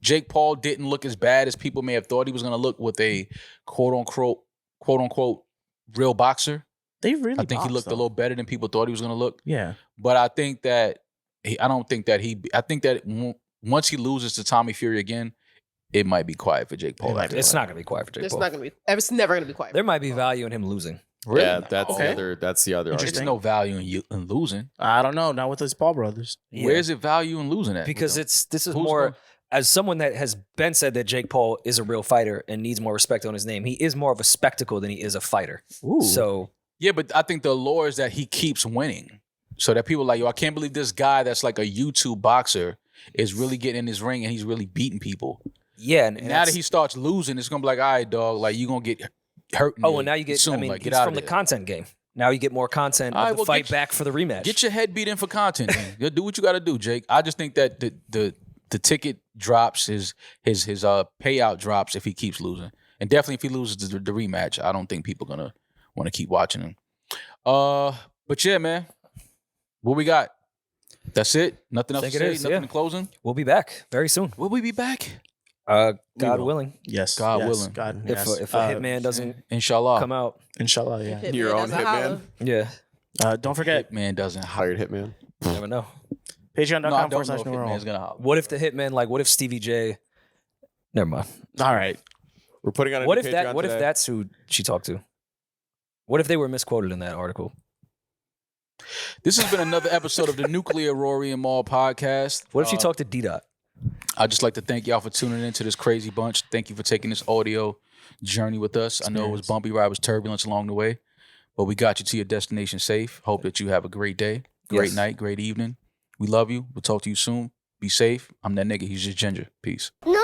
Jake Paul didn't look as bad as people may have thought he was going to look with a quote unquote real boxer. They really I think he looked a little better than people thought he was going to look. Yeah. But I think that I think that once he loses to Tommy Fury again, it might be quiet for Jake Paul. It's not going to be quiet for Jake It's Paul. not gonna be. It's never gonna be quiet. There might be value in him losing. Really? Yeah, that's Okay. the other There's argument. no value in losing. I don't know. Not with his Paul brothers. Where's it value in losing at? Because this is Who's more going- as someone that has been said that Jake Paul is a real fighter and needs more respect on his name. He is more of a spectacle than he is a fighter. Ooh. So Yeah, but I think the allure is that he keeps winning. So that people are like, yo, I can't believe this guy that's like a YouTube boxer is really getting in his ring and he's really beating people. yeah, and Now that's- that he starts losing, it's gonna be like, all right, dog, like you gonna get hurt. and now you get. soon. I mean, like, he's get out from of the there. content game. Now you get more content All right, of the well, fight get- back for the rematch. Get your head beat in for content. Man. Do what you got to do, Jake. I just think that the ticket drops, his payout drops if he keeps losing, and definitely if he loses the rematch, I don't think people gonna want to keep watching him. But yeah, man, what we got? That's it. Nothing else Think to it say. is, Nothing yeah. in closing. We'll be back very soon. Will we be back? God will. willing. Yes. God yes, willing. God. If Yes. a hitman doesn't Inshallah. come out, Inshallah. Yeah. Hitman Your own doesn't hitman? holler. yeah, Don't forget Man doesn't. Hired hitman. you never know. No, I don't know if Patreon.com/NewRory. Hitman's gonna holler. What if the hitman? Like, what if Stevie J? Never mind. All right. We're putting on a What new if that? Patreon What if today. that's who she talked to? What if they were misquoted in that article? This has been another episode of the Nuclear Rory and Mal podcast. What if she talked to D Dot? I'd just like to thank y'all for tuning into this crazy bunch. Thank you for taking this audio journey with us. I know it was bumpy ride, was turbulence along the way, but we got you to your destination safe. Hope that you have a great day, great Yes. night, great evening. We love you. We'll talk to you soon. Be safe. I'm that nigga. He's just Ginger. Peace. NewRoryAndMal.